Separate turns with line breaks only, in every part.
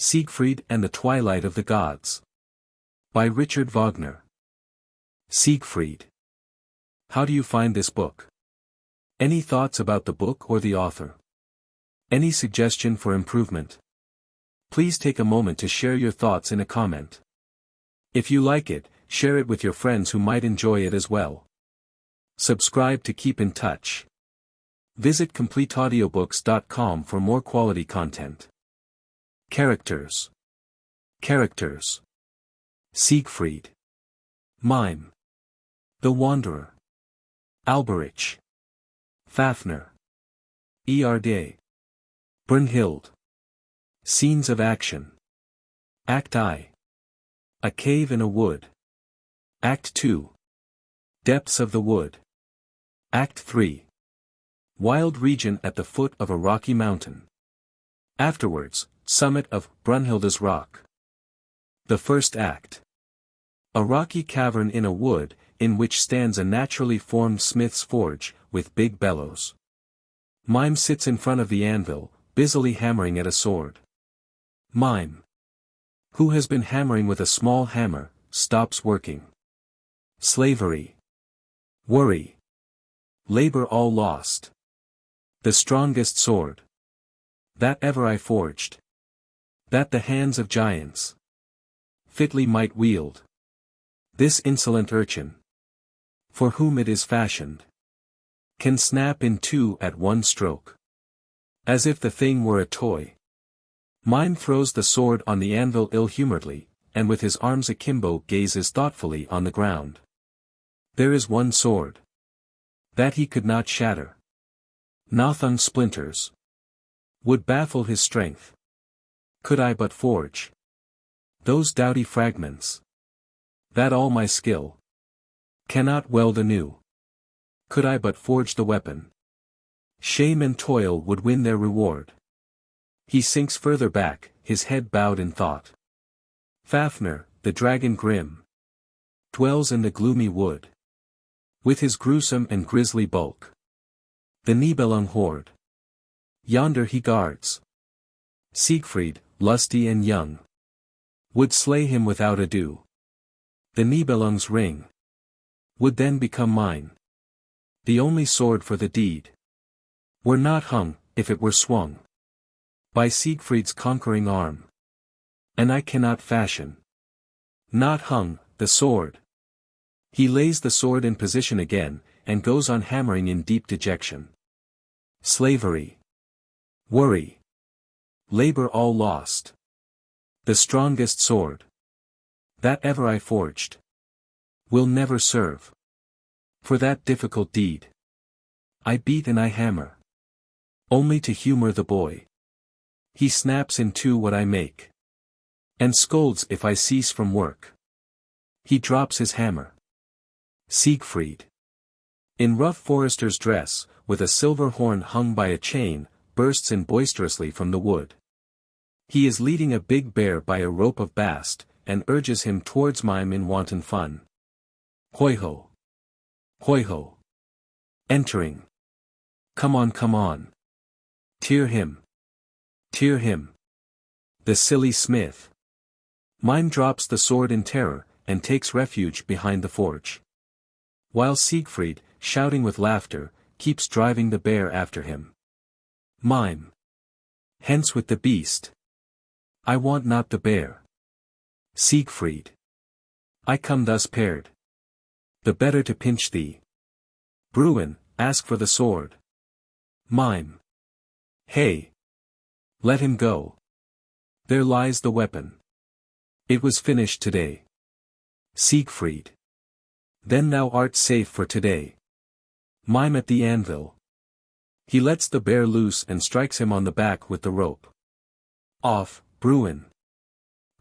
Siegfried and the Twilight of the Gods. By Richard Wagner. Siegfried. How do you find this book? Any thoughts about the book or the author? Any suggestion for improvement? Please take a moment to share your thoughts in a comment. If you like it, share it with your friends who might enjoy it as well. Subscribe to keep in touch. Visit completeaudiobooks.com for more quality content. Characters. Siegfried. Mime. The Wanderer. Alberich. Fafner. Erd. Brünnhilde. Scenes of action. Act I. A cave in a wood. Act II. Depths of the wood. Act III. Wild region at the foot of a rocky mountain. Afterwards, summit of Brünnhilde's rock. The first act. A rocky cavern in a wood, in which stands a naturally formed smith's forge, with big bellows. Mime sits in front of the anvil, busily hammering at a sword. Mime, who has been hammering with a small hammer, stops working. Slavery. Worry. Labor all lost. The strongest sword that ever I forged, that the hands of giants fitly might wield. This insolent urchin, for whom it is fashioned, can snap in two at one stroke, as if the thing were a toy. Mime throws the sword on the anvil ill-humoredly, and with his arms akimbo gazes thoughtfully on the ground. There is one sword that he could not shatter. Nothung splinters would baffle his strength. Could I but forge those doughty fragments, that all my skill cannot weld anew. Could I but forge the weapon, shame and toil would win their reward. He sinks further back, his head bowed in thought. Fafner, the dragon grim, dwells in the gloomy wood, with his gruesome and grisly bulk. The Nibelung horde, yonder he guards. Siegfried, lusty and young, would slay him without ado. The Nibelung's ring would then become mine. The only sword for the deed were not hung, if it were swung by Siegfried's conquering arm. And I cannot fashion, not hung, the sword. He lays the sword in position again, and goes on hammering in deep dejection. Slavery. Worry. Labor all lost. The strongest sword that ever I forged will never serve for that difficult deed. I beat and I hammer, only to humor the boy. He snaps in two what I make, and scolds if I cease from work. He drops his hammer. Siegfried, in rough forester's dress, with a silver horn hung by a chain, bursts in boisterously from the wood. He is leading a big bear by a rope of bast, and urges him towards Mime in wanton fun. Hoi-ho! Hoi-ho! Entering. Come on, come on. Tear him. Tear him. The silly smith. Mime drops the sword in terror, and takes refuge behind the forge. While Siegfried, shouting with laughter, keeps driving the bear after him. Mime. Hence with the beast. I want not the bear. Siegfried. I come thus paired, the better to pinch thee. Bruin, ask for the sword. Mime. Hey! Let him go. There lies the weapon. It was finished today. Siegfried. Then thou art safe for today. Mime at the anvil. He lets the bear loose and strikes him on the back with the rope. Off, Bruin.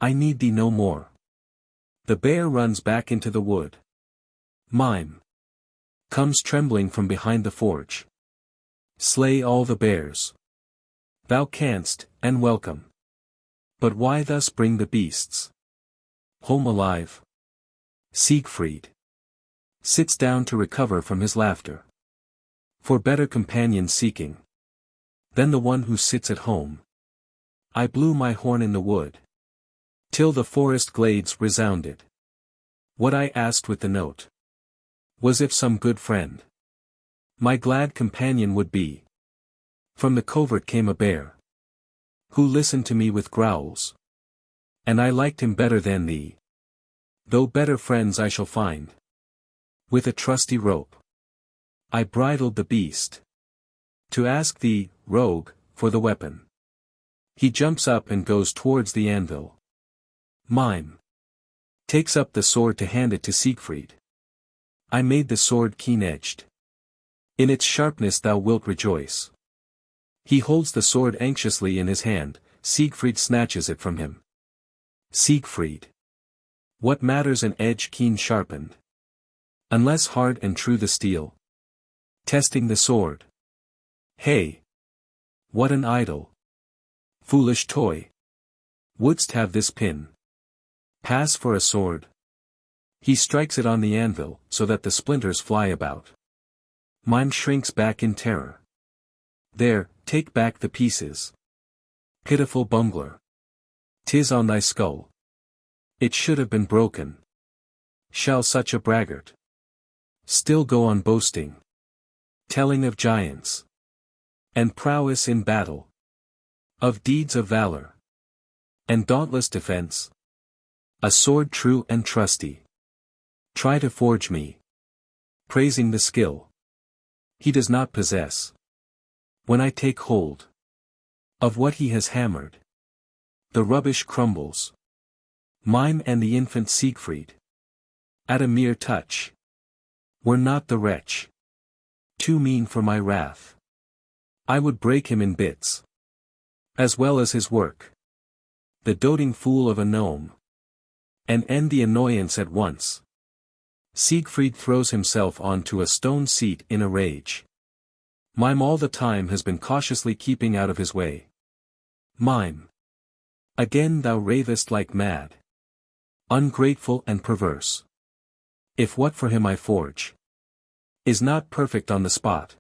I need thee no more. The bear runs back into the wood. Mime comes trembling from behind the forge. Slay all the bears thou canst, and welcome. But why thus bring the beasts home alive? Siegfried sits down to recover from his laughter. For better companions seeking than the one who sits at home. I blew my horn in the wood, till the forest glades resounded. What I asked with the note was if some good friend my glad companion would be. From the covert came a bear, who listened to me with growls, and I liked him better than thee. Though better friends I shall find. With a trusty rope I bridled the beast, to ask thee, rogue, for the weapon. He jumps up and goes towards the anvil. Mime takes up the sword to hand it to Siegfried. I made the sword keen-edged. In its sharpness thou wilt rejoice. He holds the sword anxiously in his hand, Siegfried snatches it from him. Siegfried. What matters an edge keen sharpened? Unless hard and true the steel. Testing the sword. Hey! What an idle, foolish toy. Wouldst have this pin pass for a sword? He strikes it on the anvil, so that the splinters fly about. Mime shrinks back in terror. There, take back the pieces. Pitiful bungler. 'Tis on thy skull. It should have been broken. Shall such a braggart still go on boasting, telling of giants and prowess in battle, of deeds of valor and dauntless defense? A sword true and trusty. Try to forge me, praising the skill he does not possess. When I take hold of what he has hammered, the rubbish crumbles. Mime and the infant Siegfried, at a mere touch, were not the wretch too mean for my wrath? I would break him in bits, as well as his work, the doting fool of a gnome, and end the annoyance at once. Siegfried throws himself onto a stone seat in a rage. Mime all the time has been cautiously keeping out of his way. Mime. Again thou ravest like mad. Ungrateful and perverse. If what for him I forge is not perfect on the spot,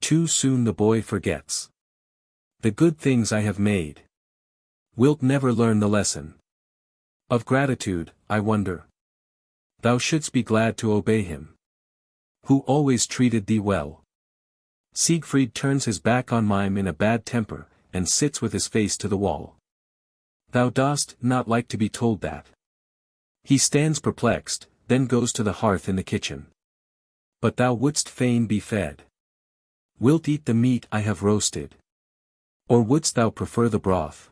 too soon the boy forgets the good things I have made. Wilt never learn the lesson of gratitude, I wonder? Thou shouldst be glad to obey him, who always treated thee well. Siegfried turns his back on Mime in a bad temper, and sits with his face to the wall. Thou dost not like to be told that. He stands perplexed, then goes to the hearth in the kitchen. But thou wouldst fain be fed. Wilt eat the meat I have roasted? Or wouldst thou prefer the broth?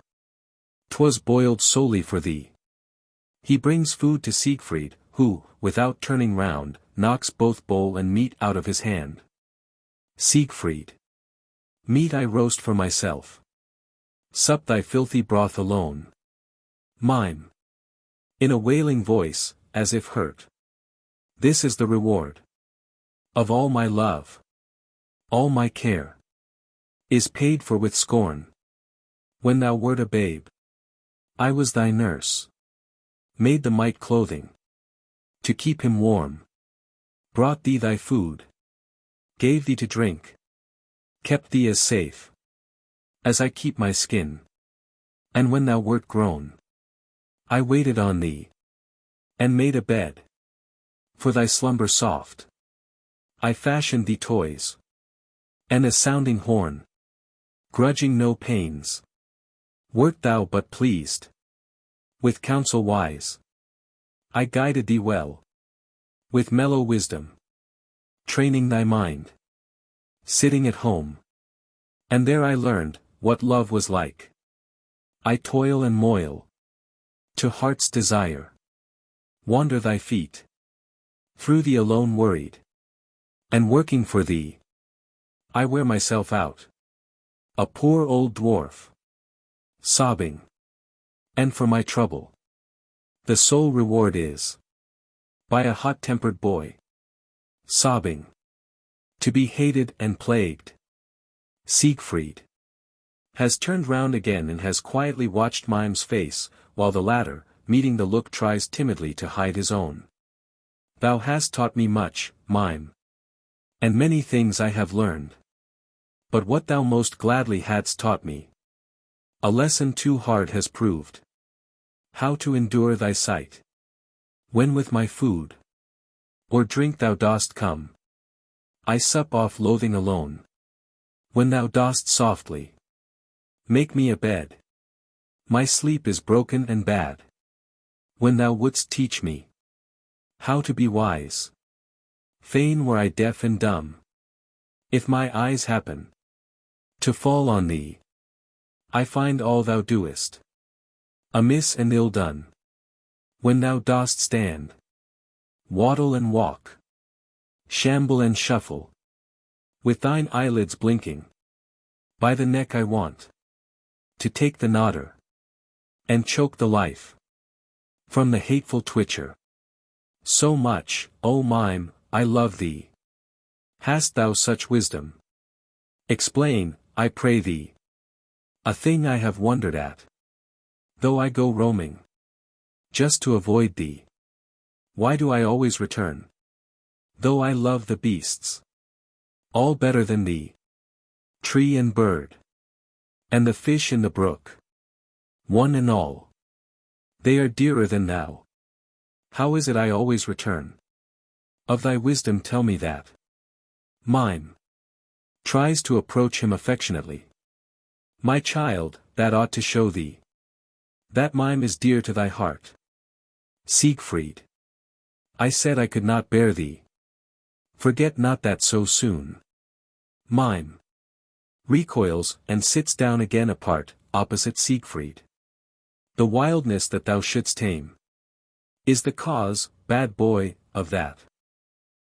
'Twas boiled solely for thee. He brings food to Siegfried, who, without turning round, knocks both bowl and meat out of his hand. Siegfried. Meat I roast for myself. Sup thy filthy broth alone. Mime. In a wailing voice, as if hurt. This is the reward of all my love. All my care is paid for with scorn. When thou wert a babe, I was thy nurse. Made the mite clothing to keep him warm. Brought thee thy food. Gave thee to drink. Kept thee as safe as I keep my skin. And when thou wert grown, I waited on thee, and made a bed for thy slumber soft. I fashioned thee toys, and a sounding horn, grudging no pains. Wert thou but pleased with counsel wise, I guided thee well, with mellow wisdom, training thy mind. Sitting at home, and there I learned what love was like. I toil and moil to heart's desire. Wander thy feet through thee alone worried, and working for thee, I wear myself out, a poor old dwarf, sobbing. And for my trouble, the sole reward is, by a hot-tempered boy, sobbing, to be hated and plagued. Siegfried has turned round again and has quietly watched Mime's face, while the latter, meeting the look, tries timidly to hide his own. Thou hast taught me much, Mime, and many things I have learned. But what thou most gladly hadst taught me A lesson too hard has proved. How to endure thy sight. When with my food or drink thou dost come, I sup off loathing alone. When thou dost softly make me a bed, my sleep is broken and bad. When thou wouldst teach me how to be wise, fain were I deaf and dumb. If my eyes happen to fall on thee, I find all thou doest amiss and ill done. When thou dost stand, waddle and walk, shamble and shuffle, with thine eyelids blinking, by the neck I want to take the nodder, and choke the life from the hateful twitcher. So much, O mime, I love thee. Hast thou such wisdom? Explain, I pray thee. A thing I have wondered at, though I go roaming, just to avoid thee. Why do I always return, though I love the beasts all better than thee? Tree and bird, and the fish in the brook, one and all, they are dearer than thou. How is it I always return? Of thy wisdom tell me that. Mime tries to approach him affectionately. My child, that ought to show thee that mime is dear to thy heart. Siegfried, I said I could not bear thee. Forget not that so soon. Mime recoils and sits down again apart, opposite Siegfried. The wildness that thou shouldst tame is the cause, bad boy, of that.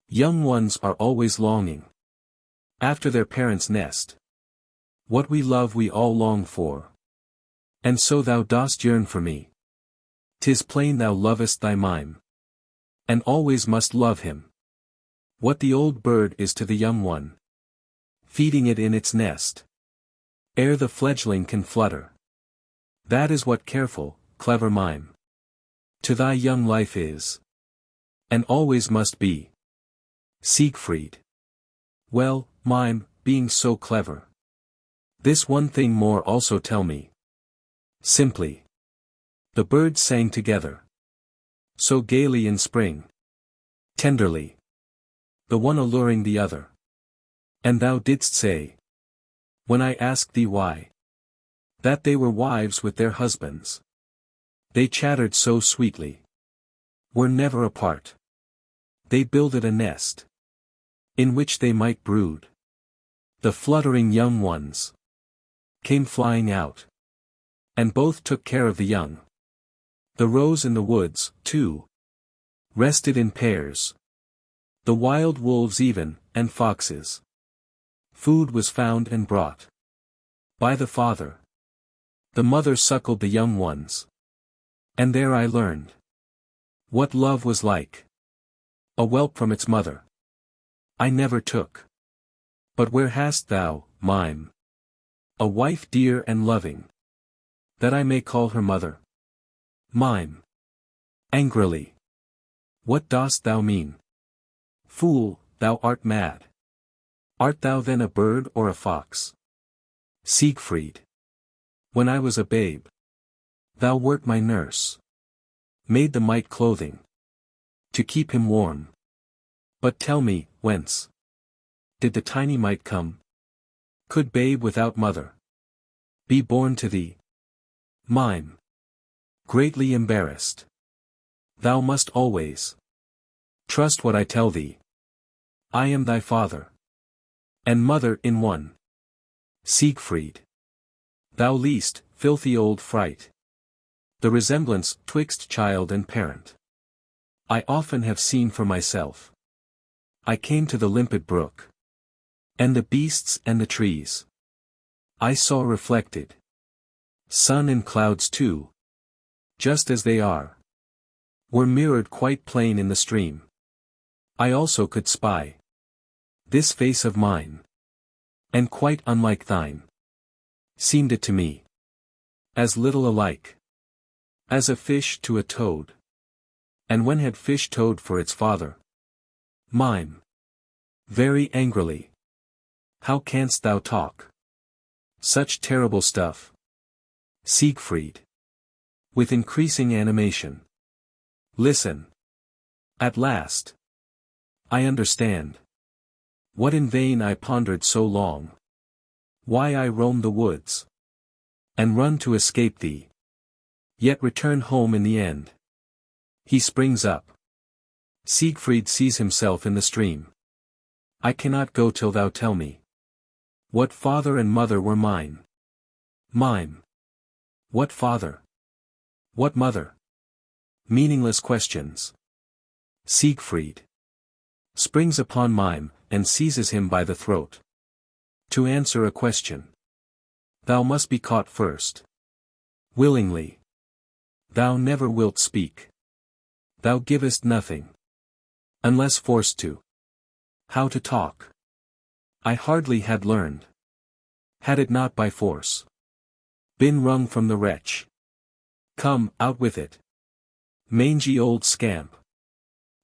Young ones are always longing after their parents' nest. What we love we all long for. And so thou dost yearn for me. 'Tis plain thou lovest thy mime, and always must love him. What the old bird is to the young one, feeding it in its nest, ere the fledgling can flutter. That is what careful, clever mime to thy young life is, and always must be. Siegfried. Well, mime, being so clever, this one thing more also tell me. Simply. The birds sang together so gaily in spring, tenderly, the one alluring the other. And thou didst say, when I asked thee why, that they were wives with their husbands. They chattered so sweetly, were never apart. They builded a nest in which they might brood. The fluttering young ones came flying out, and both took care of the young. The roes in the woods, too, rested in pairs. The wild wolves even, and foxes. Food was found and brought by the father. The mother suckled the young ones. And there I learned what love was like. A whelp from its mother I never took. But where hast thou, mime, a wife dear and loving, that I may call her mother? Mime. Angrily. What dost thou mean? Fool, thou art mad. Art thou then a bird or a fox? Siegfried. When I was a babe, thou wert my nurse. Made the mite clothing to keep him warm. But tell me, whence did the tiny mite come? Could babe without mother be born to thee? Mime. Greatly embarrassed. Thou must always trust what I tell thee. I am thy father and mother in one. Siegfried. Thou least, filthy old fright. The resemblance twixt child and parent I often have seen for myself. I came to the limpid brook, and the beasts and the trees I saw reflected. Sun and clouds too, just as they are, were mirrored quite plain in the stream. I also could spy this face of mine, and quite unlike thine seemed it to me, as little alike as a fish to a toad. And when had fish toad for its father? Mime. Very angrily. How canst thou talk such terrible stuff? Siegfried. With increasing animation. Listen. At last. I understand. What in vain I pondered so long. Why I roam the woods. And run to escape thee. Yet return home in the end. He springs up. Siegfried sees himself in the stream. I cannot go till thou tell me. What father and mother were mine. Mime. What father? What mother? Meaningless questions. Siegfried. Springs upon Mime, and seizes him by the throat. To answer a question. Thou must be caught first. Willingly. Thou never wilt speak. Thou givest nothing. Unless forced to. How to talk. I hardly had learned. Had it not by force. Been wrung from the wretch. Come, out with it. Mangy old scamp.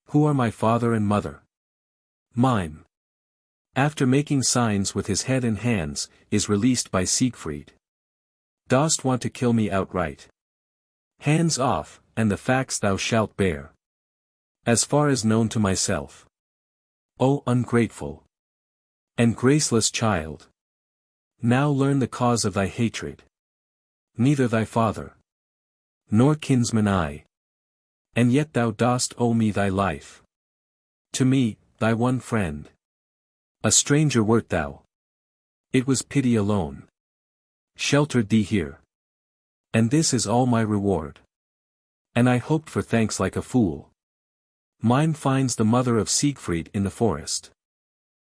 Who are my father and mother? Mime. After making signs with his head and hands, is released by Siegfried. Dost want to kill me outright? Hands off, and the facts thou shalt bear. As far as known to myself. O ungrateful and graceless child! Now learn the cause of thy hatred. Neither thy father, nor kinsman I. And yet thou dost owe me thy life. To me, thy one friend. A stranger wert thou. It was pity alone. Sheltered thee here. And this is all my reward. And I hoped for thanks like a fool. Mime finds the mother of Siegfried in the forest.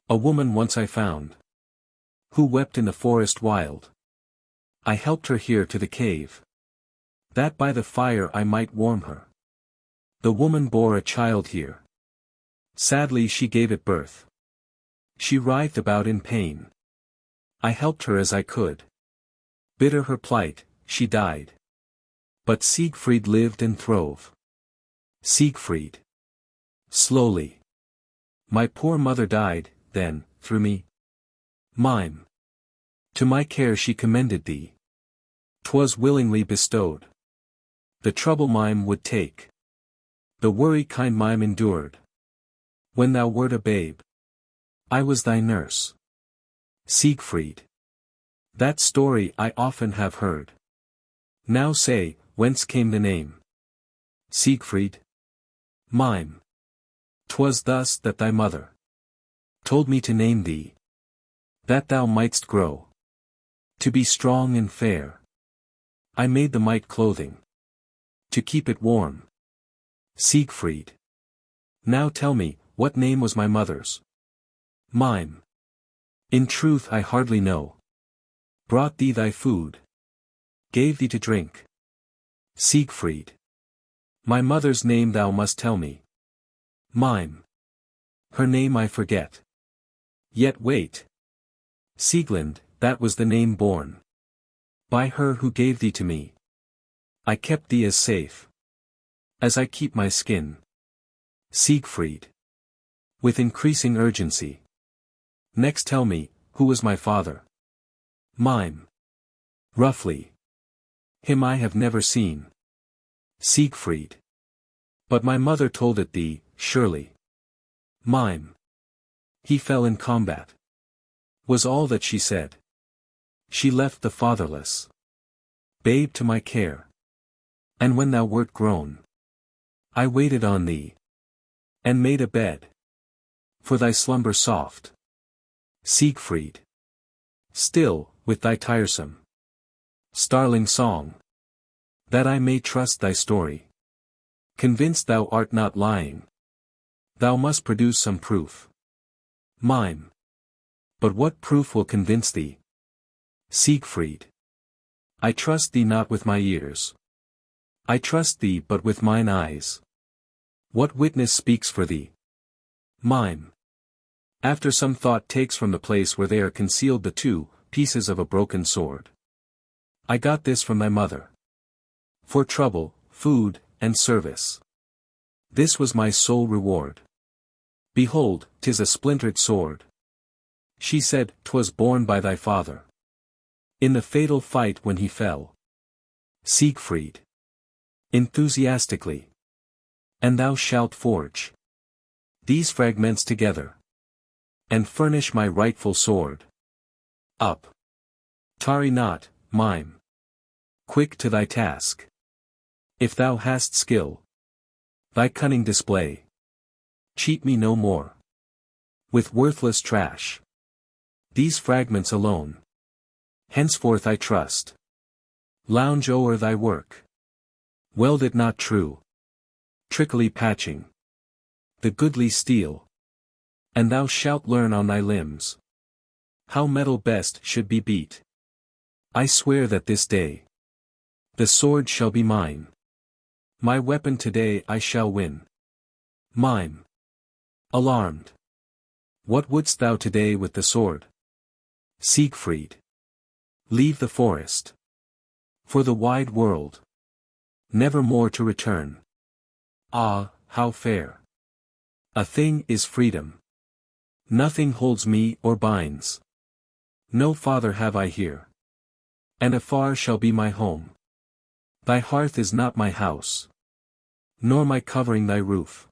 A woman once I found. Who wept in the forest wild. I helped her here to the cave. That by the fire I might warm her. The woman bore a child here. Sadly she gave it birth. She writhed about in pain. I helped her as I could. Bitter her plight, she died. But Siegfried lived and throve. Siegfried. Slowly. My poor mother died, then, through me. Mime. To my care she commended thee. 'Twas willingly bestowed. The trouble Mime would take. The worry kind Mime endured. When thou wert a babe. I was thy nurse. Siegfried. That story I often have heard. Now say, whence came the name? Siegfried. Mime. 'Twas thus that thy mother told me to name thee. That thou mightst grow to be strong and fair. I made the mite clothing to keep it warm. Siegfried. Now tell me, what name was my mother's? Mime. In truth I hardly know. Brought thee thy food. Gave thee to drink. Siegfried. My mother's name thou must tell me. Mime. Her name I forget. Yet wait. Sieglind, that was the name borne by her who gave thee to me. I kept thee as safe as I keep my skin. Siegfried. With increasing urgency. Next tell me, who was my father? Mime. Roughly. Him I have never seen. Siegfried. But my mother told it thee, surely. Mime. He fell in combat. Was all that she said. She left the fatherless babe to my care. And when thou wert grown, I waited on thee. And made a bed for thy slumber soft. Siegfried. Still, with thy tiresome starling song, that I may trust thy story. Convinced thou art not lying. Thou must produce some proof. Mime. But what proof will convince thee? Siegfried. I trust thee not with my ears. I trust thee but with mine eyes. What witness speaks for thee? Mime. After some thought takes from the place where they are concealed the two pieces of a broken sword. I got this from thy mother. For trouble, food, and service. This was my sole reward. Behold, 'tis a splintered sword. She said, 'twas borne by thy father. In the fatal fight when he fell. Siegfried. Enthusiastically. And thou shalt forge these fragments together, and furnish my rightful sword. Up. Tarry not, Mime. Quick to thy task. If thou hast skill, thy cunning display. Cheat me no more with worthless trash. These fragments alone henceforth I trust. Lounge o'er thy work. Weld it not true. Trickily patching the goodly steel, and thou shalt learn on thy limbs how metal best should be beat. I swear that this day the sword shall be mine. My weapon today I shall win. Mime. Alarmed. What wouldst thou today with the sword? Siegfried. Leave the forest. For the wide world. Never more to return. Ah, how fair a thing is freedom. Nothing holds me or binds. No father have I here. And afar shall be my home. Thy hearth is not my house. Nor my covering thy roof.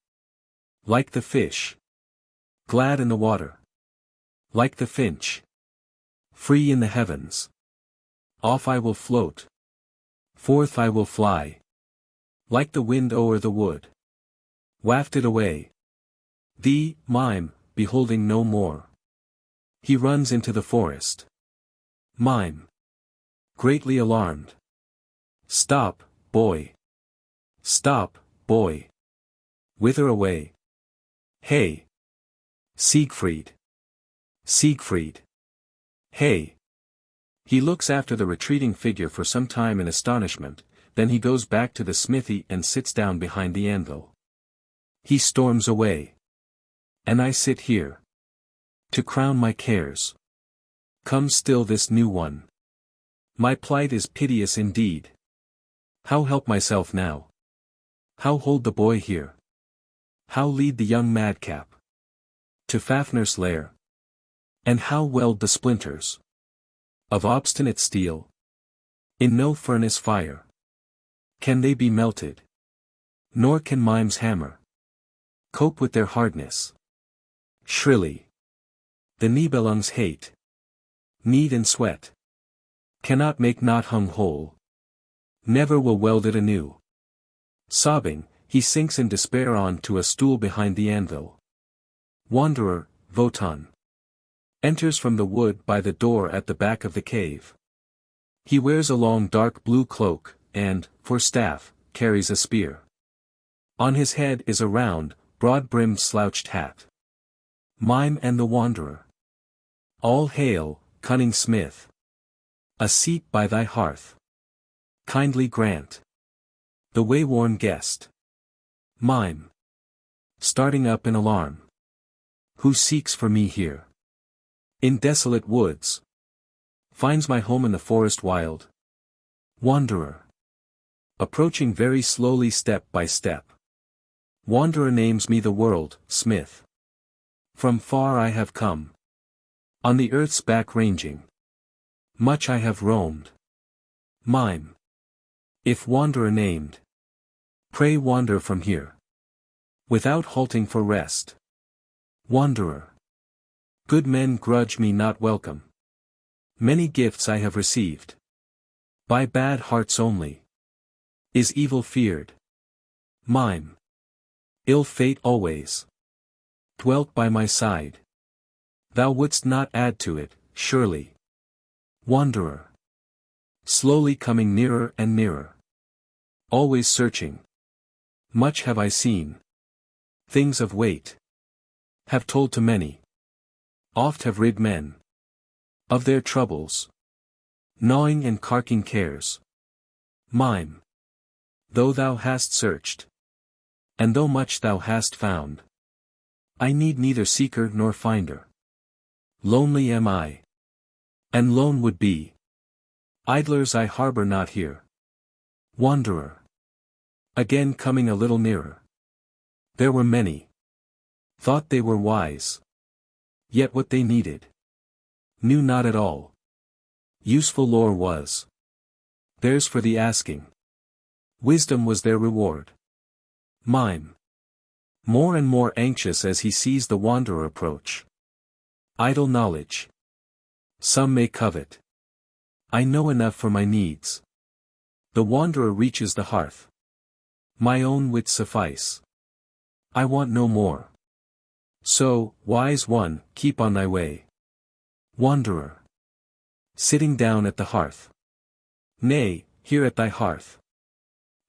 Like the fish, glad in the water. Like the finch, free in the heavens. Off I will float. Forth I will fly. Like the wind o'er the wood. Wafted away. Thee, Mime, beholding no more. He runs into the forest. Mime. Greatly alarmed. Stop, boy. Stop, boy. Whither away? Hey. Siegfried. Siegfried. Hey. He looks after the retreating figure for some time in astonishment, then he goes back to the smithy and sits down behind the anvil. He storms away. And I sit here. To crown my cares. Comes still this new one. My plight is piteous indeed. How help myself now? How hold the boy here? How lead the young madcap to Fafner's lair? And how weld the splinters of obstinate steel? In no furnace fire can they be melted, nor can Mime's hammer cope with their hardness. Shrilly. The Nibelung's hate, need and sweat, cannot make Nothung whole. Never will weld it anew. Sobbing, he sinks in despair on to a stool behind the anvil. Wanderer, Wotan, enters from the wood by the door at the back of the cave. He wears a long dark blue cloak, and, for staff, carries a spear. On his head is a round, broad-brimmed slouched hat. Mime and the Wanderer. All hail, cunning smith. A seat by thy hearth. Kindly grant. The wayworn guest. Mime. Starting up in alarm. Who seeks for me here? In desolate woods. Finds my home in the forest wild. Wanderer. Approaching very slowly step by step. Wanderer names me the world, smith. From far I have come. On the earth's back ranging. Much I have roamed. Mime. If wanderer named. Pray wander from here. Without halting for rest. Wanderer. Good men grudge me not welcome. Many gifts I have received. By bad hearts only. Is evil feared. Mime. Ill fate always dwelt by my side. Thou wouldst not add to it, surely. Wanderer. Slowly coming nearer and nearer. Always searching. Much have I seen. Things of weight. Have told to many. Oft have rid men of their troubles. Gnawing and carking cares. Mime. Though thou hast searched. And though much thou hast found. I need neither seeker nor finder. Lonely am I. And lone would be. Idlers I harbor not here. Wanderer. Again coming a little nearer. There were many. Thought they were wise. Yet what they needed. Knew not at all. Useful lore was. Theirs for the asking. Wisdom was their reward. Mime. More and more anxious as he sees the wanderer approach. Idle knowledge. Some may covet. I know enough for my needs. The wanderer reaches the hearth. My own wits suffice. I want no more. So, wise one, keep on thy way. Wanderer. Sitting down at the hearth. Nay, here at thy hearth.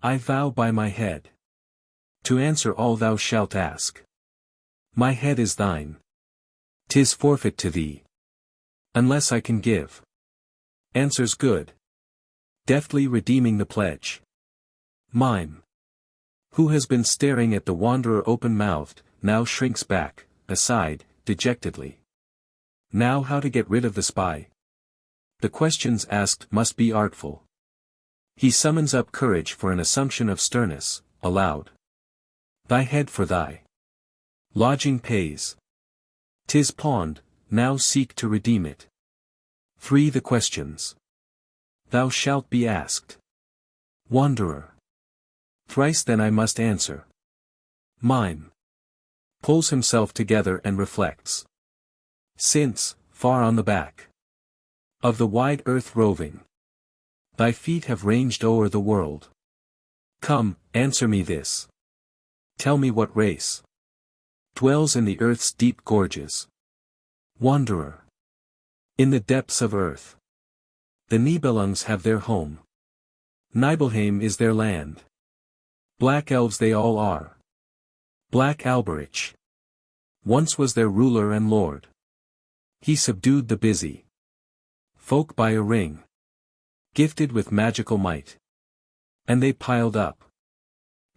I vow by my head. To answer all thou shalt ask. My head is thine. 'Tis forfeit to thee. Unless I can give. Answers good. Deftly redeeming the pledge. Mime. Who has been staring at the wanderer open-mouthed, now shrinks back, aside, dejectedly. Now how to get rid of the spy? The questions asked must be artful. He summons up courage for an assumption of sternness, aloud. Thy head for thy lodging pays. 'Tis pawned, now seek to redeem it. Free the questions. Thou shalt be asked. Wanderer. Thrice then I must answer. Mime. Pulls himself together and reflects. Since, far on the back of the wide earth roving, thy feet have ranged o'er the world. Come, answer me this. Tell me what race dwells in the earth's deep gorges. Wanderer. In the depths of earth. The Nibelungs have their home. Nibelheim is their land. Black elves they all are. Black Alberich. Once was their ruler and lord. He subdued the busy folk by a ring, gifted with magical might. And they piled up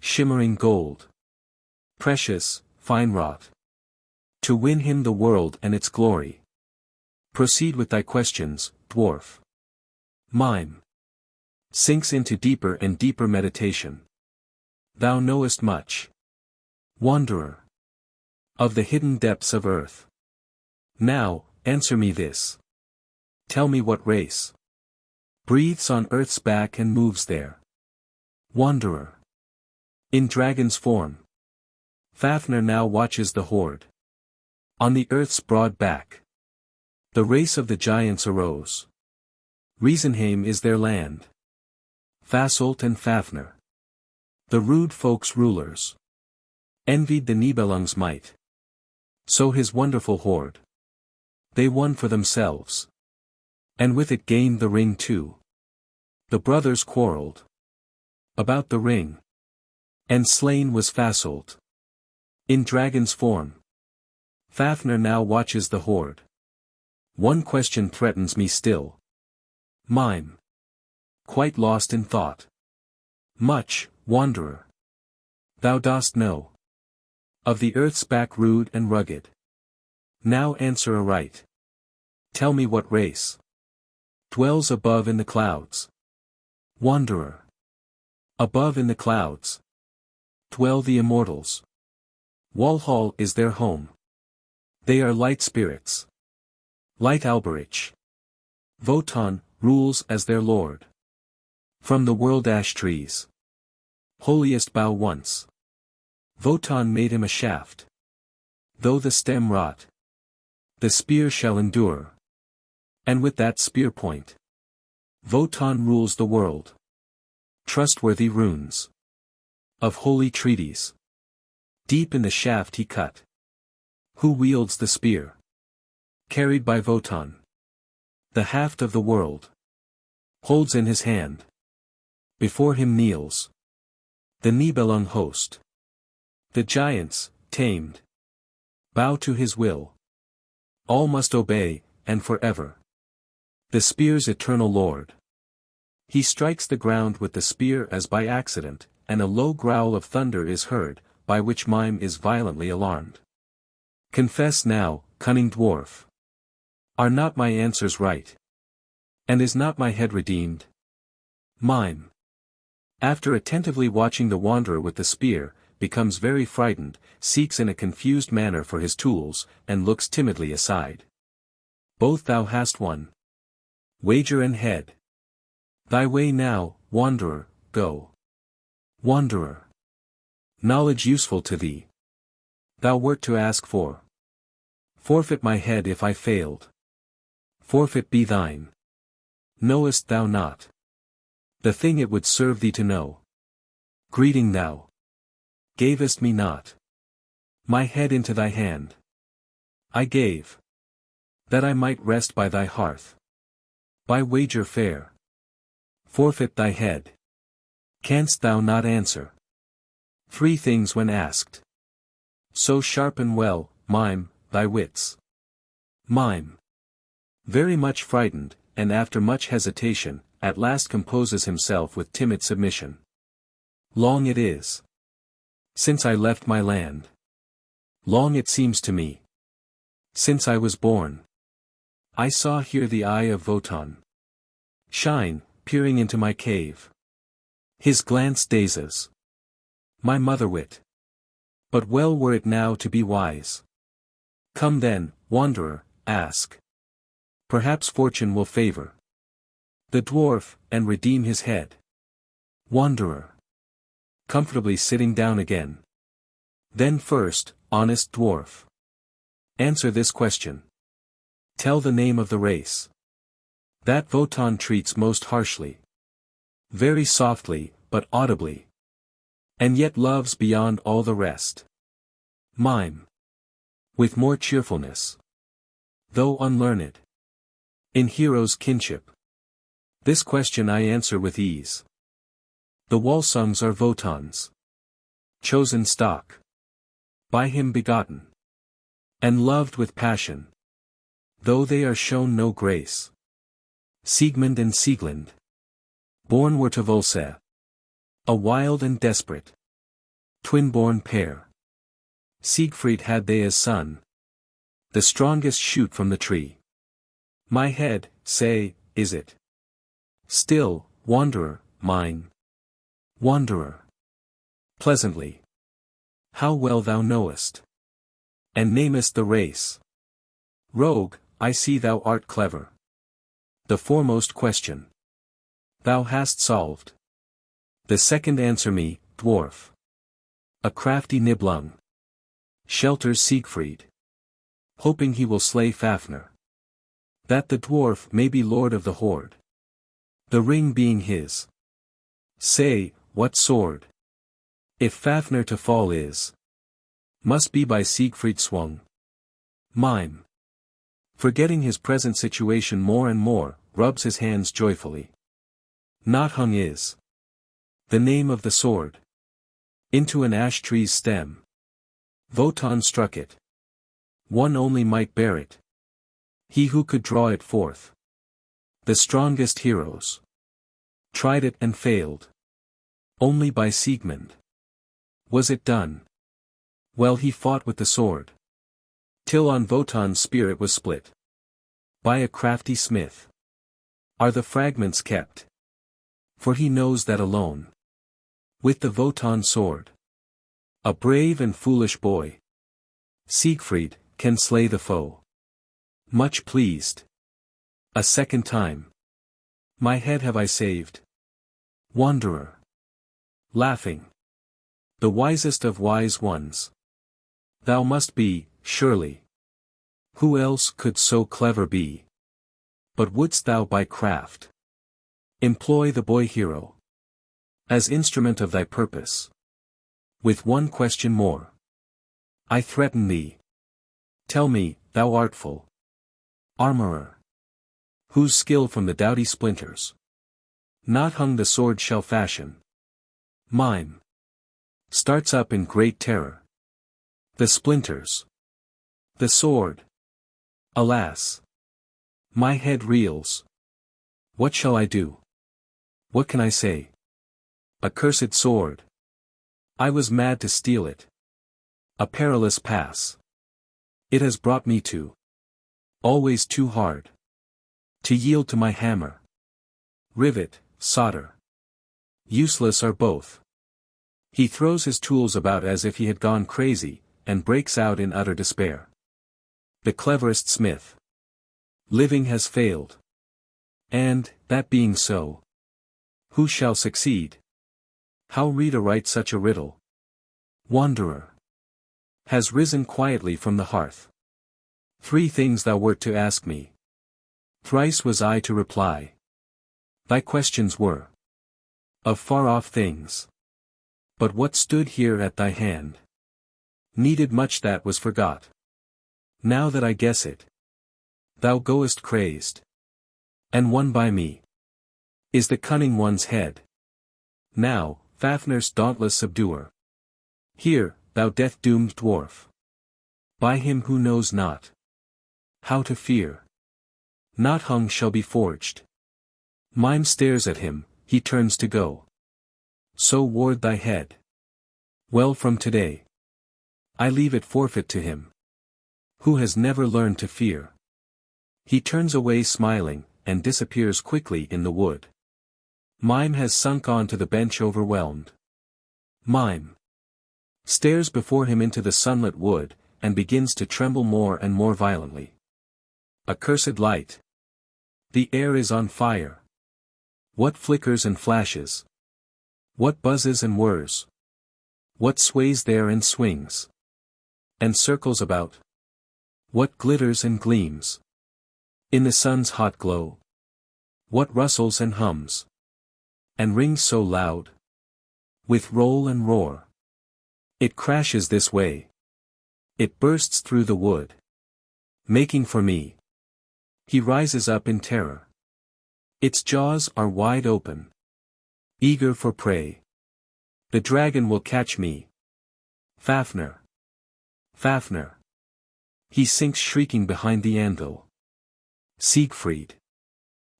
shimmering gold, precious, fine-wrought, to win him the world and its glory. Proceed with thy questions, dwarf. Mime. Sinks into deeper and deeper meditation. Thou knowest much. Wanderer. Of the hidden depths of earth. Now, answer me this. Tell me what race breathes on earth's back and moves there. Wanderer. In dragon's form. Fafner now watches the horde. On the earth's broad back. The race of the giants arose. Riesenheim is their land. Fasolt and Fafner. The rude folk's rulers. Envied the Nibelung's might. So his wonderful horde. They won for themselves. And with it gained the ring too. The brothers quarreled about the ring. And slain was Fasolt. In dragon's form. Fafner now watches the horde. One question threatens me still. Mime. Quite lost in thought. Much, wanderer. Thou dost know. Of the earth's back rude and rugged. Now answer aright. Tell me what race dwells above in the clouds. Wanderer. Above in the clouds dwell the immortals. Walhall is their home. They are light spirits. Light Alberich. Wotan rules as their lord. From the world ash trees. Holiest bough once. Wotan made him a shaft. Though the stem rot, the spear shall endure. And with that spear point, Wotan rules the world. Trustworthy runes of holy treaties. Deep in the shaft he cut. Who wields the spear? Carried by Wotan. The haft of the world. Holds in his hand. Before him kneels the Nibelung host. The giants, tamed, bow to his will. All must obey, and forever. The spear's eternal lord. He strikes the ground with the spear as by accident, and a low growl of thunder is heard, by which Mime is violently alarmed. Confess now, cunning dwarf. Are not my answers right? And is not my head redeemed? Mime. After attentively watching the wanderer with the spear, becomes very frightened, seeks in a confused manner for his tools, and looks timidly aside. Both thou hast won. Wager and head. Thy way now, wanderer, go. Wanderer. Knowledge useful to thee. Thou wert to ask for. Forfeit my head if I failed. Forfeit be thine. Knowest thou not the thing it would serve thee to know? Greeting thou gavest me not. My head into thy hand I gave, that I might rest by thy hearth. By wager fair. Forfeit thy head. Canst thou not answer 3 things when asked? So sharpen well, Mime, thy wits. Mime. Very much frightened, and after much hesitation, at last composes himself with timid submission. Long it is since I left my land. Long it seems to me since I was born. I saw here the eye of Wotan shine, peering into my cave. His glance dazes my mother wit. But well were it now to be wise. Come then, wanderer, ask. Perhaps fortune will favor the dwarf, and redeem his head. Wanderer. Comfortably sitting down again. Then first, honest dwarf. Answer this question. Tell the name of the race that Wotan treats most harshly. Very softly, but audibly. And yet loves beyond all the rest. Mime. With more cheerfulness. Though unlearned in heroes' kinship. This question I answer with ease. The Walsungs are Wotan's chosen stock. By him begotten. And loved with passion. Though they are shown no grace. Siegmund and Sieglind. Born were to Volse. A wild and desperate twin-born pair. Siegfried had they as son. The strongest shoot from the tree. My head, say, is it still, wanderer, mine? Wanderer. Pleasantly. How well thou knowest. And namest the race. Rogue, I see thou art clever. The foremost question thou hast solved. The second answer me, dwarf. A crafty Nibelung shelters Siegfried, hoping he will slay Fafner, that the dwarf may be lord of the horde. The ring being his. Say, what sword? If Fafner to fall is, must be by Siegfried swung. Mime. Forgetting his present situation more and more, rubs his hands joyfully. Nothung is the name of the sword. Into an ash tree's stem. Wotan struck it. One only might bear it. He who could draw it forth. The strongest heroes tried it and failed. Only by Siegmund was it done. Well, he fought with the sword, till on Wotan's spear it was split. By a crafty smith are the fragments kept. For he knows that alone, with the Wotan sword, a brave and foolish boy, Siegfried, can slay the foe. Much pleased. A second time. My head have I saved. Wanderer. Laughing. The wisest of wise ones. Thou must be, surely. Who else could so clever be? But wouldst thou by craft employ the boy hero as instrument of thy purpose? With one question more I threaten thee. Tell me, thou artful armorer, whose skill from the doughty splinters Nothung the sword shall fashion. Mime starts up in great terror. The splinters. The sword. Alas! My head reels. What shall I do? What can I say? Accursed sword. I was mad to steal it. A perilous pass. It has brought me to. Always too hard. To yield to my hammer. Rivet, solder. Useless are both. He throws his tools about as if he had gone crazy, and breaks out in utter despair. The cleverest smith living has failed. And, that being so, Who shall succeed? How read aright such a riddle? Wanderer has risen quietly from the hearth. 3 things thou wert to ask me. Thrice was I to reply. Thy questions were of far-off things. But what stood here at thy hand needed much that was forgot. Now that I guess it, thou goest crazed. And won by me is the cunning one's head. Now, Fafner's dauntless subduer. Here, thou death-doomed dwarf. By him who knows not how to fear. Nothung shall be forged. Mime stares at him, he turns to go. So ward thy head. Well, from today I leave it forfeit to him who has never learned to fear. He turns away smiling, and disappears quickly in the wood. Mime has sunk onto the bench overwhelmed. Mime stares before him into the sunlit wood, and begins to tremble more and more violently. Accursed light! The air is on fire. What flickers and flashes? What buzzes and whirs? What sways there and swings and circles about? What glitters and gleams in the sun's hot glow? What rustles and hums and rings so loud? With roll and roar it crashes this way. It bursts through the wood, making for me. He rises up in terror. Its jaws are wide open, eager for prey. The dragon will catch me. Fafner! Fafner! He sinks shrieking behind the anvil. Siegfried,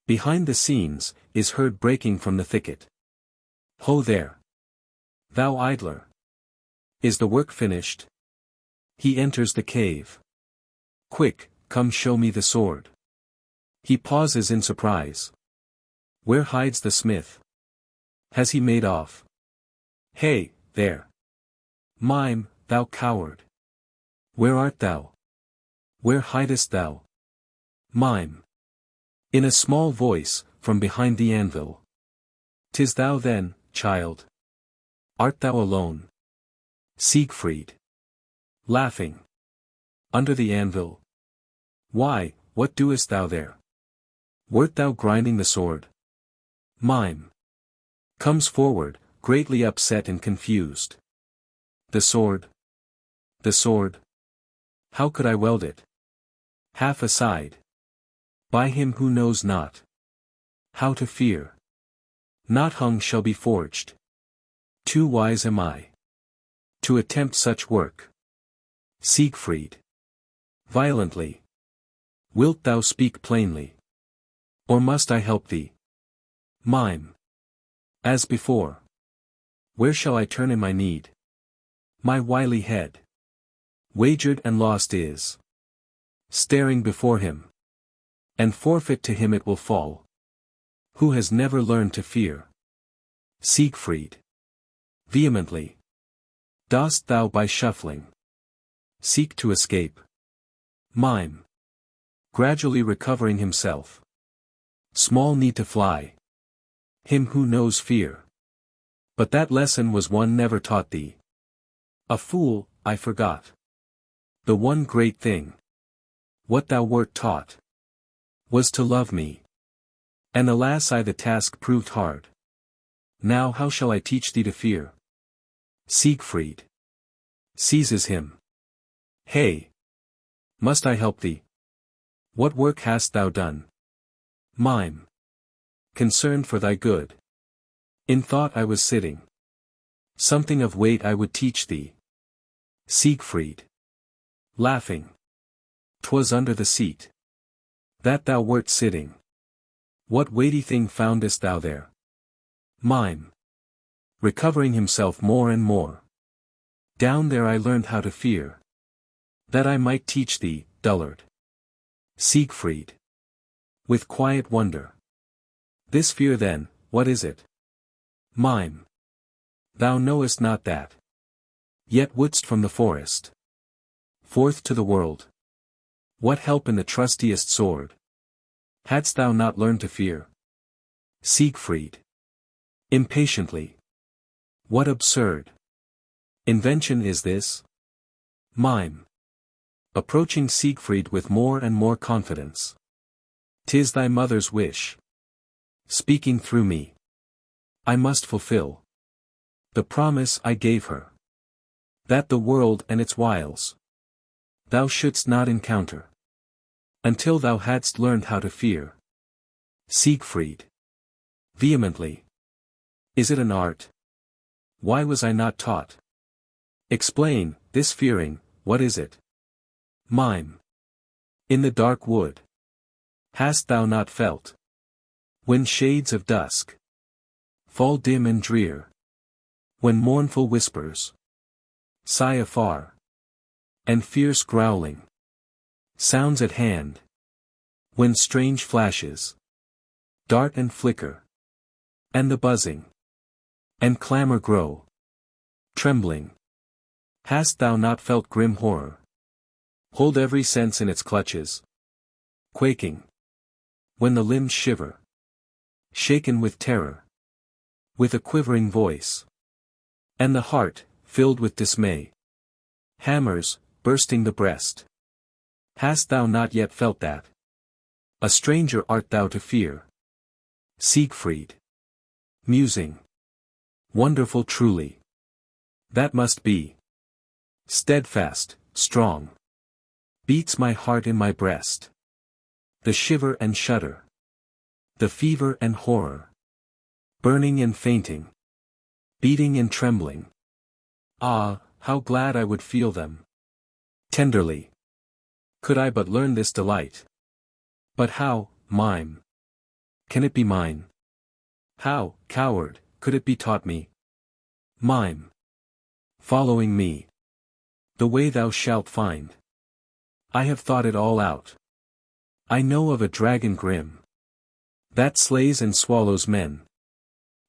behind the scenes, is heard breaking from the thicket. Ho there! Thou idler! Is the work finished? He enters the cave. Quick, come show me the sword. He pauses in surprise. Where hides the smith? Has he made off? Hey, there! Mime, thou coward! Where art thou? Where hidest thou? Mime. In a small voice, from behind the anvil. 'Tis thou then, child. Art thou alone? Siegfried. Laughing. Under the anvil. Why, what doest thou there? Wert thou grinding the sword? Mime. Comes forward, greatly upset and confused. The sword? The sword? How could I weld it? Half aside. By him who knows not how to fear. Nothung shall be forged. Too wise am I to attempt such work. Siegfried. Violently. Wilt thou speak plainly? Or must I help thee? Mime. As before. Where shall I turn in my need? My wily head, wagered and lost is, staring before him. And forfeit to him it will fall, who has never learned to fear. Siegfried. Vehemently. Dost thou by shuffling seek to escape? Mime. Gradually recovering himself. Small need to fly. Him who knows fear. But that lesson was one never taught thee. A fool, I forgot. The one great thing. What thou wert taught was to love me. And alas, the task proved hard. Now how shall I teach thee to fear? Siegfried. Seizes him. Hey! Must I help thee? What work hast thou done? Mime. Concerned for thy good. In thought I was sitting. Something of weight I would teach thee. Siegfried. Laughing. 'Twas under the seat that thou wert sitting. What weighty thing foundest thou there? Mime. Recovering himself more and more. Down there I learned how to fear. That I might teach thee, dullard. Siegfried. With quiet wonder. This fear then, what is it? Mime. Thou knowest not that. Yet wouldst from the forest forth to the world. What help in the trustiest sword? Hadst thou not learned to fear? Siegfried. Impatiently. What absurd invention is this? Mime. Approaching Siegfried with more and more confidence. 'Tis thy mother's wish. Speaking through me. I must fulfill the promise I gave her. That the world and its wiles thou shouldst not encounter. Until thou hadst learned how to fear. Siegfried. Vehemently. Is it an art? Why was I not taught? Explain, this fearing, what is it? Mime. In the dark wood. Hast thou not felt? When shades of dusk fall dim and drear. When mournful whispers sigh afar. And fierce growling sounds at hand. When strange flashes dart and flicker. And the buzzing and clamor grow trembling. Hast thou not felt grim horror hold every sense in its clutches? Quaking. When the limbs shiver. Shaken with terror. With a quivering voice. And the heart, filled with dismay. Hammers, bursting the breast. Hast thou not yet felt that? A stranger art thou to fear. Siegfried. Musing. Wonderful truly. That must be. Steadfast, strong. Beats my heart in my breast. The shiver and shudder. The fever and horror. Burning and fainting. Beating and trembling. Ah, how glad I would feel them. Tenderly. Could I but learn this delight. But how, mime? Can it be mine? How, coward, could it be taught me? Mime. Following me. The way thou shalt find. I have thought it all out. I know of a dragon grim. That slays and swallows men.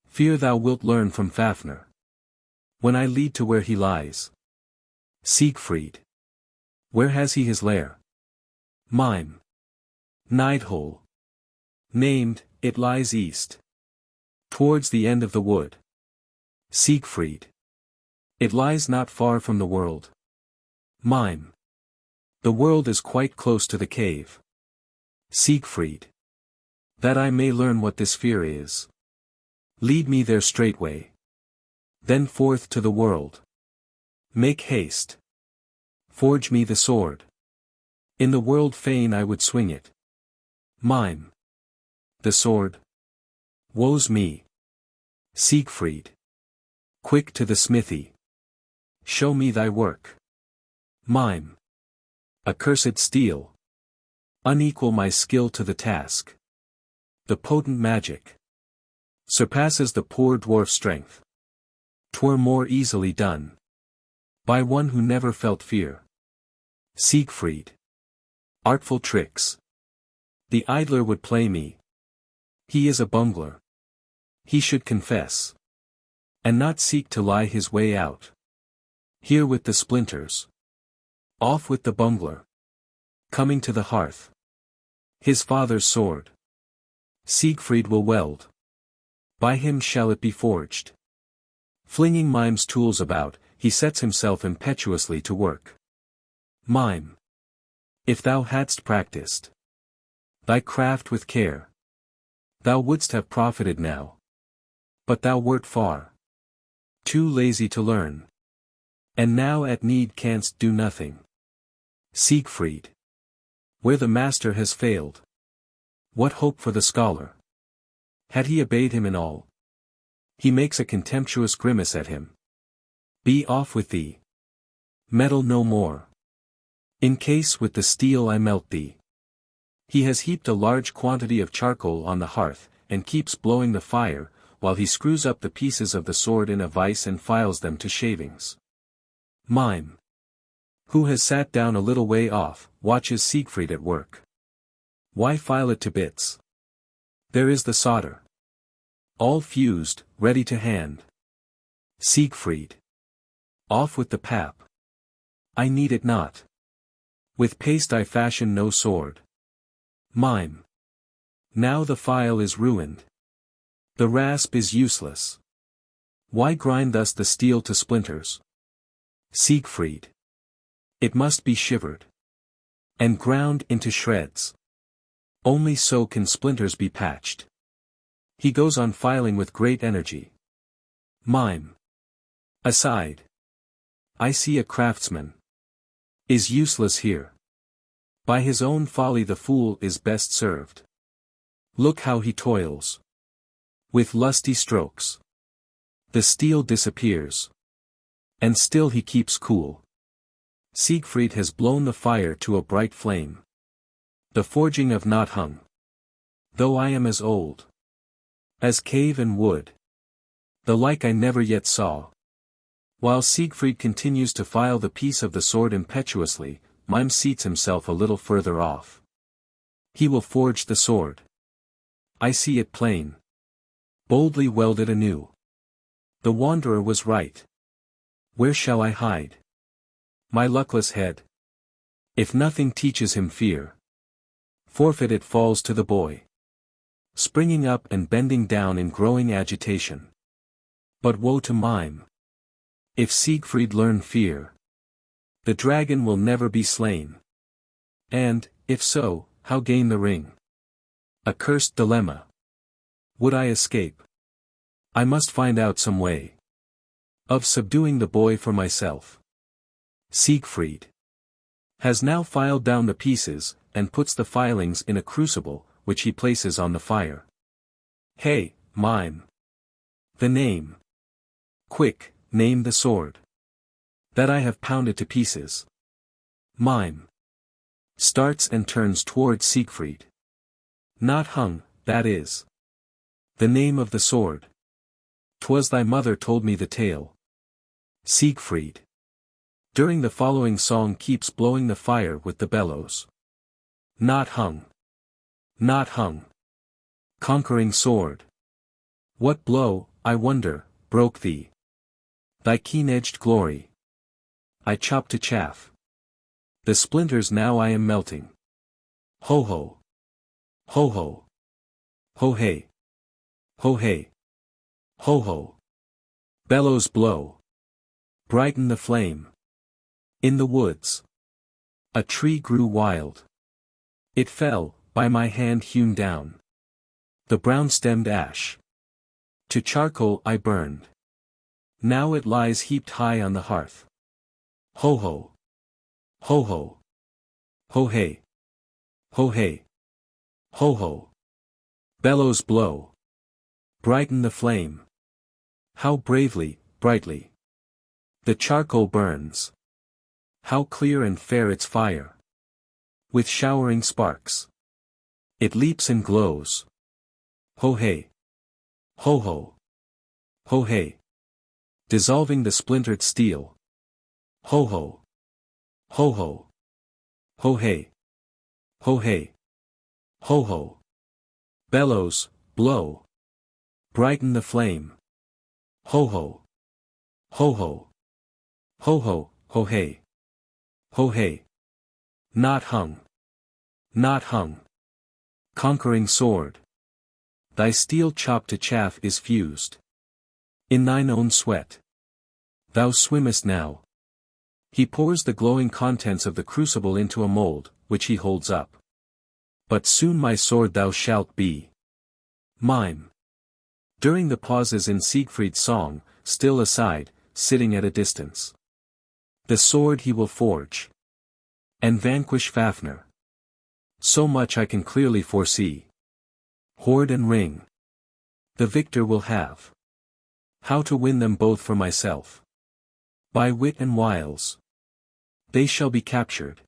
Fear thou wilt learn from Fafner. When I lead to where he lies. Siegfried. Where has he his lair? Mime. Nidhole. Named, it lies east. Towards the end of the wood. Siegfried. It lies not far from the world. Mime. The world is quite close to the cave. Siegfried. That I may learn what this fear is. Lead me there straightway. Then forth to the world. Make haste. Forge me the sword. In the world fain I would swing it. Mime. The sword. Woe's me. Siegfried. Quick to the smithy. Show me thy work. Mime. Accursed steel. Unequal my skill to the task. The potent magic surpasses the poor dwarf's strength. 'Twere more easily done by one who never felt fear. Siegfried. Artful tricks. The idler would play me. He is a bungler. He should confess. And not seek to lie his way out. Here with the splinters. Off with the bungler. Coming to the hearth. His father's sword. Siegfried will weld. By him shall it be forged. Flinging Mime's tools about, he sets himself impetuously to work. Mime. If thou hadst practiced thy craft with care, thou wouldst have profited now. But thou wert far too lazy to learn. And now at need canst do nothing. Siegfried. Where the master has failed. What hope for the scholar? Had he obeyed him in all? He makes a contemptuous grimace at him. Be off with thee. Meddle no more. In case with the steel I melt thee. He has heaped a large quantity of charcoal on the hearth, and keeps blowing the fire, while he screws up the pieces of the sword in a vise and files them to shavings. Mime. Who has sat down a little way off, watches Siegfried at work. Why file it to bits? There is the solder. All fused, ready to hand. Siegfried. Off with the pap. I need it not. With paste I fashion no sword. Mime. Now the file is ruined. The rasp is useless. Why grind thus the steel to splinters? Siegfried. It must be shivered. And ground into shreds. Only so can splinters be patched. He goes on filing with great energy. Mime. Aside. I see a craftsman. Is useless here. By his own folly the fool is best served. Look how he toils. With lusty strokes. The steel disappears. And still he keeps cool. Siegfried has blown the fire to a bright flame. The forging of Nothung. Though I am as old as cave and wood. The like I never yet saw. While Siegfried continues to file the piece of the sword impetuously, Mime seats himself a little further off. He will forge the sword. I see it plain. Boldly welded anew. The wanderer was right. Where shall I hide my luckless head? If nothing teaches him fear, forfeit it falls to the boy. Springing up and bending down in growing agitation. But woe to Mime. If Siegfried learn fear, the dragon will never be slain. And, if so, how gain the ring? Accursed dilemma. Would I escape? I must find out some way of subduing the boy for myself. Siegfried has now filed down the pieces, and puts the filings in a crucible, which he places on the fire. Hey, Mime. The name. Quick, name the sword that I have pounded to pieces. Mime starts and turns towards Siegfried. Nothung, that is the name of the sword. 'Twas thy mother told me the tale. Siegfried during the following song keeps blowing the fire with the bellows. Nothung. Nothung. Conquering sword. What blow, I wonder, broke thee? Thy keen-edged glory. I chop to chaff. The splinters now I am melting. Ho ho. Ho ho. Ho hey. Ho hey. Ho ho. Bellows blow. Brighten the flame. In the woods. A tree grew wild. It fell, by my hand hewn down. The brown-stemmed ash. To charcoal I burned. Now it lies heaped high on the hearth. Ho ho. Ho ho. Ho hey. Ho hey. Ho ho. Bellows blow. Brighten the flame. How bravely, brightly. The charcoal burns. How clear and fair its fire. With showering sparks. It leaps and glows. Ho hey. Ho ho. Ho hey. Dissolving the splintered steel. Ho ho. Ho ho. Ho hey. Ho hey. Ho ho. Bellows, blow. Brighten the flame. Ho ho. Ho ho. Ho ho, ho hey. Ho hey. Nothung. Nothung. Conquering sword. Thy steel chopped to chaff is fused. In thine own sweat. Thou swimmest now. He pours the glowing contents of the crucible into a mold, which he holds up. But soon my sword thou shalt be. Mime. During the pauses in Siegfried's song, still aside, sitting at a distance. The sword he will forge. And vanquish Fafner. So much I can clearly foresee. Hoard and ring. The victor will have. How to win them both for myself. By wit and wiles. They shall be captured.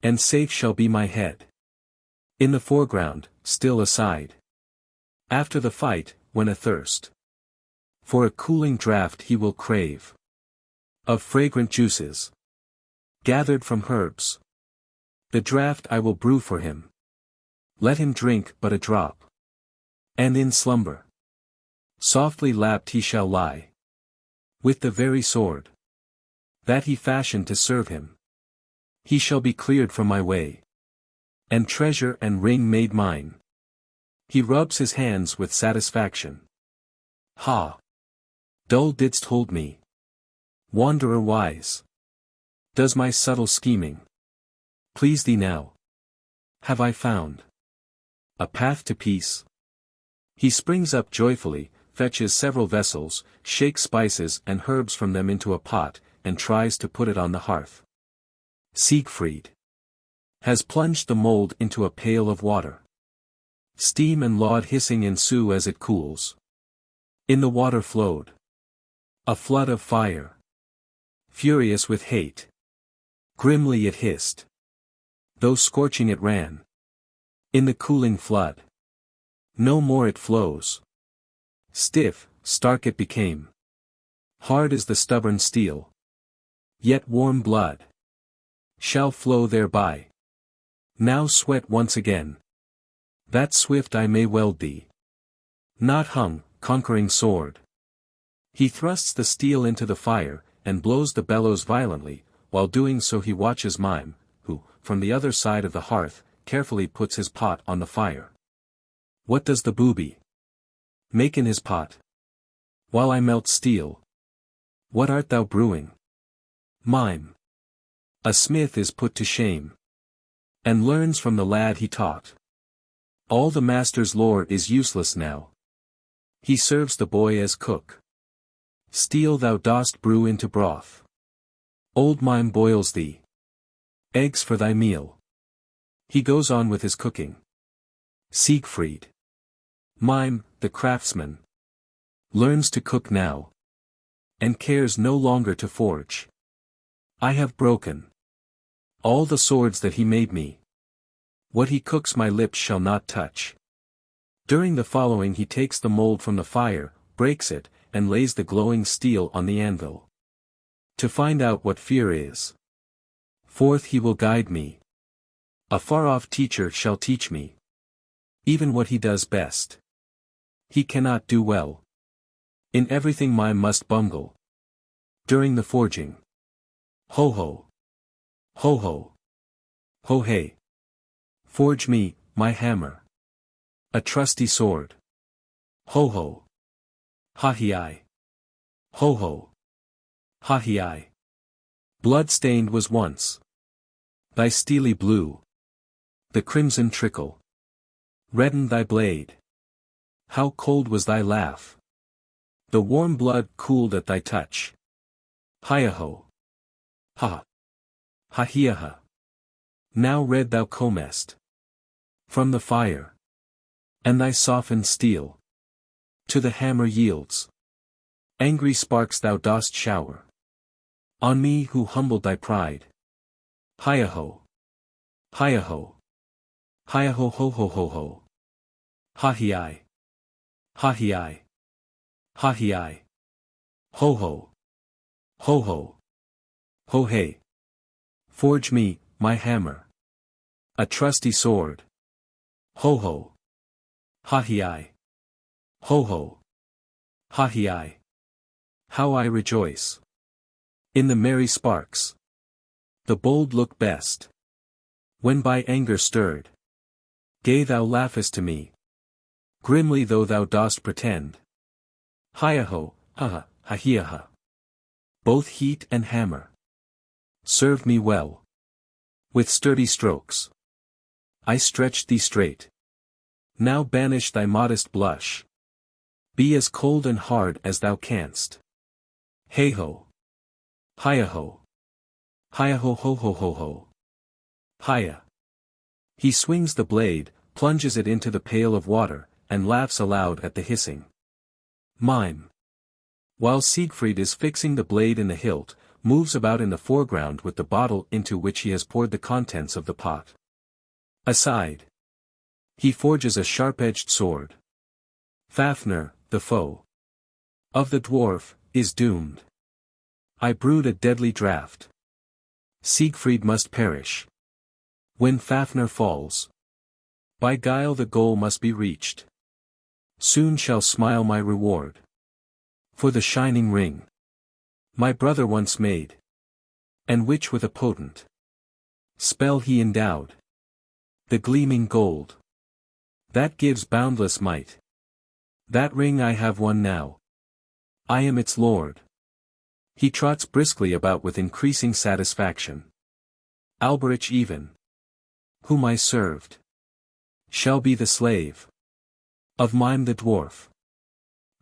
And safe shall be my head. In the foreground, still aside. After the fight, when athirst. For a cooling draught he will crave. Of fragrant juices. Gathered from herbs. The draught I will brew for him. Let him drink but a drop. And in slumber. Softly lapped he shall lie. With the very sword. That he fashioned to serve him. He shall be cleared from my way. And treasure and ring made mine. He rubs his hands with satisfaction. Ha! Dull didst hold me. Wanderer wise. Does my subtle scheming please thee now? Have I found a path to peace? He springs up joyfully, fetches several vessels, shakes spices and herbs from them into a pot, and tries to put it on the hearth. Siegfried has plunged the mold into a pail of water. Steam and loud hissing ensue as it cools. In the water flowed a flood of fire. Furious with hate, grimly it hissed. Though scorching it ran in the cooling flood. No more it flows. Stiff, stark it became. Hard as the stubborn steel. Yet warm blood shall flow thereby. Now sweat once again. That swift I may weld thee. Not hung, conquering sword. He thrusts the steel into the fire, and blows the bellows violently. While doing so he watches Mime, who, from the other side of the hearth, carefully puts his pot on the fire. What does the booby make in his pot? While I melt steel. What art thou brewing? Mime. A smith is put to shame. And learns from the lad he taught. All the master's lore is useless now. He serves the boy as cook. Steel thou dost brew into broth. Old Mime boils thee eggs for thy meal. He goes on with his cooking. Siegfried. Mime, the craftsman, learns to cook now. And cares no longer to forge. I have broken all the swords that he made me. What he cooks my lips shall not touch. During the following he takes the mold from the fire, breaks it, and lays the glowing steel on the anvil. To find out what fear is. Forth he will guide me. A far-off teacher shall teach me even what he does best. He cannot do well. In everything Mime must bungle. During the forging. Ho ho. Ho ho. Ho hey. Forge me, my hammer. A trusty sword. Ho ho. Ha he I. Ho ho. Ha he I. Blood-stained was once thy steely blue. The crimson trickle reddened thy blade. How cold was thy laugh. The warm blood cooled at thy touch. Hi-a-ho. Ha. Ha-he-a-ha. Now red thou comest from the fire. And thy softened steel to the hammer yields. Angry sparks thou dost shower on me who humbled thy pride. Hi-a-ho. Hi-a-ho. Hi-a-ho ho ho ho ho. Ha-he-I. Ha-he-I. Ha-he-I. Ho ho. Ho ho. Ho hey. Forge me, my hammer. A trusty sword. Ho ho. Ha-he-I. Ho ho. Ha-he-I. How I rejoice in the merry sparks. The bold look best when by anger stirred. Gay thou laughest to me, grimly though thou dost pretend. Hi-a-ho, ha-ha, ha-he-a-ha. Both heat and hammer served me well. With sturdy strokes I stretched thee straight. Now banish thy modest blush. Be as cold and hard as thou canst. Hey-ho. Hi-a-ho. Hi-a-ho ho ho ho ho. Hi-a. He swings the blade, plunges it into the pail of water, and laughs aloud at the hissing. Mime. While Siegfried is fixing the blade in the hilt, moves about in the foreground with the bottle into which he has poured the contents of the pot. Aside. He forges a sharp-edged sword. Fafner, the foe of the dwarf, is doomed. I brewed a deadly draught. Siegfried must perish. When Fafner falls, by guile the goal must be reached. Soon shall smile my reward. For the shining ring my brother once made, and which with a potent spell he endowed. The gleaming gold That gives boundless might. That ring I have won now. I am its lord. He trots briskly about with increasing satisfaction. Alberich even, whom I served, shall be the slave of Mime the dwarf.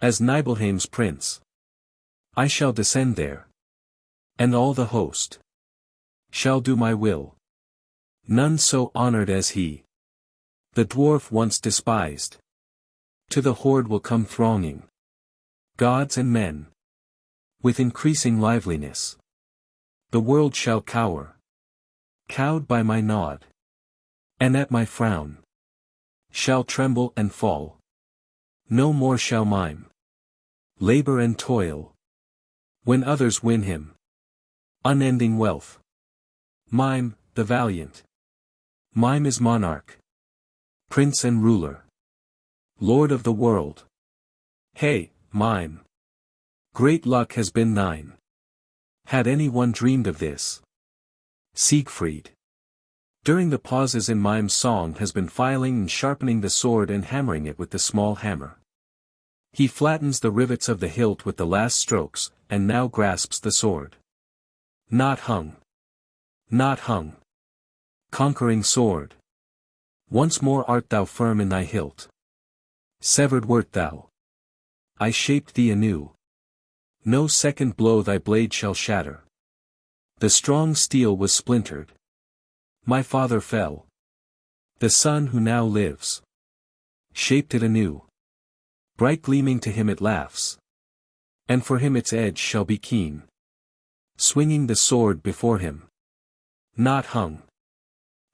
As Nibelheim's prince, I shall descend there, and all the host shall do my will. None so honored as he, the dwarf once despised. To the horde will come thronging gods and men, with increasing liveliness. The world shall cower, cowed by my nod, and at my frown shall tremble and fall. No more shall Mime labor and toil, when others win him unending wealth. Mime, the valiant, Mime is monarch, prince and ruler, lord of the world. Hey, Mime! Great luck has been thine. Had anyone dreamed of this? Siegfried, during the pauses in Mime's song, has been filing and sharpening the sword and hammering it with the small hammer. He flattens the rivets of the hilt with the last strokes, and now grasps the sword. Nothung! Nothung! Conquering sword! Once more art thou firm in thy hilt. Severed wert thou. I shaped thee anew. No second blow thy blade shall shatter. The strong steel was splintered. My father fell. The son who now lives shaped it anew. Bright gleaming to him it laughs. And for him its edge shall be keen. Swinging the sword before him. Nothung!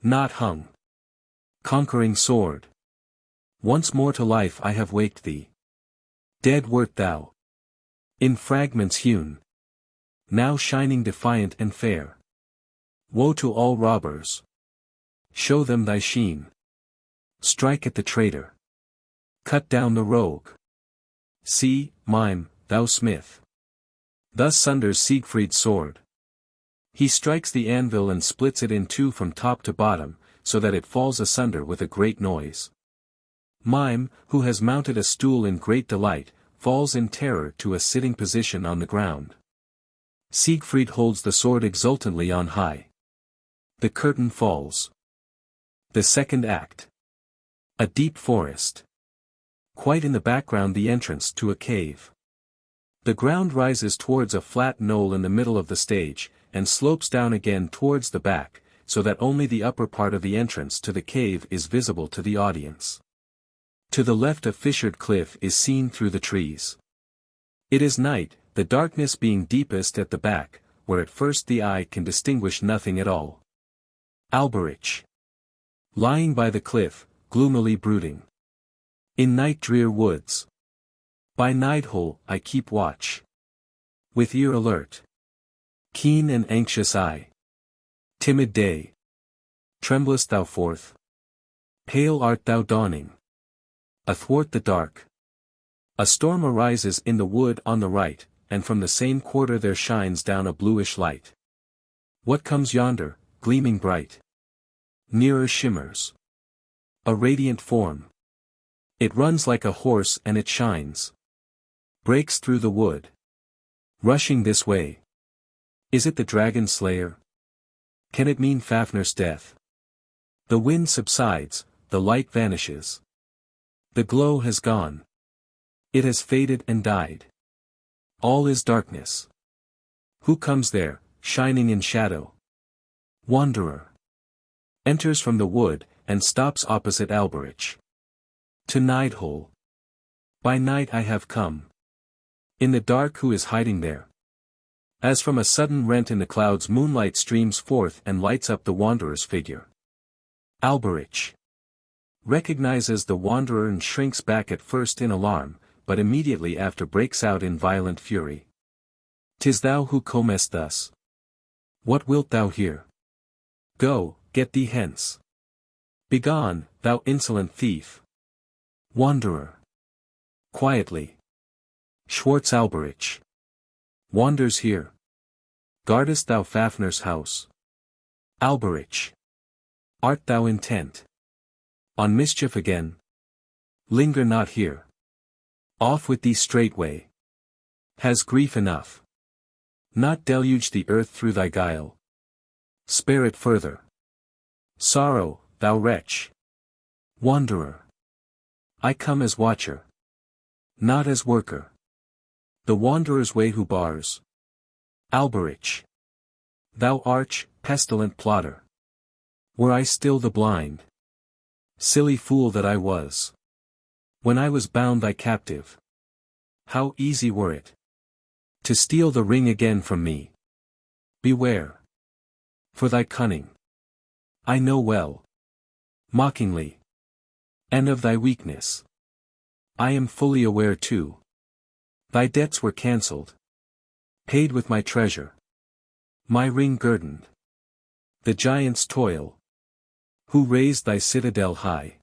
Nothung! Conquering sword! Once more to life I have waked thee. Dead wert thou, in fragments hewn, now shining defiant and fair. Woe to all robbers! Show them thy sheen. Strike at the traitor. Cut down the rogue. See, Mime, thou smith. Thus sunders Siegfried's sword. He strikes the anvil and splits it in two from top to bottom, so that it falls asunder with a great noise. Mime, who has mounted a stool in great delight, falls in terror to a sitting position on the ground. Siegfried holds the sword exultantly on high. The curtain falls. The second act. A deep forest. Quite in the background the entrance to a cave. The ground rises towards a flat knoll in the middle of the stage, and slopes down again towards the back, so that only the upper part of the entrance to the cave is visible to the audience. To the left a fissured cliff is seen through the trees. It is night, the darkness being deepest at the back, where at first the eye can distinguish nothing at all. Alberich, lying by the cliff, gloomily brooding. In night drear woods. By nighthole I keep watch. With ear alert. Keen and anxious eye. Timid day. Tremblest thou forth? Pale art thou dawning. Athwart the dark. A storm arises in the wood on the right, and from the same quarter there shines down a bluish light. What comes yonder, gleaming bright? Nearer shimmers a radiant form. It runs like a horse and it shines. Breaks through the wood. Rushing this way. Is it the dragon slayer? Can it mean Fafner's death? The wind subsides, the light vanishes. The glow has gone. It has faded and died. All is darkness. Who comes there, shining in shadow? Wanderer. Enters from the wood, and stops opposite Alberich. To nighthole. By night I have come. In the dark who is hiding there? As from a sudden rent in the clouds moonlight streams forth and lights up the wanderer's figure. Alberich recognizes the wanderer and shrinks back at first in alarm, but immediately after breaks out in violent fury. "'Tis thou who comest thus. What wilt thou here? Go, get thee hence. Begone, thou insolent thief. Wanderer. Quietly. Schwartz Alberich wanders here. Guardest thou Fafner's house? Alberich. Art thou intent on mischief again? Linger not here. Off with thee straightway. Has grief enough not deluged the earth through thy guile? Spare it further. Sorrow, thou wretch. Wanderer. I come as watcher, not as worker. The wanderer's way who bars. Alberich. Thou arch, pestilent plotter. Were I still the blind, silly fool that I was, when I was bound thy captive, how easy were it to steal the ring again from me. Beware. For thy cunning I know well, mockingly, and of thy weakness I am fully aware too. Thy debts were cancelled, paid with my treasure, my ring guerdoned. The giant's toil, who raised thy citadel high,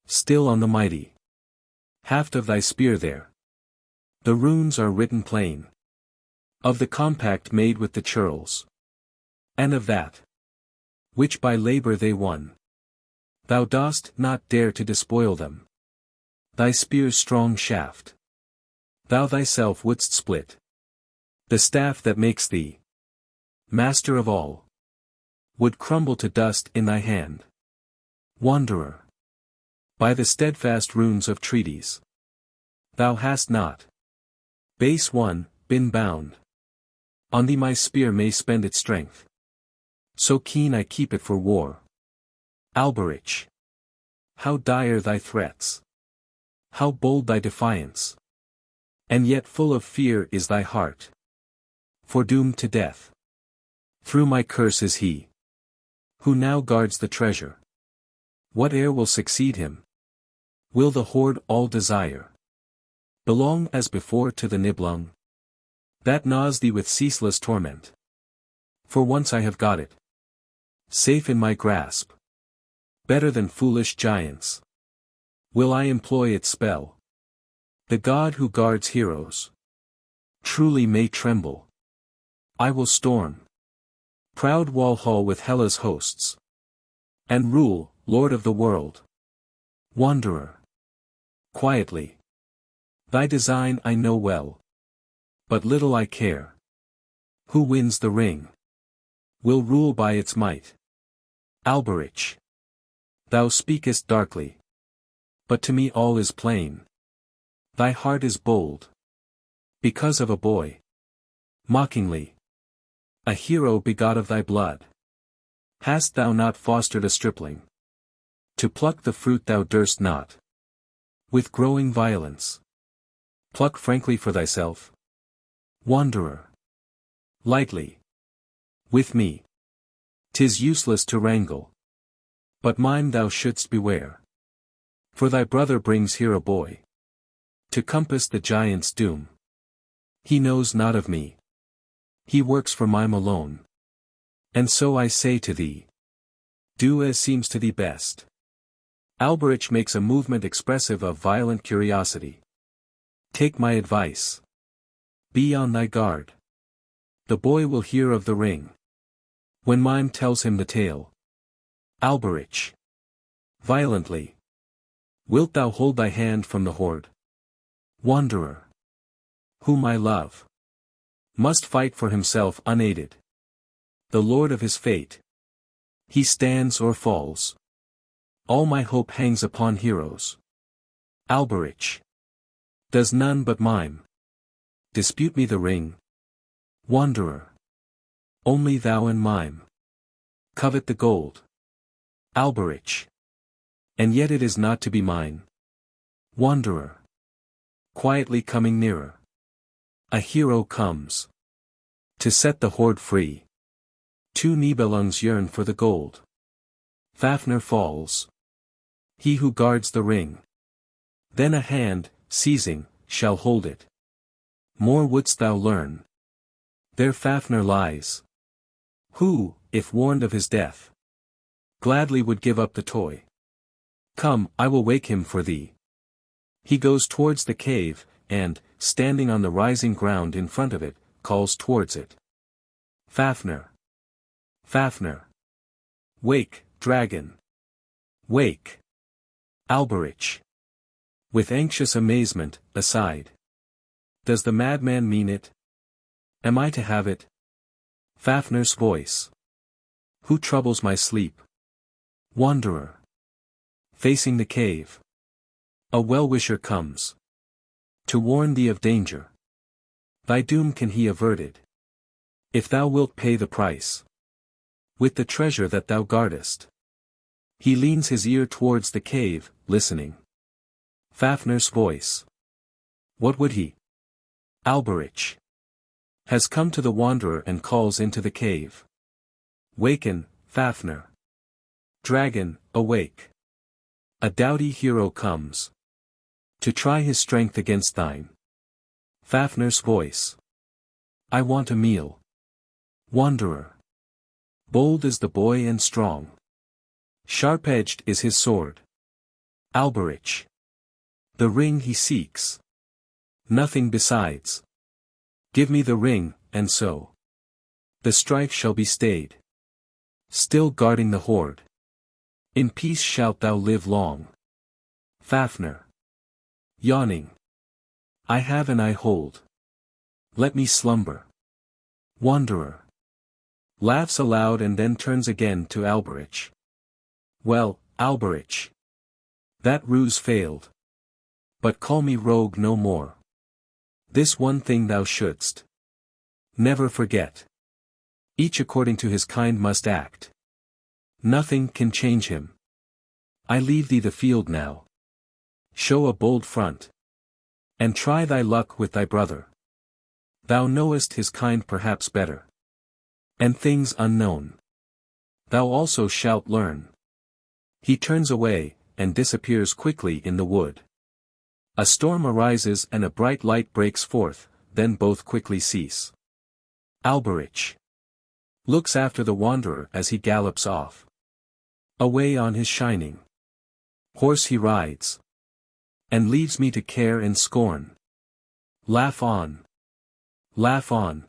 still on the mighty haft of thy spear there. The runes are written plain, of the compact made with the churls, and of that which by labor they won. Thou dost not dare to despoil them. Thy spear's strong shaft thou thyself wouldst split. The staff that makes thee master of all would crumble to dust in thy hand. Wanderer. By the steadfast runes of treaties thou hast not, base one, been bound. On thee my spear may spend its strength, so keen I keep it for war. Alberich. How dire thy threats! How bold thy defiance! And yet full of fear is thy heart, foredoomed to death. Through my curse is he who now guards the treasure. Whate'er will succeed him? Will the hoard all desire belong as before to the Nibelung, that gnaws thee with ceaseless torment? For once I have got it, safe in my grasp, better than foolish giants. Will I employ its spell? The God who guards heroes truly may tremble. I will storm proud Walhall with Hela's hosts, and rule, Lord of the world. Wanderer. Quietly. Thy design I know well, but little I care. Who wins the ring will rule by its might. Alberich. Thou speakest darkly, but to me all is plain. Thy heart is bold, because of a boy. Mockingly. A hero begot of thy blood. Hast thou not fostered a stripling, to pluck the fruit thou durst not? With growing violence, pluck frankly for thyself. Wanderer. Lightly. With me 'tis useless to wrangle, but mine thou shouldst beware. For thy brother brings here a boy to compass the giant's doom. He knows not of me. He works for Mime alone. And so I say to thee, do as seems to thee best. Alberich makes a movement expressive of violent curiosity. Take my advice. Be on thy guard. The boy will hear of the ring when Mime tells him the tale. Alberich. Violently. Wilt thou hold thy hand from the hoard? Wanderer. Whom I love must fight for himself unaided. The lord of his fate. He stands or falls. All my hope hangs upon heroes. Alberich. Does none but Mime dispute me the ring? Wanderer. Only thou and Mime covet the gold. Alberich. And yet it is not to be mine. Wanderer. Quietly coming nearer. A hero comes to set the hoard free. Two Nibelungs yearn for the gold. Fafner falls. He who guards the ring. Then a hand, seizing, shall hold it. More wouldst thou learn. There Fafner lies, who, if warned of his death, gladly would give up the toy. Come, I will wake him for thee. He goes towards the cave, and, standing on the rising ground in front of it, calls towards it. Fafner. Fafner. Wake, dragon. Wake. Alberich. With anxious amazement, aside. Does the madman mean it? Am I to have it? Fafner's voice. Who troubles my sleep? Wanderer. Facing the cave. A well-wisher comes. To warn thee of danger. Thy doom can he averted. If thou wilt pay the price. With the treasure that thou guardest. He leans his ear towards the cave, listening. Fafner's voice. What would he? Alberich. Has come to the wanderer and calls into the cave. Waken, Fafner. Dragon, awake. A doughty hero comes. To try his strength against thine. Fafner's voice. I want a meal. Wanderer. Bold is the boy and strong. Sharp-edged is his sword. Alberich. The ring he seeks. Nothing besides. Give me the ring, and so. The strife shall be stayed. Still guarding the hoard. In peace shalt thou live long. Fafner. Yawning. I have and I hold. Let me slumber. Wanderer. Laughs aloud and then turns again to Alberich. Well, Alberich. That ruse failed. But call me rogue no more. This one thing thou shouldst never forget. Each according to his kind must act. Nothing can change him. I leave thee the field now. Show a bold front. And try thy luck with thy brother. Thou knowest his kind perhaps better. And things unknown. Thou also shalt learn. He turns away, and disappears quickly in the wood. A storm arises and a bright light breaks forth, then both quickly cease. Alberich looks after the wanderer as he gallops off. Away on his shining horse he rides. And leaves me to care and scorn. Laugh on. Laugh on.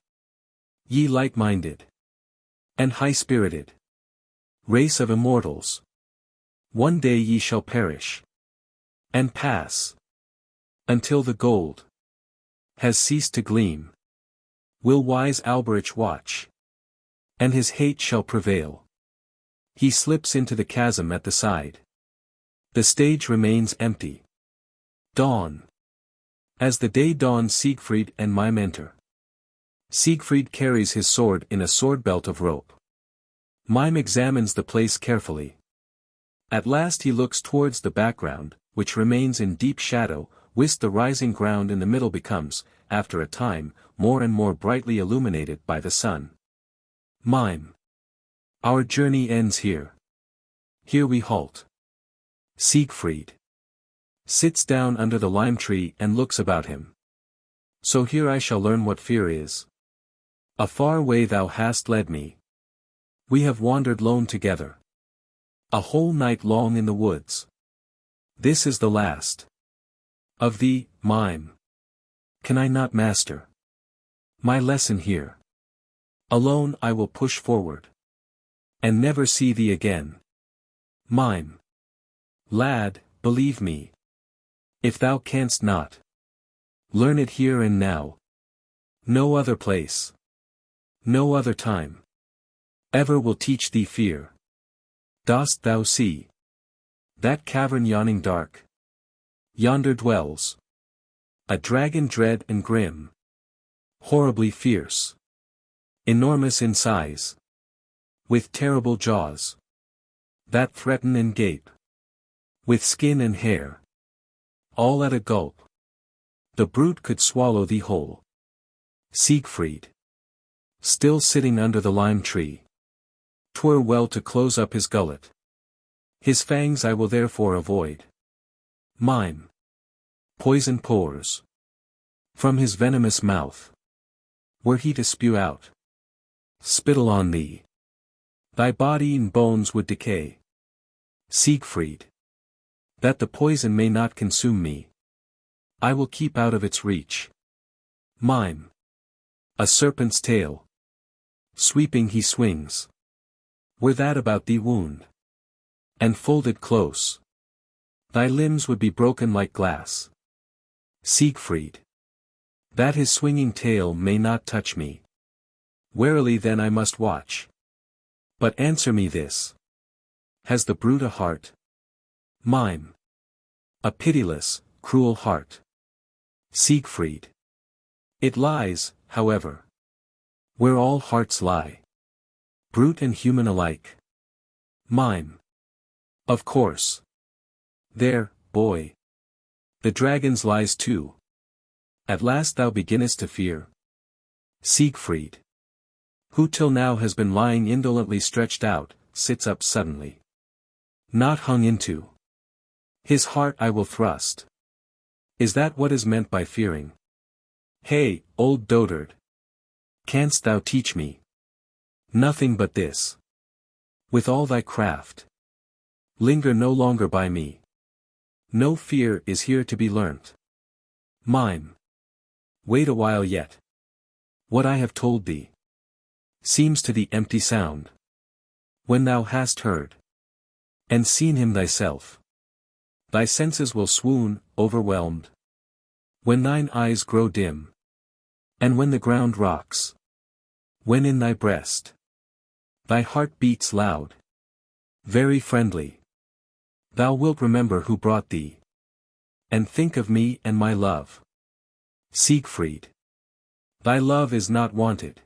Ye light-minded. And high-spirited. Race of immortals. One day ye shall perish. And pass. Until the gold has ceased to gleam. Will wise Alberich watch. And his hate shall prevail. He slips into the chasm at the side. The stage remains empty. Dawn. As the day dawns, Siegfried and Mime enter. Siegfried carries his sword in a sword belt of rope. Mime examines the place carefully. At last he looks towards the background, which remains in deep shadow, whilst the rising ground in the middle becomes, after a time, more and more brightly illuminated by the sun. Mime. Our journey ends here. Here we halt. Siegfried sits down under the lime tree and looks about him. So here I shall learn what fear is. A far way thou hast led me. We have wandered lone together. A whole night long in the woods. This is the last. Of thee, Mime. Can I not master my lesson here? Alone I will push forward. And never see thee again. Mime. Lad, believe me. If thou canst not learn it here and now. No other place. No other time. Ever will teach thee fear. Dost thou see that cavern yawning dark? Yonder dwells a dragon dread and grim. Horribly fierce. Enormous in size. With terrible jaws that threaten and gape. With skin and hair all at a gulp. The brute could swallow thee whole. Siegfried. Still sitting under the lime tree. 'Twere well to close up his gullet. His fangs I will therefore avoid. Mime. Poison pours from his venomous mouth. Were he to spew out spittle on thee, thy body and bones would decay. Siegfried. That the poison may not consume me, I will keep out of its reach. Mime. A serpent's tail. Sweeping he swings. Were that about thee wound. And folded close. Thy limbs would be broken like glass. Siegfried. That his swinging tail may not touch me. Warily then I must watch. But answer me this. Has the brute a heart? Mime. A pitiless, cruel heart. Siegfried. It lies, however, where all hearts lie. Brute and human alike. Mime. Of course. There, boy. The dragon's lies too. At last thou beginnest to fear. Siegfried. Who till now has been lying indolently stretched out, sits up suddenly. Not hung into his heart I will thrust. Is that what is meant by fearing? Hey, old dotard. Canst thou teach me nothing but this? With all thy craft, linger no longer by me. No fear is here to be learnt. Mime. Wait a while yet. What I have told thee seems to thee empty sound. When thou hast heard and seen him thyself, thy senses will swoon, overwhelmed. When thine eyes grow dim, and when the ground rocks, when in thy breast thy heart beats loud, very friendly, thou wilt remember who brought thee, and think of me and my love. Siegfried. Thy love is not wanted.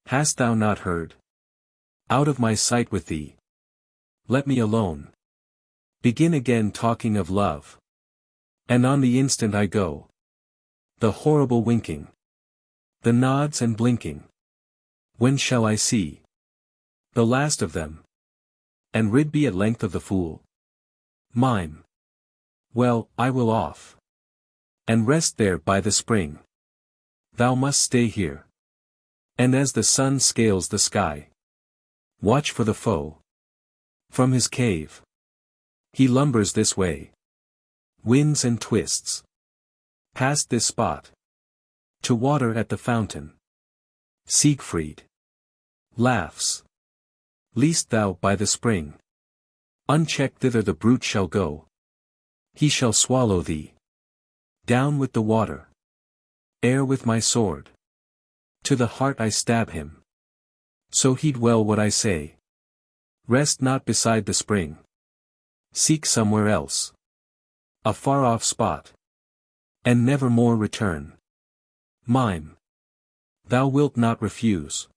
Hast thou not heard? Out of my sight with thee. Let me alone. Begin again talking of love. And on the instant I go. The horrible winking. The nods and blinking. When shall I see the last of them, and rid be at length of the fool? Mime. Well, I will off, and rest there by the spring. Thou must stay here. And as the sun scales the sky, watch for the foe. From his cave he lumbers this way, winds and twists, past this spot, to water at the fountain. Siegfried laughs. Least thou by the spring, unchecked thither the brute shall go. He shall swallow thee down with the water, ere with my sword to the heart I stab him. So heed well what I say. Rest not beside the spring. Seek somewhere else, a far-off spot, and never more return. Mime. Thou wilt not refuse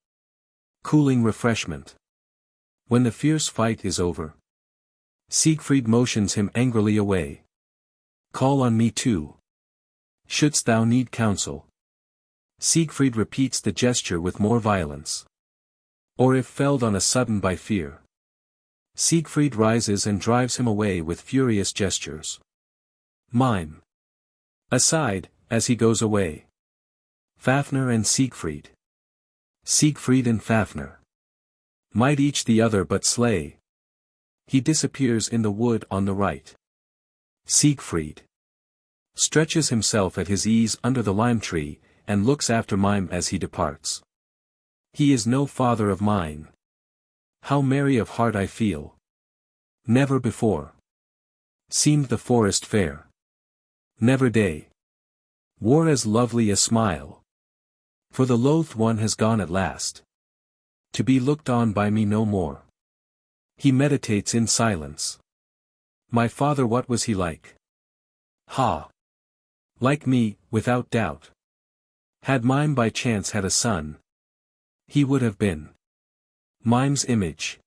cooling refreshment when the fierce fight is over. Siegfried motions him angrily away. Call on me too, shouldst thou need counsel. Siegfried repeats the gesture with more violence. Or if felled on a sudden by fear, Siegfried rises and drives him away with furious gestures. Mime. Aside, as he goes away. Fafner and Siegfried. Siegfried and Fafner. Might each the other but slay. He disappears in the wood on the right. Siegfried stretches himself at his ease under the lime tree, and looks after Mime as he departs. He is no father of mine. How merry of heart I feel. Never before seemed the forest fair. Never day wore as lovely a smile. For the loathed one has gone at last, to be looked on by me no more. He meditates in silence. My father, what was he like? Ha! Like me, without doubt. Had Mime by chance had a son, he would have been Mime's image.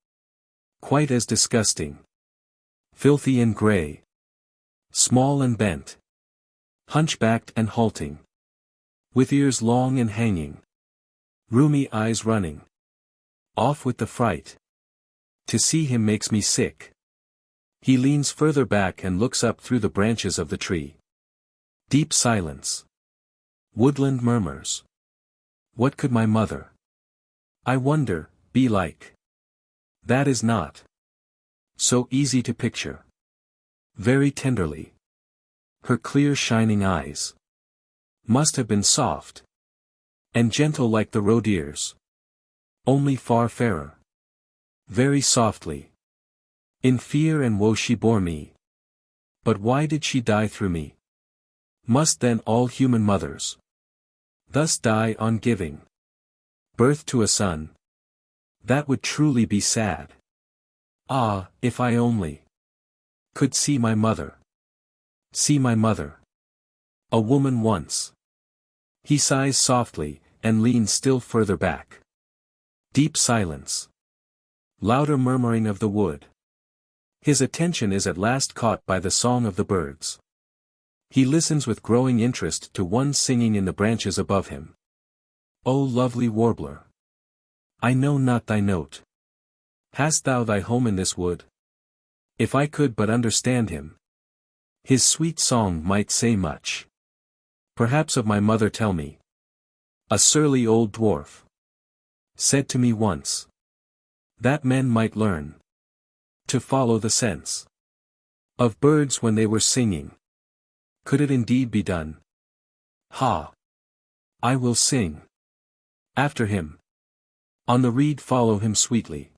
Quite as disgusting. Filthy and grey. Small and bent. Hunchbacked and halting. With ears long and hanging. Rheumy eyes running. Off with the fright. To see him makes me sick. He leans further back and looks up through the branches of the tree. Deep silence. Woodland murmurs. What could my mother, I wonder, be like? That is not so easy to picture. Very tenderly. Her clear shining eyes must have been soft and gentle like the roe deer's, only far fairer. Very softly, in fear and woe she bore me But why did she die through me? Must then all human mothers thus die on giving birth to a son? That would truly be sad. Ah, if I only could see my mother. See my mother. A woman once. He sighs softly, and leans still further back. Deep silence. Louder murmuring of the wood. His attention is at last caught by the song of the birds. He listens with growing interest to one singing in the branches above him. O lovely warbler! I know not thy note. Hast thou thy home in this wood? If I could but understand him. His sweet song might say much. Perhaps of my mother tell me. A surly old dwarf said to me once that men might learn to follow the sense of birds when they were singing. Could it indeed be done? Ha! I will sing after him. On the reed follow him sweetly,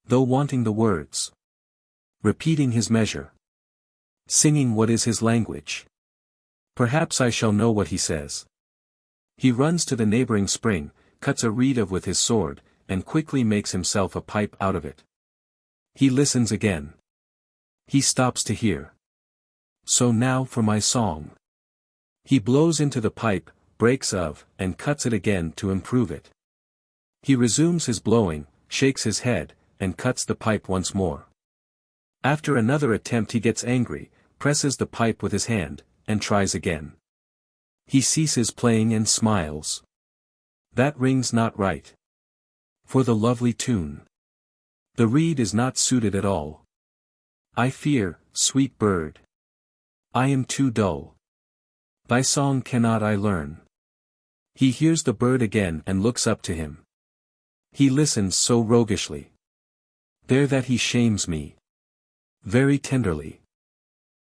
though wanting the words, repeating his measure, singing what is his language. Perhaps I shall know what he says. He runs to the neighboring spring, cuts a reed of with his sword, and quickly makes himself a pipe out of it. He listens again. He stops to hear. So now for my song. He blows into the pipe, breaks of, and cuts it again to improve it. He resumes his blowing, shakes his head, and cuts the pipe once more. After another attempt he gets angry, presses the pipe with his hand, and tries again. He ceases playing and smiles. That rings not right. For the lovely tune. The reed is not suited at all. I fear, sweet bird. I am too dull. Thy song cannot I learn. He hears the bird again and looks up to him. He listens so roguishly. There that he shames me. Very tenderly.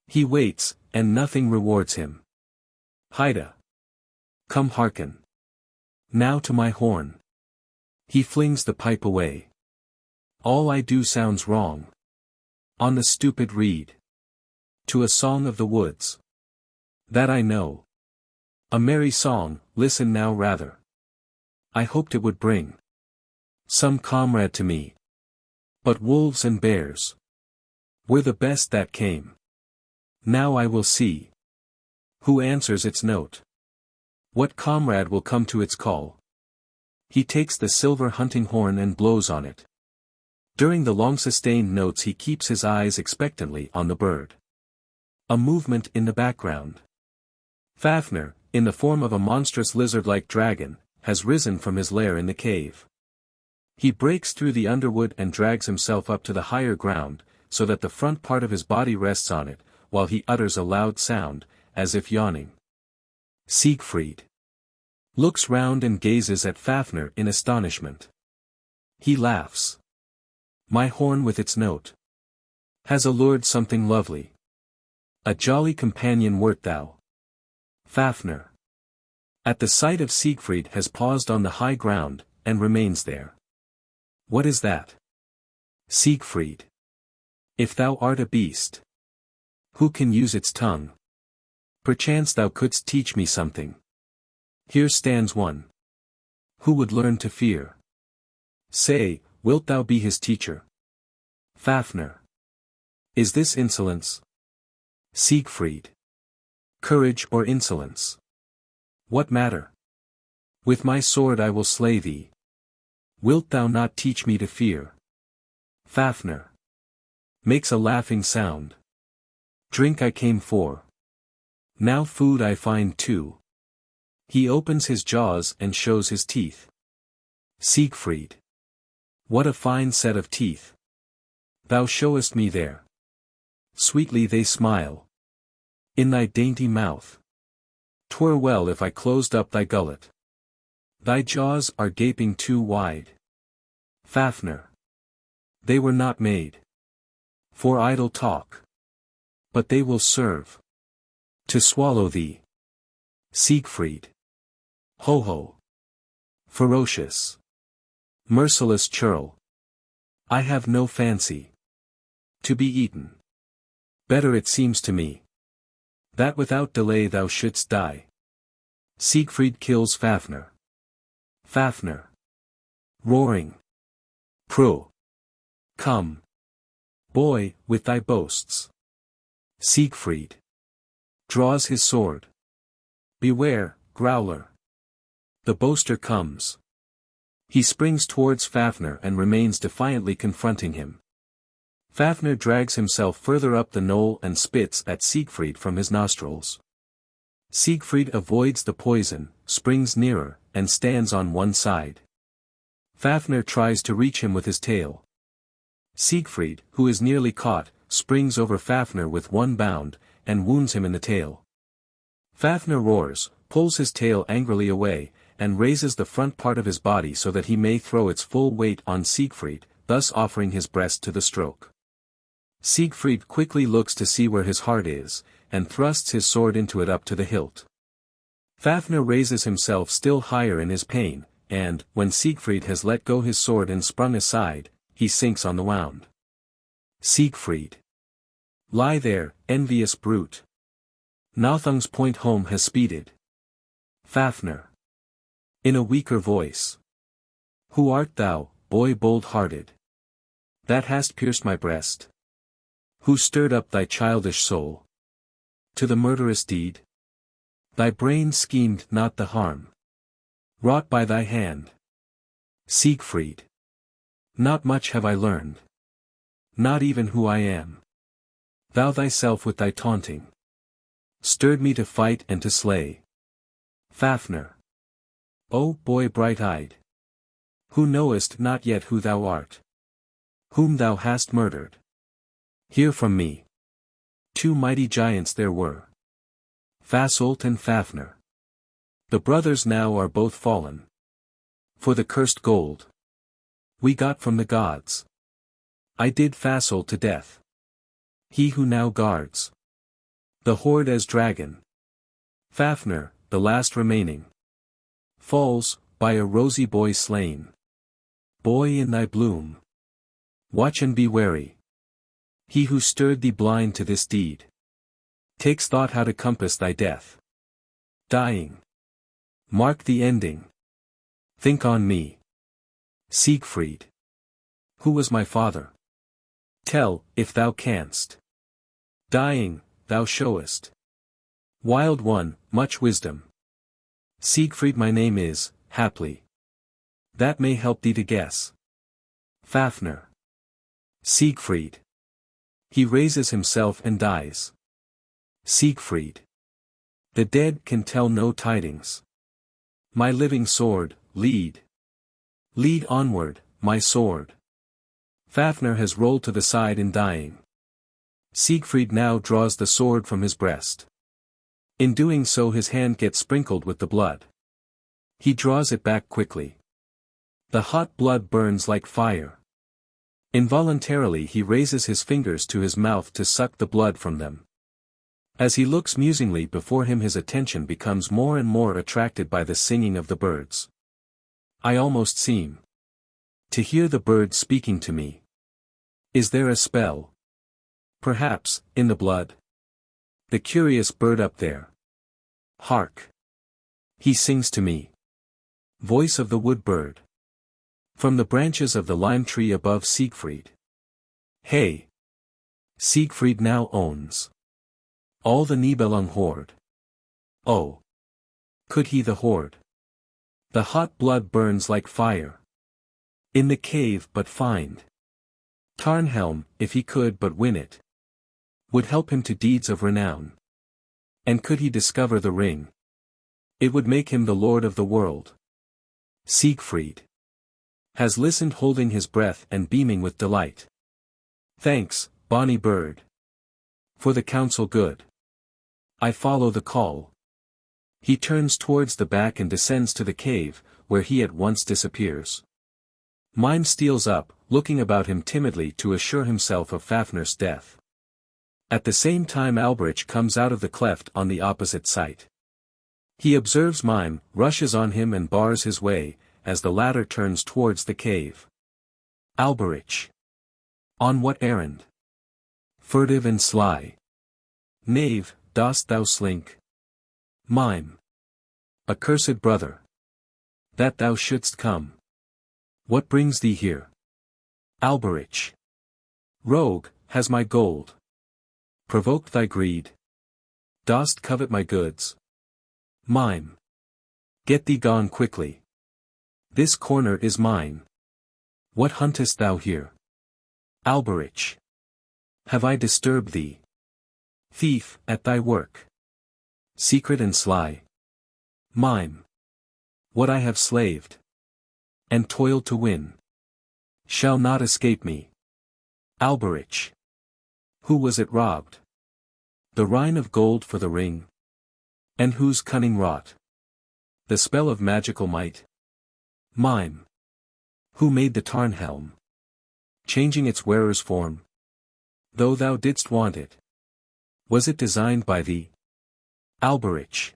He waits, and nothing rewards him. Haida. Come hearken. Now to my horn. He flings the pipe away. All I do sounds wrong. On the stupid reed. To a song of the woods. That I know. A merry song, listen now rather. I hoped it would bring some comrade to me. But wolves and bears were the best that came. Now I will see who answers its note. What comrade will come to its call? He takes the silver hunting horn and blows on it. During the long sustained notes he keeps his eyes expectantly on the bird. A movement in the background. Fafner, in the form of a monstrous lizard-like dragon, has risen from his lair in the cave. He breaks through the underwood and drags himself up to the higher ground, so that the front part of his body rests on it, while he utters a loud sound, as if yawning. Siegfried looks round and gazes at Fafner in astonishment. He laughs. My horn with its note has allured something lovely. A jolly companion wert thou, Fafner. At the sight of Siegfried has paused on the high ground, and remains there. What is that? Siegfried. If thou art a beast, who can use its tongue? Perchance thou couldst teach me something. Here stands one who would learn to fear. Say, wilt thou be his teacher? Fafner. Is this insolence? Siegfried. Courage or insolence? What matter? With my sword I will slay thee. Wilt thou not teach me to fear? Fafner. Makes a laughing sound. Drink I came for. Now food I find too. He opens his jaws and shows his teeth. Siegfried. What a fine set of teeth. Thou showest me there. Sweetly they smile. In thy dainty mouth. 'Twere well if I closed up thy gullet. Thy jaws are gaping too wide. Fafner. They were not made for idle talk. But they will serve to swallow thee. Siegfried. Ho ho. Ferocious. Merciless churl. I have no fancy to be eaten. Better it seems to me, that without delay thou shouldst die. Siegfried kills Fafner. Fafner. Roaring. Come. Boy, with thy boasts. Siegfried. Draws his sword. Beware, growler. The boaster comes. He springs towards Fafner and remains defiantly confronting him. Fafner drags himself further up the knoll and spits at Siegfried from his nostrils. Siegfried avoids the poison, springs nearer, and stands on one side. Fafner tries to reach him with his tail. Siegfried, who is nearly caught, springs over Fafner with one bound, and wounds him in the tail. Fafner roars, pulls his tail angrily away, and raises the front part of his body so that he may throw its full weight on Siegfried, thus offering his breast to the stroke. Siegfried quickly looks to see where his heart is, and thrusts his sword into it up to the hilt. Fafner raises himself still higher in his pain, and, when Siegfried has let go his sword and sprung aside, he sinks on the wound. Siegfried. Lie there, envious brute. Nothung's point home has speeded. Fafner. In a weaker voice. Who art thou, boy bold-hearted? That hast pierced my breast. Who stirred up thy childish soul? To the murderous deed? Thy brain schemed not the harm wrought by thy hand. Siegfried. Not much have I learned. Not even who I am. Thou thyself with thy taunting stirred me to fight and to slay. Fafner. O boy bright-eyed! Who knowest not yet who thou art? Whom thou hast murdered? Hear from me. Two mighty giants there were. Fasolt and Fafner. The brothers now are both fallen. For the cursed gold we got from the gods, I did Fasolt to death. He who now guards the hoard as dragon. Fafner, the last remaining, falls, by a rosy boy slain. Boy in thy bloom, watch and be wary. He who stirred thee blind to this deed takes thought how to compass thy death. Dying. Mark the ending. Think on me. Siegfried. Who was my father? Tell, if thou canst. Dying, thou showest. Wild one, much wisdom. Siegfried my name is, haply. That may help thee to guess. Fafner. Siegfried. He raises himself and dies. Siegfried. The dead can tell no tidings. My living sword, lead. Lead onward, my sword. Fafner has rolled to the side in dying. Siegfried now draws the sword from his breast. In doing so his hand gets sprinkled with the blood. He draws it back quickly. The hot blood burns like fire. Involuntarily he raises his fingers to his mouth to suck the blood from them. As he looks musingly before him his attention becomes more and more attracted by the singing of the birds. I almost seem to hear the birds speaking to me. Is there a spell? Perhaps, in the blood? The curious bird up there. Hark! He sings to me. Voice of the wood bird. From the branches of the lime tree above Siegfried. Hey! Siegfried now owns all the Nibelung hoard. Oh! Could he the hoard? The hot blood burns like fire. In the cave but find Tarnhelm, if he could but win it. Would help him to deeds of renown. And could he discover the ring? It would make him the lord of the world. Siegfried has listened holding his breath and beaming with delight. Thanks, bonny bird. For the counsel good. I follow the call. He turns towards the back and descends to the cave, where he at once disappears. Mime steals up, looking about him timidly to assure himself of Fafner's death. At the same time Alberich comes out of the cleft on the opposite side. He observes Mime, rushes on him and bars his way, as the latter turns towards the cave. Alberich. On what errand? Furtive and sly. Knave, dost thou slink? Mime. Accursed brother. That thou shouldst come. What brings thee here? Alberich. Rogue, has my gold provoked thy greed? Dost covet my goods? Mime. Get thee gone quickly. This corner is mine. What huntest thou here? Alberich. Have I disturbed thee? Thief, at thy work. Secret and sly. Mime. What I have slaved and toiled to win shall not escape me. Alberich. Who was it robbed? The Rhine of gold for the ring? And whose cunning wrought the spell of magical might? Mime. Who made the Tarnhelm, changing its wearer's form? Though thou didst want it, was it designed by thee? Alberich.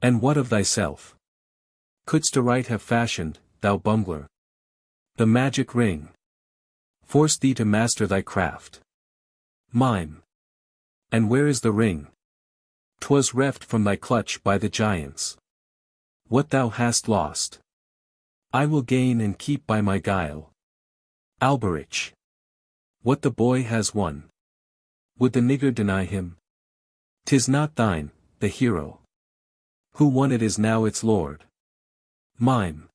And what of thyself? Couldst aright have fashioned, thou bungler, the magic ring? Forced thee to master thy craft? Mime. And where is the ring? 'Twas reft from thy clutch by the giants. What thou hast lost, I will gain and keep by my guile. Alberich. What the boy has won, would the niggard deny him? 'Tis not thine, the hero, who won it is now its lord. Mime.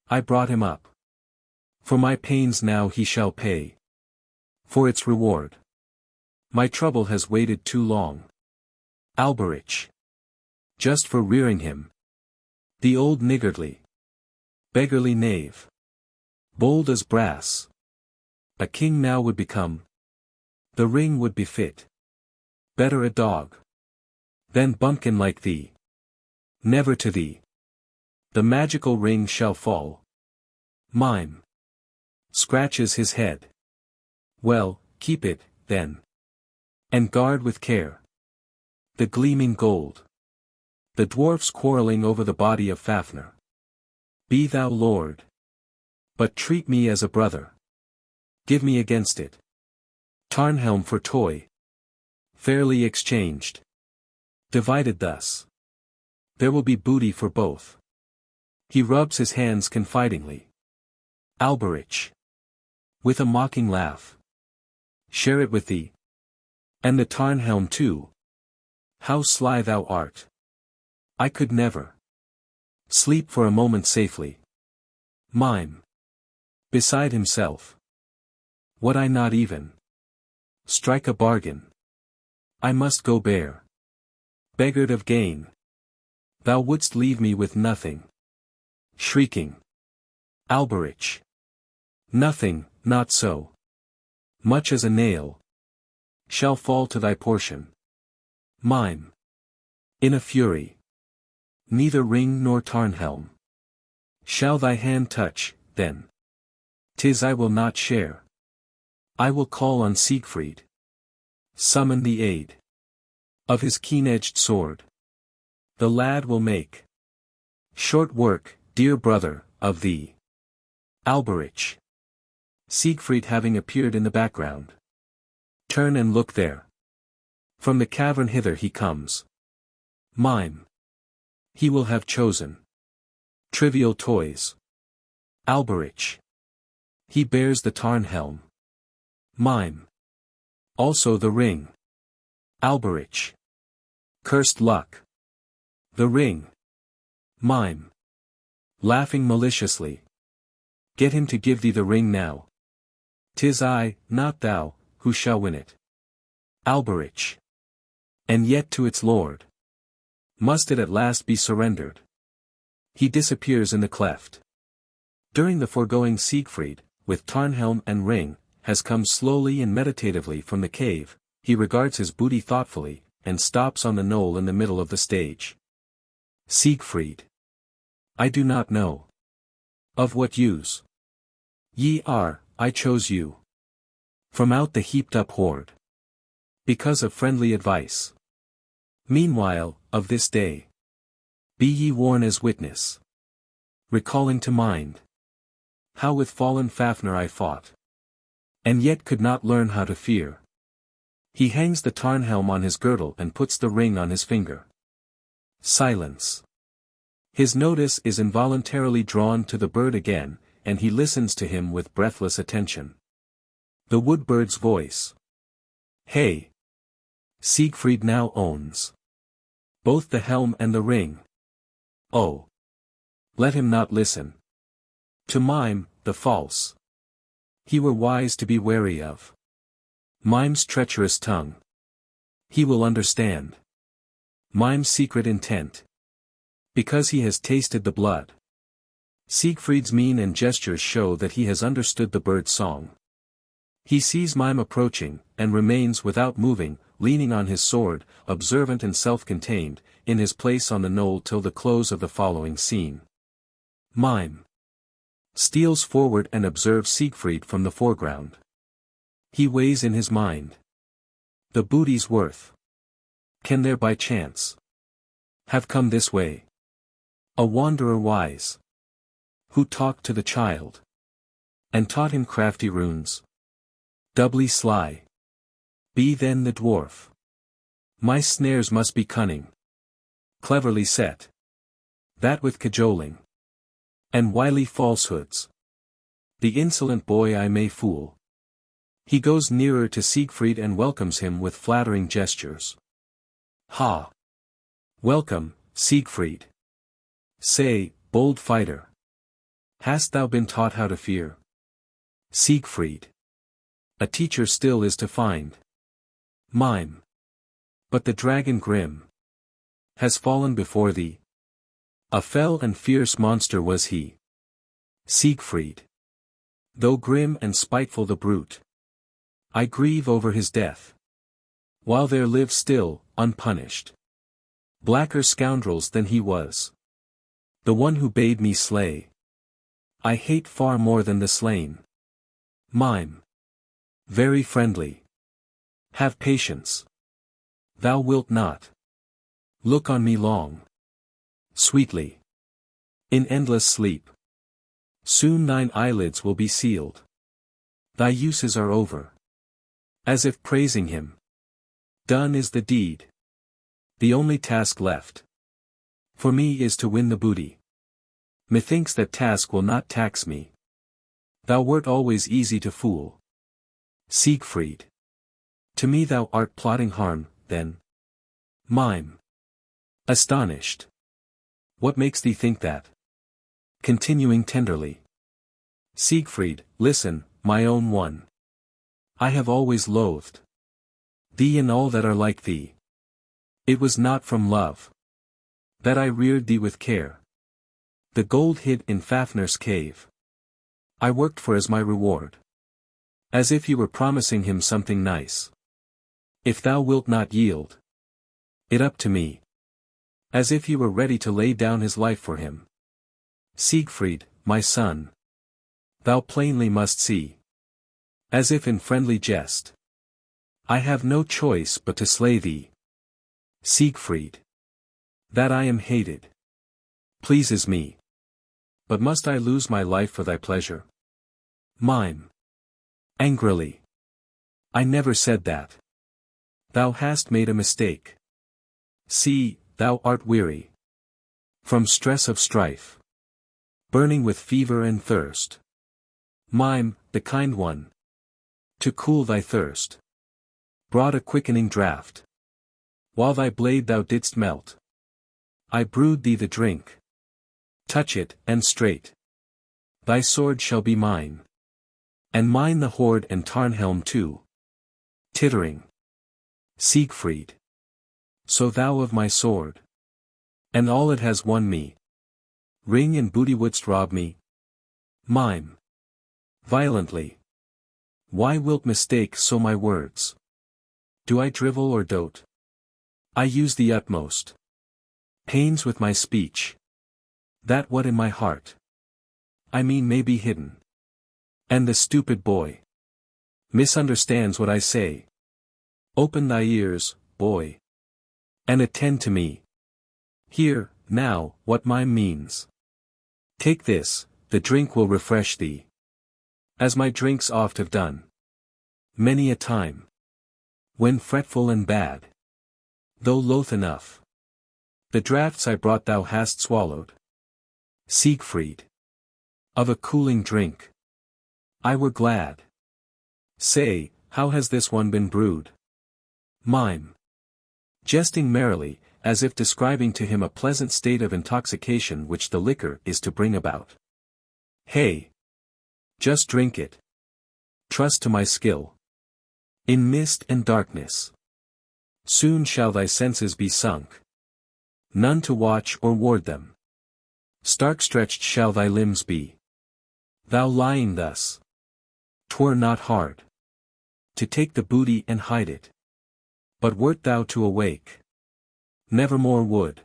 I brought him up. For my pains now he shall pay. For its reward, my trouble has waited too long. Alberich. Just for rearing him, the old niggardly, beggarly knave, bold as brass, a king now would become. The ring would befit better a dog than bumpkin like thee. Never to thee the magical ring shall fall. Mime. Scratches his head. Well, keep it, then, and guard with care the gleaming gold. The dwarfs quarreling over the body of Fafner. Be thou lord, but treat me as a brother. Give me against it Tarnhelm for toy, fairly exchanged. Divided thus, there will be booty for both. He rubs his hands confidingly. Alberich. With a mocking laugh. Share it with thee. And the Tarnhelm too. How sly thou art. I could never sleep for a moment safely. Mime. Beside himself. Would I not even strike a bargain? I must go bare, beggared of gain. Thou wouldst leave me with nothing. Shrieking. Alberich. Nothing, not so much as a nail shall fall to thy portion. Mime. In a fury. Neither ring nor Tarnhelm shall thy hand touch, then. 'Tis I will not share. I will call on Siegfried. Summon the aid of his keen-edged sword. The lad will make short work, dear brother, of thee. Alberich. Siegfried having appeared in the background. Turn and look there. From the cavern hither he comes. Mime. He will have chosen trivial toys. Alberich. He bears the Tarnhelm. Mime. Also the ring. Alberich. Cursed luck. The ring. Mime. Laughing maliciously. Get him to give thee the ring now. 'Tis I, not thou, who shall win it. Alberich. And yet to its lord must it at last be surrendered. He disappears in the cleft. During the foregoing Siegfried, with Tarnhelm and ring, has come slowly and meditatively from the cave. He regards his booty thoughtfully, and stops on the knoll in the middle of the stage. Siegfried. I do not know. Of what use ye are, I chose you from out the heaped-up hoard, because of friendly advice. Meanwhile, of this day, be ye warned as witness, recalling to mind how with fallen Fafner I fought, and yet could not learn how to fear. He hangs the Tarnhelm on his girdle and puts the ring on his finger. Silence. His notice is involuntarily drawn to the bird again, and he listens to him with breathless attention. The woodbird's voice. Hey! Siegfried now owns both the helm and the ring. Oh! Let him not listen to Mime, the false. He were wise to be wary of Mime's treacherous tongue. He will understand Mime's secret intent, because he has tasted the blood. Siegfried's mien and gestures show that he has understood the bird's song. He sees Mime approaching, and remains without moving, leaning on his sword, observant and self-contained, in his place on the knoll till the close of the following scene. Mime steals forward and observes Siegfried from the foreground. He weighs in his mind the booty's worth. Can there by chance have come this way a wanderer wise, who talked to the child, and taught him crafty runes, doubly sly? Be then the dwarf. My snares must be cunning, cleverly set, that with cajoling and wily falsehoods the insolent boy I may fool. He goes nearer to Siegfried and welcomes him with flattering gestures. Ha! Welcome, Siegfried. Say, bold fighter, hast thou been taught how to fear? Siegfried. A teacher still is to find. Mime. But the dragon grim has fallen before thee. A fell and fierce monster was he. Siegfried. Though grim and spiteful the brute, I grieve over his death, while there live still, unpunished, blacker scoundrels than he was. The one who bade me slay, I hate far more than the slain. Mime. Very friendly. Have patience. Thou wilt not look on me long. Sweetly. In endless sleep. Soon thine eyelids will be sealed. Thy uses are over. As if praising him. Done is the deed. The only task left for me is to win the booty. Methinks that task will not tax me. Thou wert always easy to fool, Siegfried. To me thou art plotting harm, then. Mime. Astonished. What makes thee think that? Continuing tenderly. Siegfried, listen, my own one. I have always loathed thee and all that are like thee. It was not from love that I reared thee with care. The gold hid in Fafner's cave I worked for as my reward. As if you were promising him something nice. If thou wilt not yield it up to me. As if you were ready to lay down his life for him. Siegfried, my son. Thou plainly must see. As if in friendly jest. I have no choice but to slay thee. Siegfried. That I am hated pleases me. But must I lose my life for thy pleasure? Mime. Angrily. I never said that. Thou hast made a mistake. See, thou art weary from stress of strife, burning with fever and thirst. Mime, the kind one, to cool thy thirst, brought a quickening draught. While thy blade thou didst melt, I brewed thee the drink. Touch it, and straight thy sword shall be mine, and mine the hoard and Tarnhelm too. Tittering. Siegfried. So thou of my sword, and all it has won me, ring and booty wouldst rob me? Mime. Violently. Why wilt mistake so my words? Do I drivel or dote? I use the utmost pains with my speech, that what in my heart I mean may be hidden. And the stupid boy misunderstands what I say. Open thy ears, boy, and attend to me. Hear, now, what mime means. Take this, the drink will refresh thee, as my drinks oft have done. Many a time. When fretful and bad, though loath enough, the draughts I brought thou hast swallowed. Siegfried, of a cooling drink, I were glad. Say, how has this one been brewed? Mime, jesting merrily, as if describing to him a pleasant state of intoxication which the liquor is to bring about. Hey! Just drink it. Trust to my skill. In mist and darkness, soon shall thy senses be sunk. None to watch or ward them. Stark stretched shall thy limbs be. Thou lying thus, 'twere not hard to take the booty and hide it. But wert thou to awake, nevermore would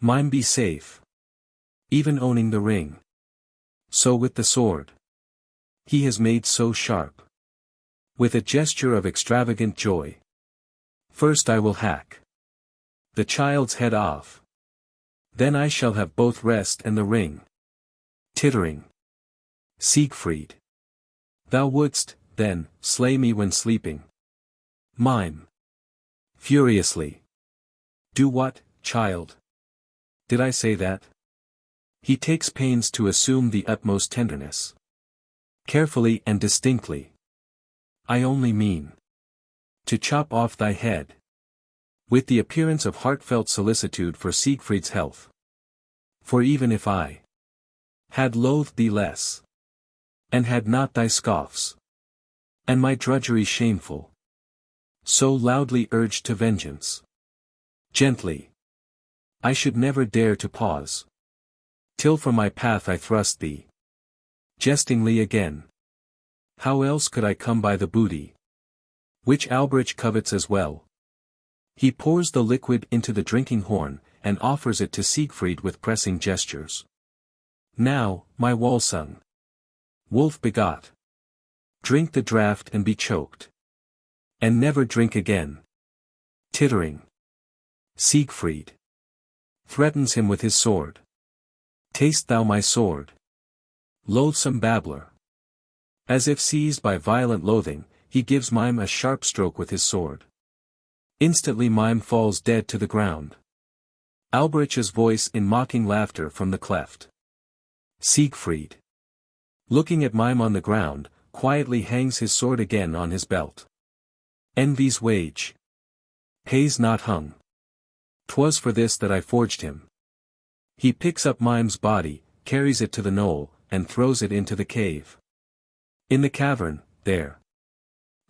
Mime be safe, even owning the ring. So with the sword he has made so sharp, with a gesture of extravagant joy. First I will hack the child's head off, then I shall have both rest and the ring. Tittering. Siegfried, thou wouldst, then, slay me when sleeping. Mime, furiously. Do what, child? Did I say that? He takes pains to assume the utmost tenderness. Carefully and distinctly. I only mean to chop off thy head. With the appearance of heartfelt solicitude for Siegfried's health. For even if I had loathed thee less, and had not thy scoffs, and my drudgery shameful, so loudly urged to vengeance, gently, I should never dare to pause, till from my path I thrust thee, jestingly again. How else could I come by the booty, which Alberich covets as well? He pours the liquid into the drinking horn, and offers it to Siegfried with pressing gestures. Now, my Walsung, wolf begot, drink the draught and be choked, and never drink again. Tittering. Siegfried threatens him with his sword. Taste thou my sword. Loathsome babbler. As if seized by violent loathing, he gives Mime a sharp stroke with his sword. Instantly Mime falls dead to the ground. Alberich's voice in mocking laughter from the cleft. Siegfried, looking at Mime on the ground, quietly hangs his sword again on his belt. Envy's wage pays not hung. 'Twas for this that I forged him. He picks up Mime's body, carries it to the knoll, and throws it into the cave. In the cavern, there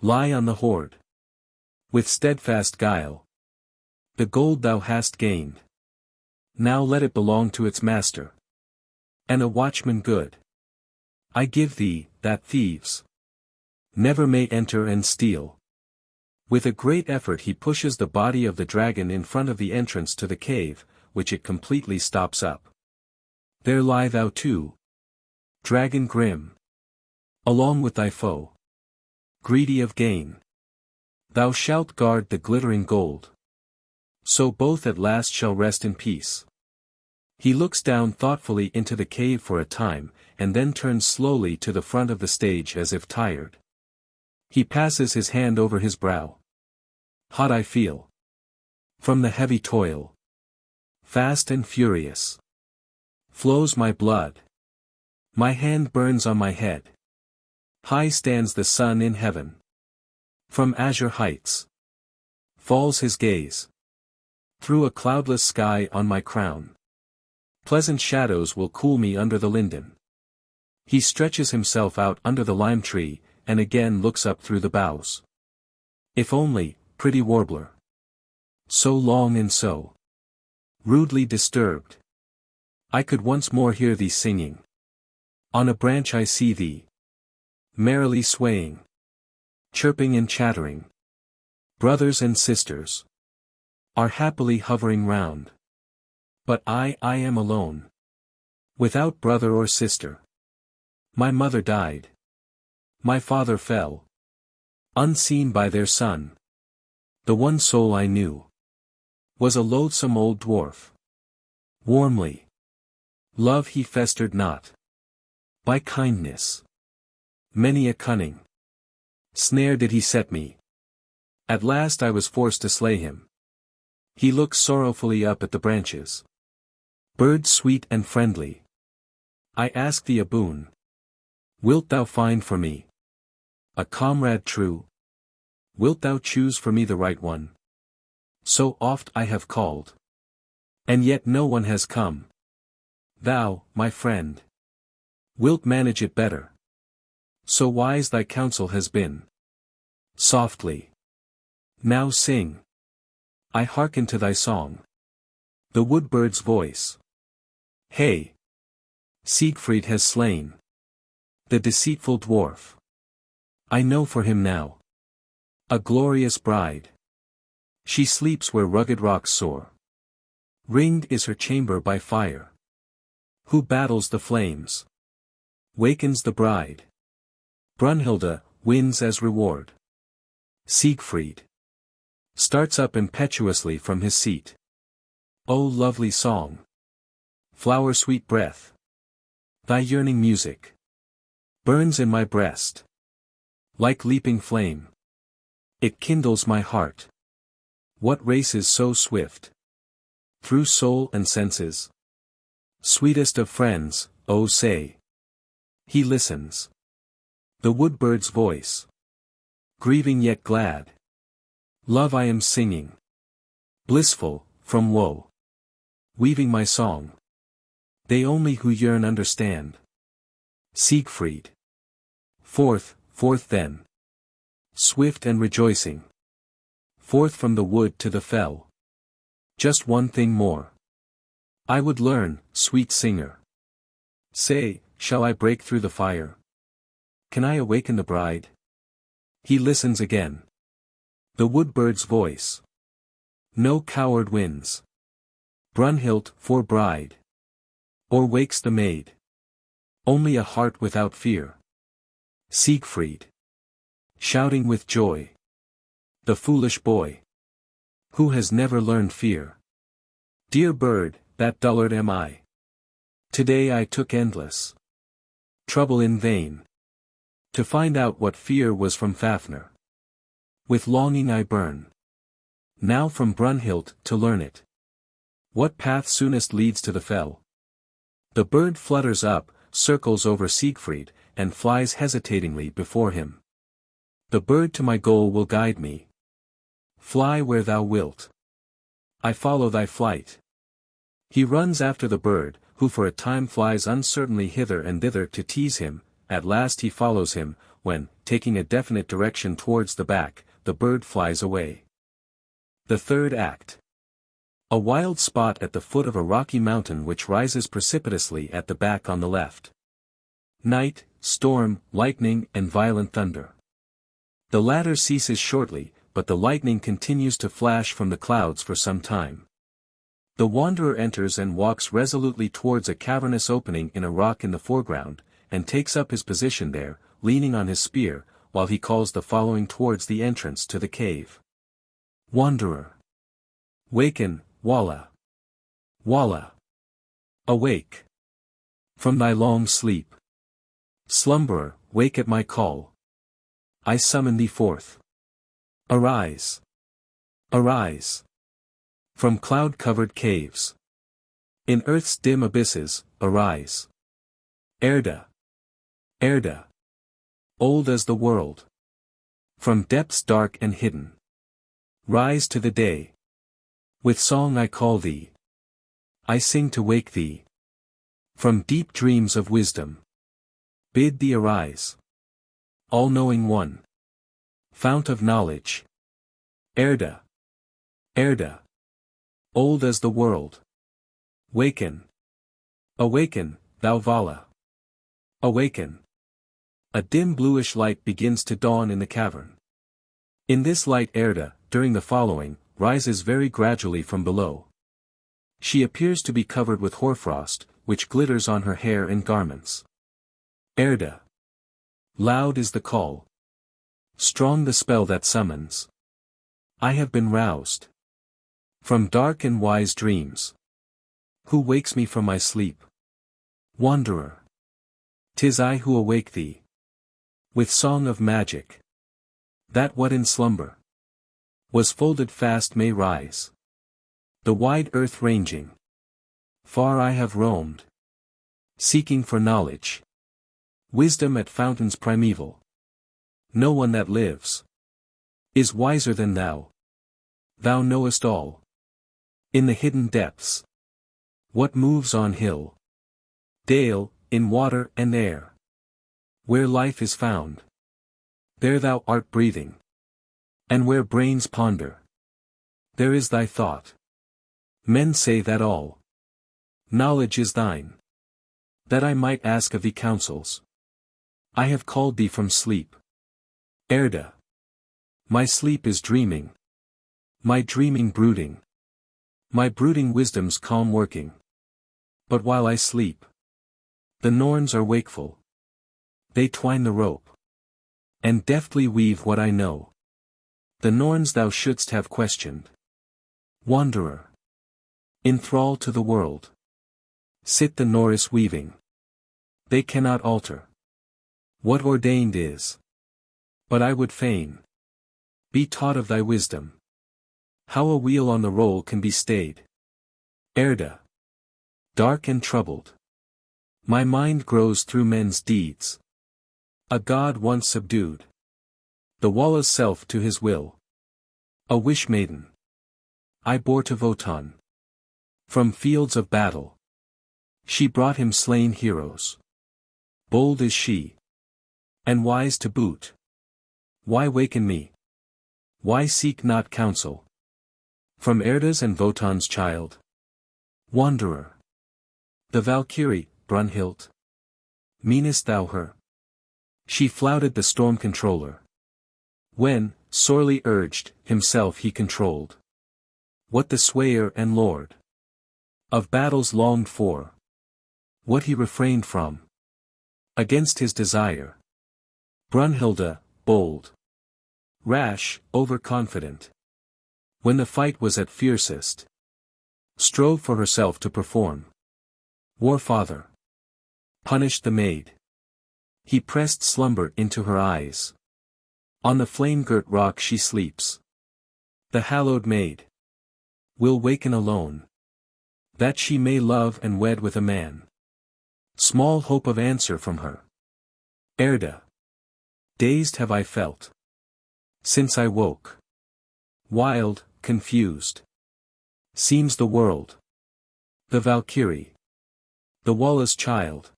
lie on the hoard, with steadfast guile, the gold thou hast gained. Now let it belong to its master, and a watchman good. I give thee, that thieves never may enter and steal. With a great effort he pushes the body of the dragon in front of the entrance to the cave, which it completely stops up. There lie thou too, dragon grim, along with thy foe, greedy of gain. Thou shalt guard the glittering gold. So both at last shall rest in peace. He looks down thoughtfully into the cave for a time, and then turns slowly to the front of the stage as if tired. He passes his hand over his brow. Hot I feel from the heavy toil. Fast and furious flows my blood. My hand burns on my head. High stands the sun in heaven. From azure heights falls his gaze. Through a cloudless sky on my crown. Pleasant shadows will cool me under the linden. He stretches himself out under the lime tree, and again looks up through the boughs. If only, pretty warbler, so long and so rudely disturbed, I could once more hear thee singing. On a branch I see thee, merrily swaying, chirping and chattering. Brothers and sisters are happily hovering round. But I am alone, without brother or sister. My mother died. My father fell, unseen by their son. The one soul I knew was a loathsome old dwarf. Warmly love he festered not. By kindness many a cunning snare did he set me. At last I was forced to slay him. He looks sorrowfully up at the branches. Bird sweet and friendly, I ask thee a boon. Wilt thou find for me a comrade true? Wilt thou choose for me the right one? So oft I have called, and yet no one has come. Thou, my friend, wilt manage it better. So wise thy counsel has been. Softly, now sing. I hearken to thy song. The wood-bird's voice. Hey! Siegfried has slain the deceitful dwarf. I know for him now a glorious bride. She sleeps where rugged rocks soar. Ringed is her chamber by fire. Who battles the flames wakens the bride. Brünnhilde wins as reward. Siegfried starts up impetuously from his seat. O lovely song! Flower sweet breath! Thy yearning music burns in my breast. Like leaping flame, it kindles my heart. What race is so swift through soul and senses? Sweetest of friends, oh say. He listens. The wood-bird's voice. Grieving yet glad. Love I am singing. Blissful, from woe. Weaving my song. They only who yearn understand. Siegfried. Forth then. Swift and rejoicing. Forth from the wood to the fell. Just one thing more I would learn, sweet singer. Say, shall I break through the fire? Can I awaken the bride? He listens again. The wood-bird's voice. No coward wins. Brünnhilde for bride. Or wakes the maid. Only a heart without fear. Siegfried. Shouting with joy. The foolish boy. Who has never learned fear. Dear bird, that dullard am I. Today I took endless trouble in vain to find out what fear was from Fafner. With longing I burn now from Brünnhilde to learn it. What path soonest leads to the fell? The bird flutters up, circles over Siegfried, and flies hesitatingly before him. The bird to my goal will guide me. Fly where thou wilt. I follow thy flight. He runs after the bird, who for a time flies uncertainly hither and thither to tease him. At last he follows him, when, taking a definite direction towards the back, the bird flies away. The third act. A wild spot at the foot of a rocky mountain which rises precipitously at the back on the left. Night, storm, lightning and violent thunder. The latter ceases shortly, but the lightning continues to flash from the clouds for some time. The wanderer enters and walks resolutely towards a cavernous opening in a rock in the foreground, and takes up his position there, leaning on his spear, while he calls the following towards the entrance to the cave. Wanderer. Waken, Walla. Walla. Awake. From thy long sleep. Slumberer, wake at my call. I summon thee forth. Arise. Arise. From cloud-covered caves. In earth's dim abysses, arise. Erde. Erde. Old as the world. From depths dark and hidden. Rise to the day. With song I call thee. I sing to wake thee. From deep dreams of wisdom. Bid thee arise. All-knowing one. Fount of knowledge. Erde. Erde. Old as the world. Waken. Awaken, thou Vala. Awaken. A dim bluish light begins to dawn in the cavern. In this light Erde, during the following, rises very gradually from below. She appears to be covered with hoarfrost, which glitters on her hair and garments. Erde. Loud is the call. Strong the spell that summons. I have been roused from dark and wise dreams. Who wakes me from my sleep? Wanderer. 'Tis I who awake thee. With song of magic. That what in slumber was folded fast may rise. The wide earth ranging. Far I have roamed, seeking for knowledge. Wisdom at fountains primeval. No one that lives is wiser than thou. Thou knowest all. In the hidden depths. What moves on hill, dale, in water and air. Where life is found, there thou art breathing. And where brains ponder, there is thy thought. Men say that all knowledge is thine. That I might ask of thee counsels. I have called thee from sleep. Erda. My sleep is dreaming. My dreaming brooding. My brooding wisdom's calm working. But while I sleep, the Norns are wakeful. They twine the rope, and deftly weave what I know. The Norns thou shouldst have questioned. Wanderer. In thrall to the world. Sit the Norris weaving. They cannot alter what ordained is. But I would fain be taught of thy wisdom. How a wheel on the roll can be stayed. Erda. Dark and troubled. My mind grows through men's deeds. A god once subdued the Walla's self to his will. A wish maiden I bore to Wotan. From fields of battle she brought him slain heroes. Bold is she, and wise to boot. Why waken me? Why seek not counsel from Erda's and Wotan's child? Wanderer. The Valkyrie, Brünnhilde. Meanest thou her? She flouted the storm controller. When, sorely urged, himself he controlled. What the swayer and lord of battles longed for. What he refrained from. Against his desire. Brünnhilde, bold. Rash, overconfident. When the fight was at fiercest. Strove for herself to perform. Warfather punished the maid. He pressed slumber into her eyes. On the flame-girt rock she sleeps. The hallowed maid will waken alone, that she may love and wed with a man. Small hope of answer from her. Erda. Dazed have I felt since I woke. Wild, confused seems the world. The Valkyrie, the Walla's child,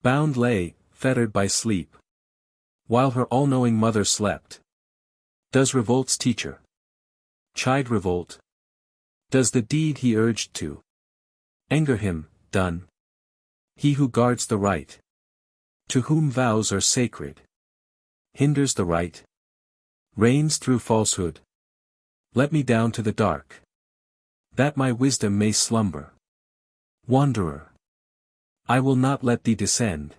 bound lay, fettered by sleep, while her all-knowing mother slept. Does revolt's teacher chide revolt? Does the deed he urged to anger him, done? He who guards the right, to whom vows are sacred, hinders the right, reigns through falsehood. Let me down to the dark, that my wisdom may slumber. Wanderer. I will not let thee descend.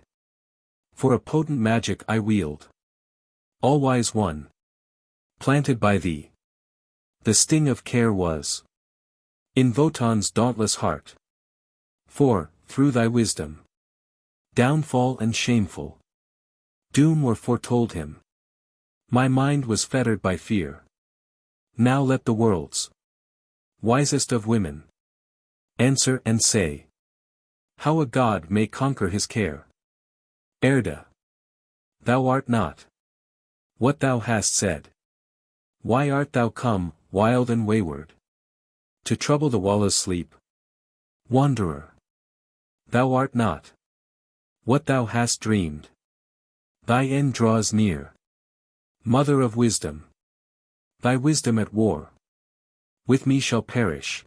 For a potent magic I wield. All-wise one. Planted by thee. The sting of care was in Wotan's dauntless heart. For, through thy wisdom, downfall and shameful doom were foretold him. My mind was fettered by fear. Now let the world's wisest of women answer and say how a god may conquer his care. Erda. Thou art not what thou hast said. Why art thou come, wild and wayward, to trouble the Walla's sleep? Wanderer. Thou art not what thou hast dreamed. Thy end draws near. Mother of wisdom. Thy wisdom at war with me shall perish.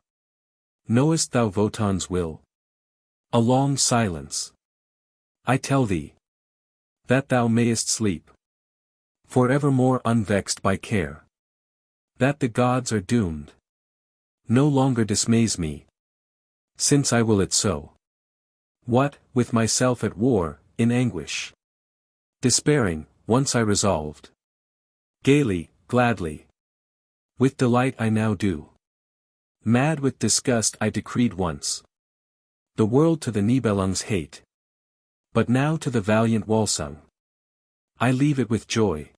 Knowest thou Wotan's will? A long silence. I tell thee, that thou mayest sleep for evermore unvexed by care. That the gods are doomed no longer dismays me, since I will it so. What, with myself at war, in anguish, despairing, once I resolved, gaily, gladly, with delight I now do. Mad with disgust I decreed once the world to the Nibelung's hate, but now to the valiant Walsung I leave it with joy.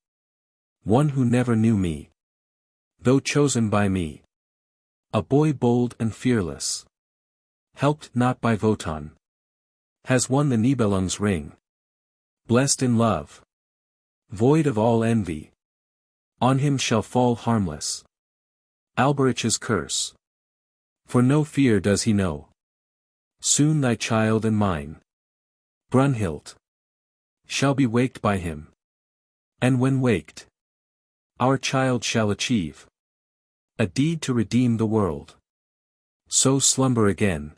One who never knew me though chosen by me. A boy bold and fearless. Helped not by Wotan. Has won the Nibelung's ring. Blessed in love. Void of all envy. On him shall fall harmless Alberich's curse. For no fear does he know. Soon thy child and mine, Brünnhilde, shall be waked by him. And when waked, our child shall achieve a deed to redeem the world. So slumber again,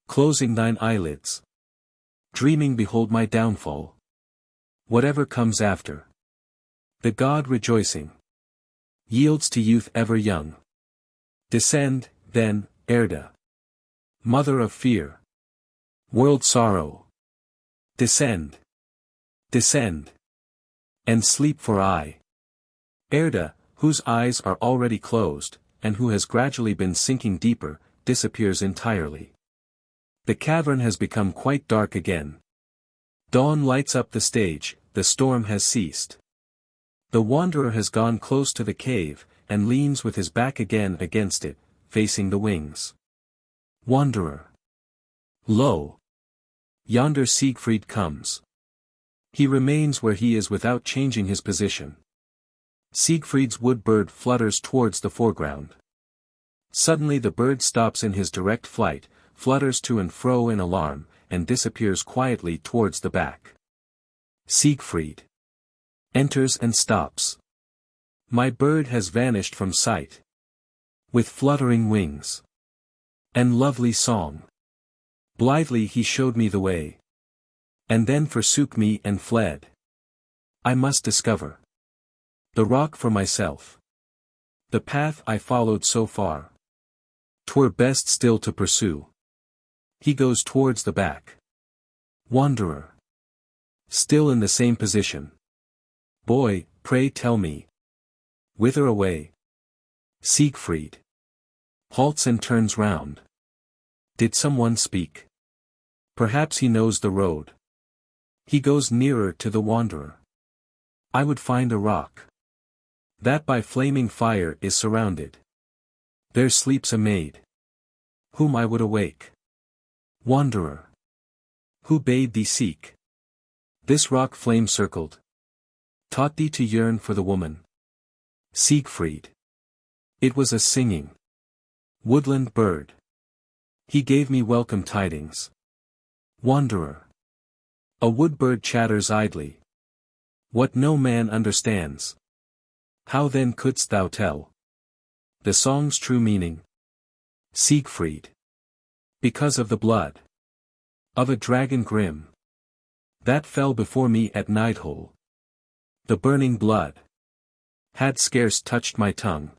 closing thine eyelids. Dreaming behold my downfall. Whatever comes after. The god rejoicing yields to youth ever young. Descend, then, Erda, mother of fear, world sorrow. Descend, descend, and sleep for I. Erda, whose eyes are already closed, and who has gradually been sinking deeper, disappears entirely. The cavern has become quite dark again. Dawn lights up the stage, the storm has ceased. The wanderer has gone close to the cave, and leans with his back again against it, facing the wings. Wanderer. Lo! Yonder Siegfried comes. He remains where he is without changing his position. Siegfried's wood bird flutters towards the foreground. Suddenly the bird stops in his direct flight, flutters to and fro in alarm, and disappears quietly towards the back. Siegfried enters and stops. My bird has vanished from sight. With fluttering wings and lovely song, blithely he showed me the way, and then forsook me and fled. I must discover the rock for myself. The path I followed so far, 'twere best still to pursue. He goes towards the back. Wanderer. Still in the same position. Boy, pray tell me. Whither away? Siegfried halts and turns round. Did someone speak? Perhaps he knows the road. He goes nearer to the wanderer. I would find a rock that by flaming fire is surrounded. There sleeps a maid whom I would awake. Wanderer. Who bade thee seek this rock flame-circled? Taught thee to yearn for the woman? Siegfried. It was a singing woodland bird. He gave me welcome tidings. Wanderer. A wood bird chatters idly. What no man understands. How then couldst thou tell the song's true meaning? Siegfried. Because of the blood of a dragon grim that fell before me at Nidhole. The burning blood had scarce touched my tongue,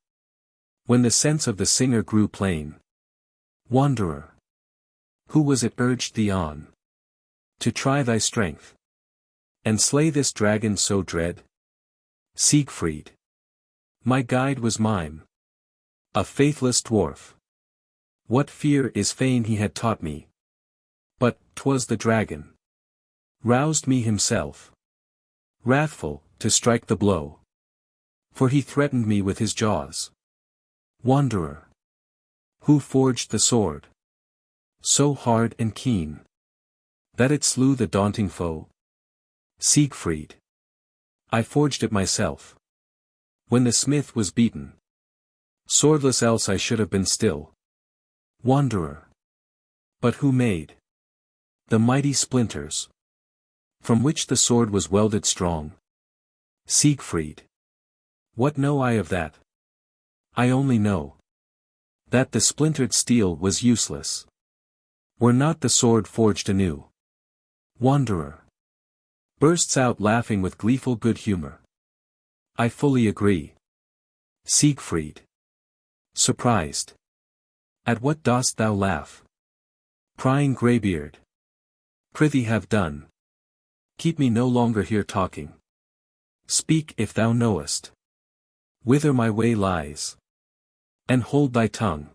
when the sense of the singer grew plain. Wanderer. Who was it urged thee on to try thy strength and slay this dragon so dread? Siegfried. My guide was Mime, a faithless dwarf. What fear is fain he had taught me. But 'twas the dragon roused me himself, wrathful, to strike the blow. For he threatened me with his jaws. Wanderer. Who forged the sword so hard and keen that it slew the daunting foe? Siegfried. I forged it myself. When the smith was beaten swordless, else I should have been still. Wanderer. But who made the mighty splinters from which the sword was welded strong? Siegfried. What know I of that? I only know that the splintered steel was useless, were not the sword forged anew. Wanderer. Bursts out laughing with gleeful good humor. I fully agree. Siegfried. Surprised. At what dost thou laugh? Prying greybeard. Prithee have done. Keep me no longer here talking. Speak if thou knowest whither my way lies. And hold thy tongue,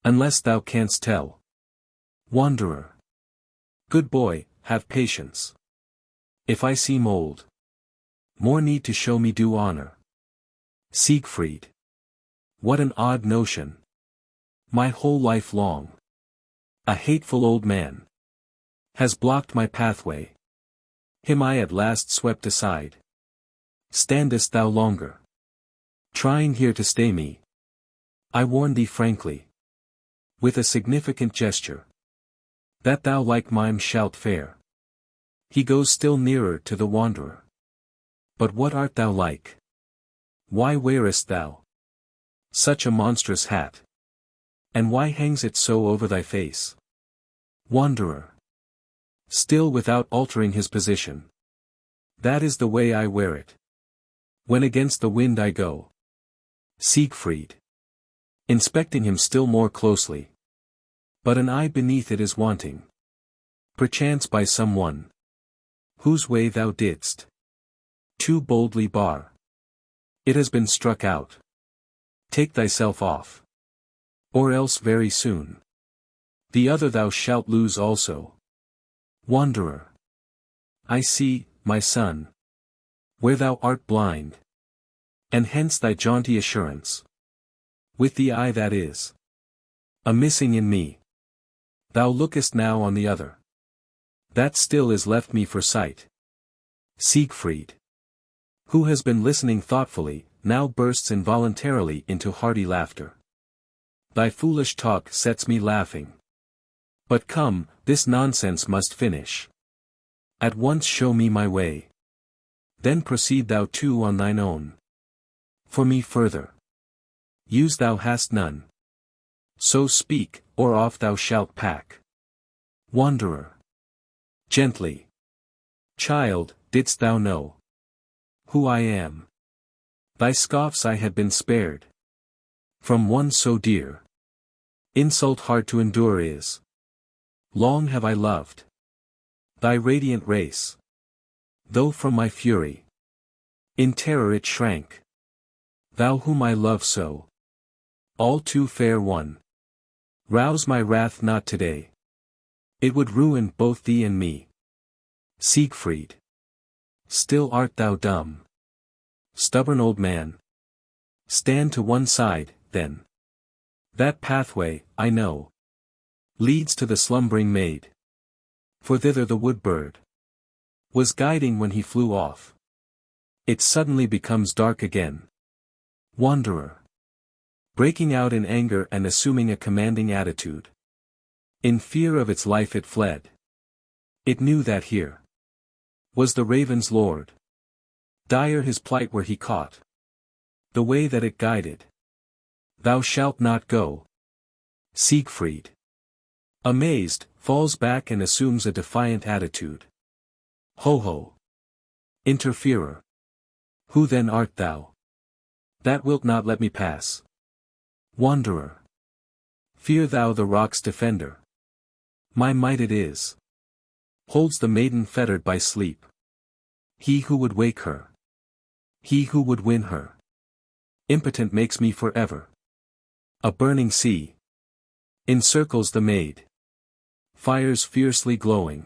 unless thou canst tell. Wanderer. Good boy, have patience. If I seem old, more need to show me due honor. Siegfried. What an odd notion. My whole life long. A hateful old man has blocked my pathway. Him I at last swept aside. Standest thou longer, trying here to stay me? I warn thee frankly, with a significant gesture, that thou like Mime shalt fare. He goes still nearer to the wanderer. But what art thou like? Why wearest thou such a monstrous hat? And why hangs it so over thy face? Wanderer. Still without altering his position. That is the way I wear it. When against the wind I go. Siegfried. Inspecting him still more closely. But an eye beneath it is wanting. Perchance by some one, whose way thou didst too boldly bar. It has been struck out. Take thyself off. Or else very soon the other thou shalt lose also. Wanderer. I see, my son, where thou art blind. And hence thy jaunty assurance. With the eye that is a missing in me. Thou lookest now on the other. That still is left me for sight. Siegfried, who has been listening thoughtfully, now bursts involuntarily into hearty laughter. Thy foolish talk sets me laughing. But come, this nonsense must finish. At once show me my way. Then proceed thou too on thine own. For me further use thou hast none. So speak, or off thou shalt pack. Wanderer. Gently. Child, didst thou know who I am? Thy scoffs I had been spared. From one so dear. Insult hard to endure is. Long have I loved thy radiant race. Though from my fury in terror it shrank. Thou whom I love so, all too fair one, rouse my wrath not today. It would ruin both thee and me. Siegfried. Still art thou dumb? Stubborn old man. Stand to one side, then. That pathway, I know, leads to the slumbering maid. For thither the wood bird was guiding when he flew off. It suddenly becomes dark again. Wanderer. Breaking out in anger and assuming a commanding attitude. In fear of its life it fled. It knew that here was the raven's lord. Dire his plight were he caught. The way that it guided. Thou shalt not go. Siegfried, amazed, falls back and assumes a defiant attitude. Ho ho! Interferer! Who then art thou, that wilt not let me pass? Wanderer! Fear thou the rock's defender? My might it is. Holds the maiden fettered by sleep. He who would wake her. He who would win her. Impotent makes me forever. A burning sea encircles the maid. Fires fiercely glowing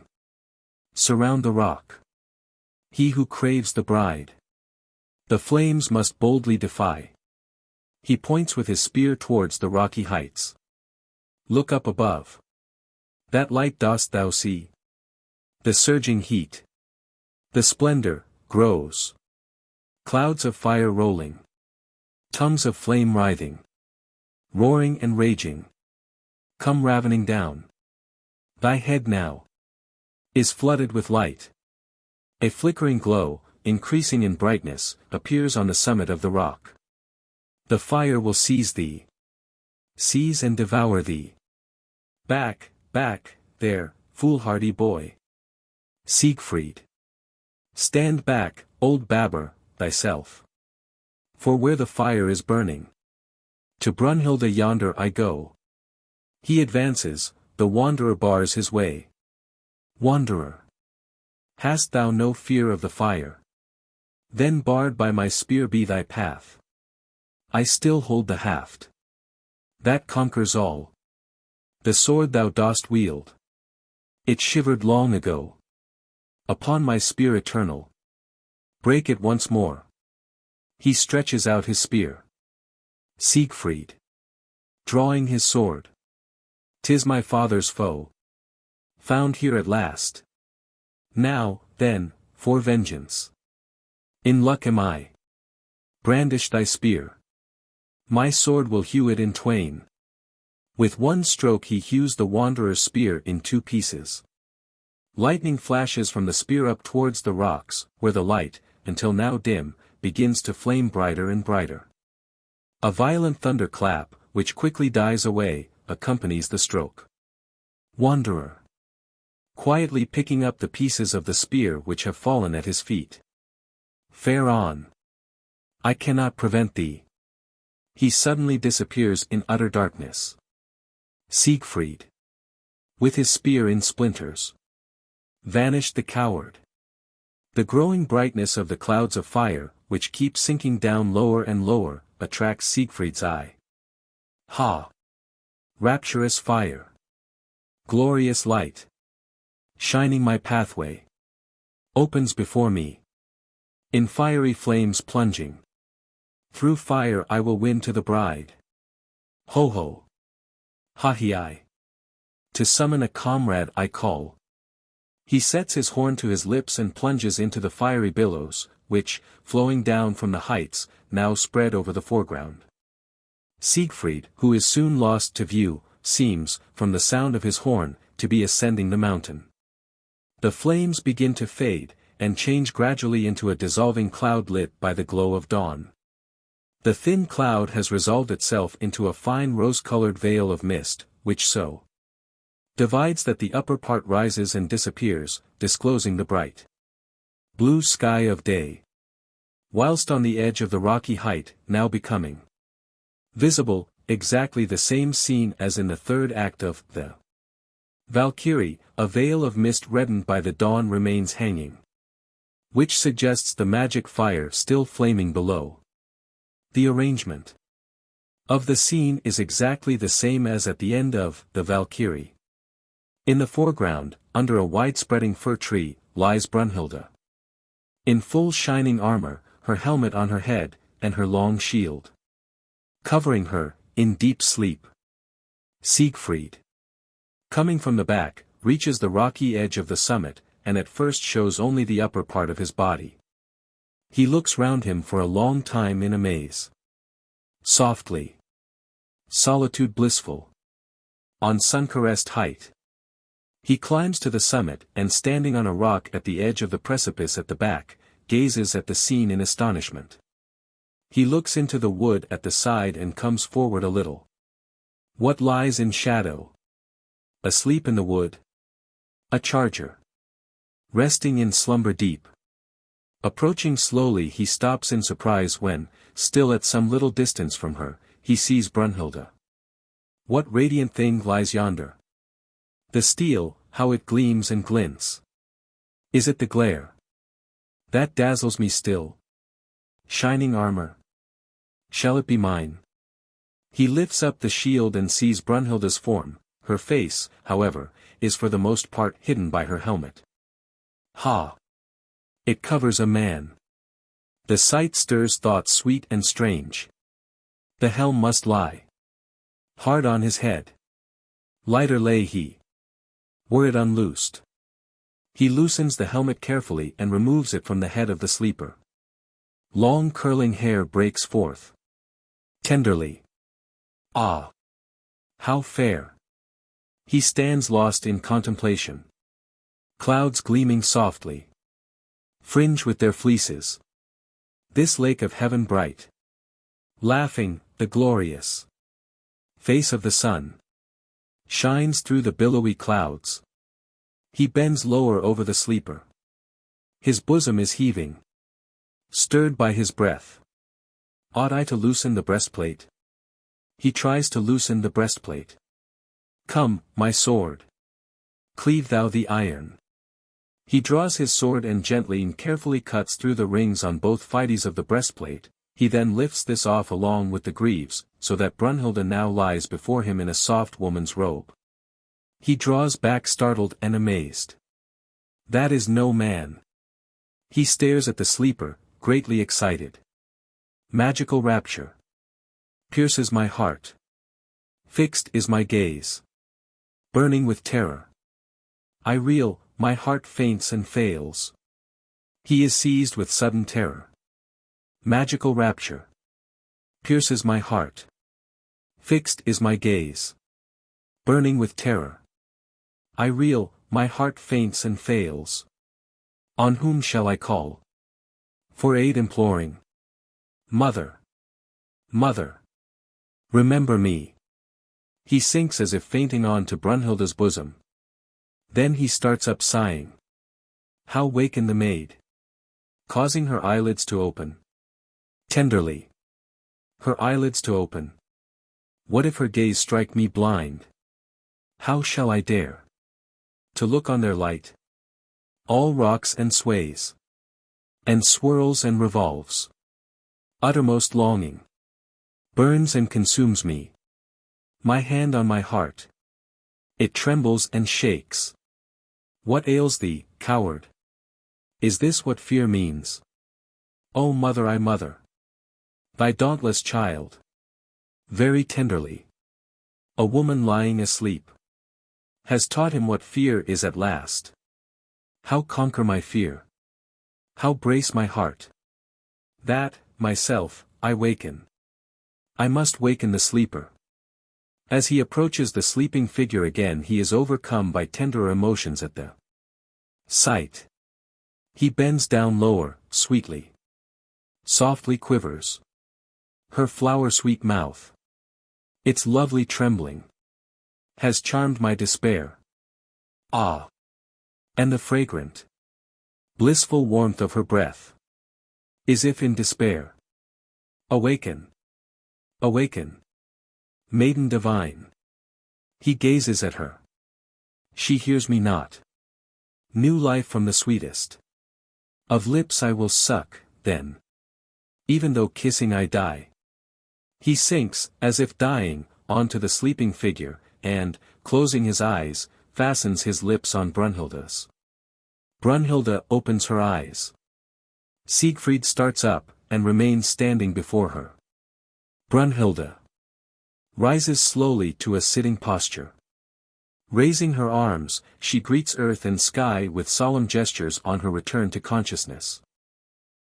surround the rock. He who craves the bride, the flames must boldly defy. He points with his spear towards the rocky heights. Look up above. That light dost thou see? The surging heat. The splendor grows. Clouds of fire rolling. Tongues of flame writhing. Roaring and raging. Come ravening down. Thy head now is flooded with light. A flickering glow, increasing in brightness, appears on the summit of the rock. The fire will seize thee. Seize and devour thee. Back, back, there, foolhardy boy. Siegfried. Stand back, old babber, thyself. For where the fire is burning, to Brünnhilde yonder I go. He advances, the wanderer bars his way. Wanderer. Hast thou no fear of the fire? Then barred by my spear be thy path. I still hold the haft that conquers all. The sword thou dost wield, it shivered long ago. Upon my spear eternal, break it once more. He stretches out his spear. Siegfried. Drawing his sword. 'Tis my father's foe. Found here at last. Now, then, for vengeance. In luck am I. Brandish thy spear. My sword will hew it in twain. With one stroke he hews the wanderer's spear in two pieces. Lightning flashes from the spear up towards the rocks, where the light, until now dim, begins to flame brighter and brighter. A violent thunder clap, which quickly dies away, accompanies the stroke. Wanderer. Quietly picking up the pieces of the spear which have fallen at his feet. Fare on. I cannot prevent thee. He suddenly disappears in utter darkness. Siegfried. With his spear in splinters. Vanished the coward. The growing brightness of the clouds of fire, which keep sinking down lower and lower, attracts Siegfried's eye. Ha! Rapturous fire! Glorious light! Shining my pathway. Opens before me. In fiery flames plunging. Through fire I will win to the bride. Ho ho! Ha-hi-I! To summon a comrade I call. He sets his horn to his lips and plunges into the fiery billows, which, flowing down from the heights, now spread over the foreground. Siegfried, who is soon lost to view, seems, from the sound of his horn, to be ascending the mountain. The flames begin to fade, and change gradually into a dissolving cloud lit by the glow of dawn. The thin cloud has resolved itself into a fine rose-colored veil of mist, which so divides that the upper part rises and disappears, disclosing the bright blue sky of day. Whilst on the edge of the rocky height, now becoming visible, exactly the same scene as in the third act of the Valkyrie, a veil of mist reddened by the dawn remains hanging, which suggests the magic fire still flaming below. The arrangement of the scene is exactly the same as at the end of the Valkyrie. In the foreground, under a wide-spreading fir tree, lies Brünnhilde. In full shining armor, her helmet on her head, and her long shield covering her, in deep sleep. Siegfried, coming from the back, reaches the rocky edge of the summit, and at first shows only the upper part of his body. He looks round him for a long time in amaze. Softly. Solitude blissful. On sun-caressed height. He climbs to the summit, and standing on a rock at the edge of the precipice at the back, gazes at the scene in astonishment. He looks into the wood at the side and comes forward a little. What lies in shadow? Asleep in the wood? A charger. Resting in slumber deep. Approaching slowly he stops in surprise when, still at some little distance from her, he sees Brünnhilde. What radiant thing lies yonder? The steel, how it gleams and glints. Is it the glare that dazzles me still? Shining armor. Shall it be mine? He lifts up the shield and sees Brünnhilde's form. Her face, however, is for the most part hidden by her helmet. Ha! It covers a man. The sight stirs thoughts sweet and strange. The helm must lie hard on his head. Lighter lay he, were it unloosed. He loosens the helmet carefully and removes it from the head of the sleeper. Long curling hair breaks forth tenderly. Ah! How fair! He stands lost in contemplation. Clouds gleaming softly fringe with their fleeces this lake of heaven bright. Laughing, the glorious face of the sun shines through the billowy clouds. He bends lower over the sleeper. His bosom is heaving, stirred by his breath. Ought I to loosen the breastplate? He tries to loosen the breastplate. Come, my sword. Cleave thou the iron. He draws his sword and gently and carefully cuts through the rings on both fides of the breastplate. He then lifts this off along with the greaves, so that Brünnhilde now lies before him in a soft woman's robe. He draws back startled and amazed. That is no man. He stares at the sleeper, greatly excited. Magical rapture. pierces my heart. Fixed is my gaze. Burning with terror. I reel, my heart faints and fails. He is seized with sudden terror. Magical rapture. Pierces my heart. Fixed is my gaze. Burning with terror. I reel, my heart faints and fails. On whom shall I call? For aid imploring. Mother. Mother. Remember me. He sinks as if fainting on to Brünnhilde's bosom. Then he starts up sighing. How waken the maid? Causing her eyelids to open. Tenderly. Her eyelids to open. What if her gaze strike me blind? How shall I dare to look on their light? All rocks and sways. And swirls and revolves. Uttermost longing. Burns and consumes me. My hand on my heart. It trembles and shakes. What ails thee, coward? Is this what fear means? O mother, I mother. Thy dauntless child. Very tenderly. A woman lying asleep. Has taught him what fear is at last. How conquer my fear? How brace my heart? That, myself, I waken. I must waken the sleeper. As he approaches the sleeping figure again, he is overcome by tenderer emotions at the sight. He bends down lower, sweetly. Softly quivers. Her flower-sweet mouth. Its lovely trembling. Has charmed my despair. Ah! And the fragrant, blissful warmth of her breath. Is if in despair. Awaken. Awaken. Maiden divine. He gazes at her. She hears me not. New life from the sweetest of lips I will suck, then. Even though kissing I die. He sinks, as if dying, onto the sleeping figure, and, closing his eyes, fastens his lips on Brünnhilde's. Brünnhilde opens her eyes. Siegfried starts up, and remains standing before her. Brünnhilde rises slowly to a sitting posture. Raising her arms, she greets earth and sky with solemn gestures on her return to consciousness.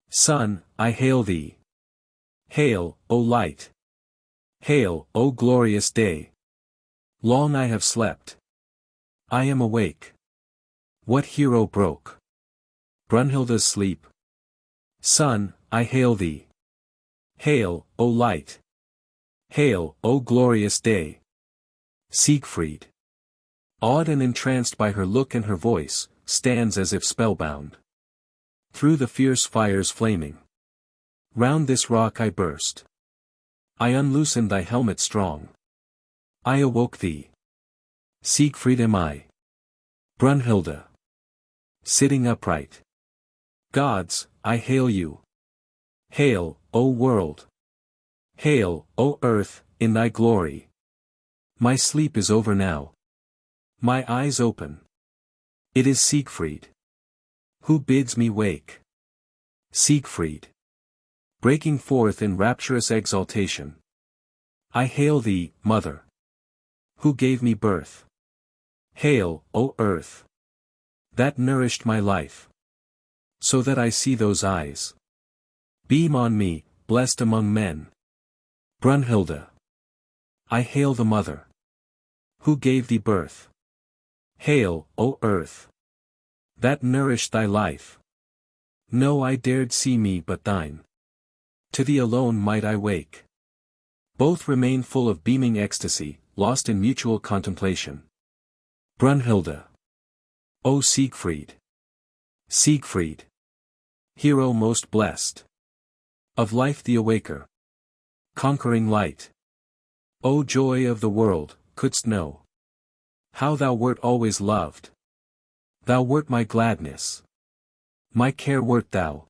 Sun, I hail thee. Hail, O light. Hail, O glorious day. Long I have slept. I am awake. What hero broke Brünnhilde's sleep? Sun, I hail thee. Hail, O light. Hail, O glorious day. Siegfried, awed and entranced by her look and her voice, stands as if spellbound. Through the fierce fires flaming. Round this rock I burst. I unloosened thy helmet strong. I awoke thee. Siegfried am I. Brünnhilde. Sitting upright. Gods, I hail you. Hail, O world. Hail, O earth, in thy glory. My sleep is over now. My eyes open. It is Siegfried. Who bids me wake? Siegfried. Breaking forth in rapturous exaltation. I hail thee, mother. Who gave me birth? Hail, O earth. That nourished my life. So that I see those eyes. Beam on me, blessed among men. Brünnhilde. I hail the mother. Who gave thee birth? Hail, O earth. That nourished thy life. No eye dared see me but thine. To thee alone might I wake. Both remain full of beaming ecstasy, lost in mutual contemplation. Brünnhilde. O Siegfried. Siegfried. Hero most blessed. Of life the awaker. Conquering light. O joy of the world, couldst know how thou wert always loved. Thou wert my gladness. My care wert thou.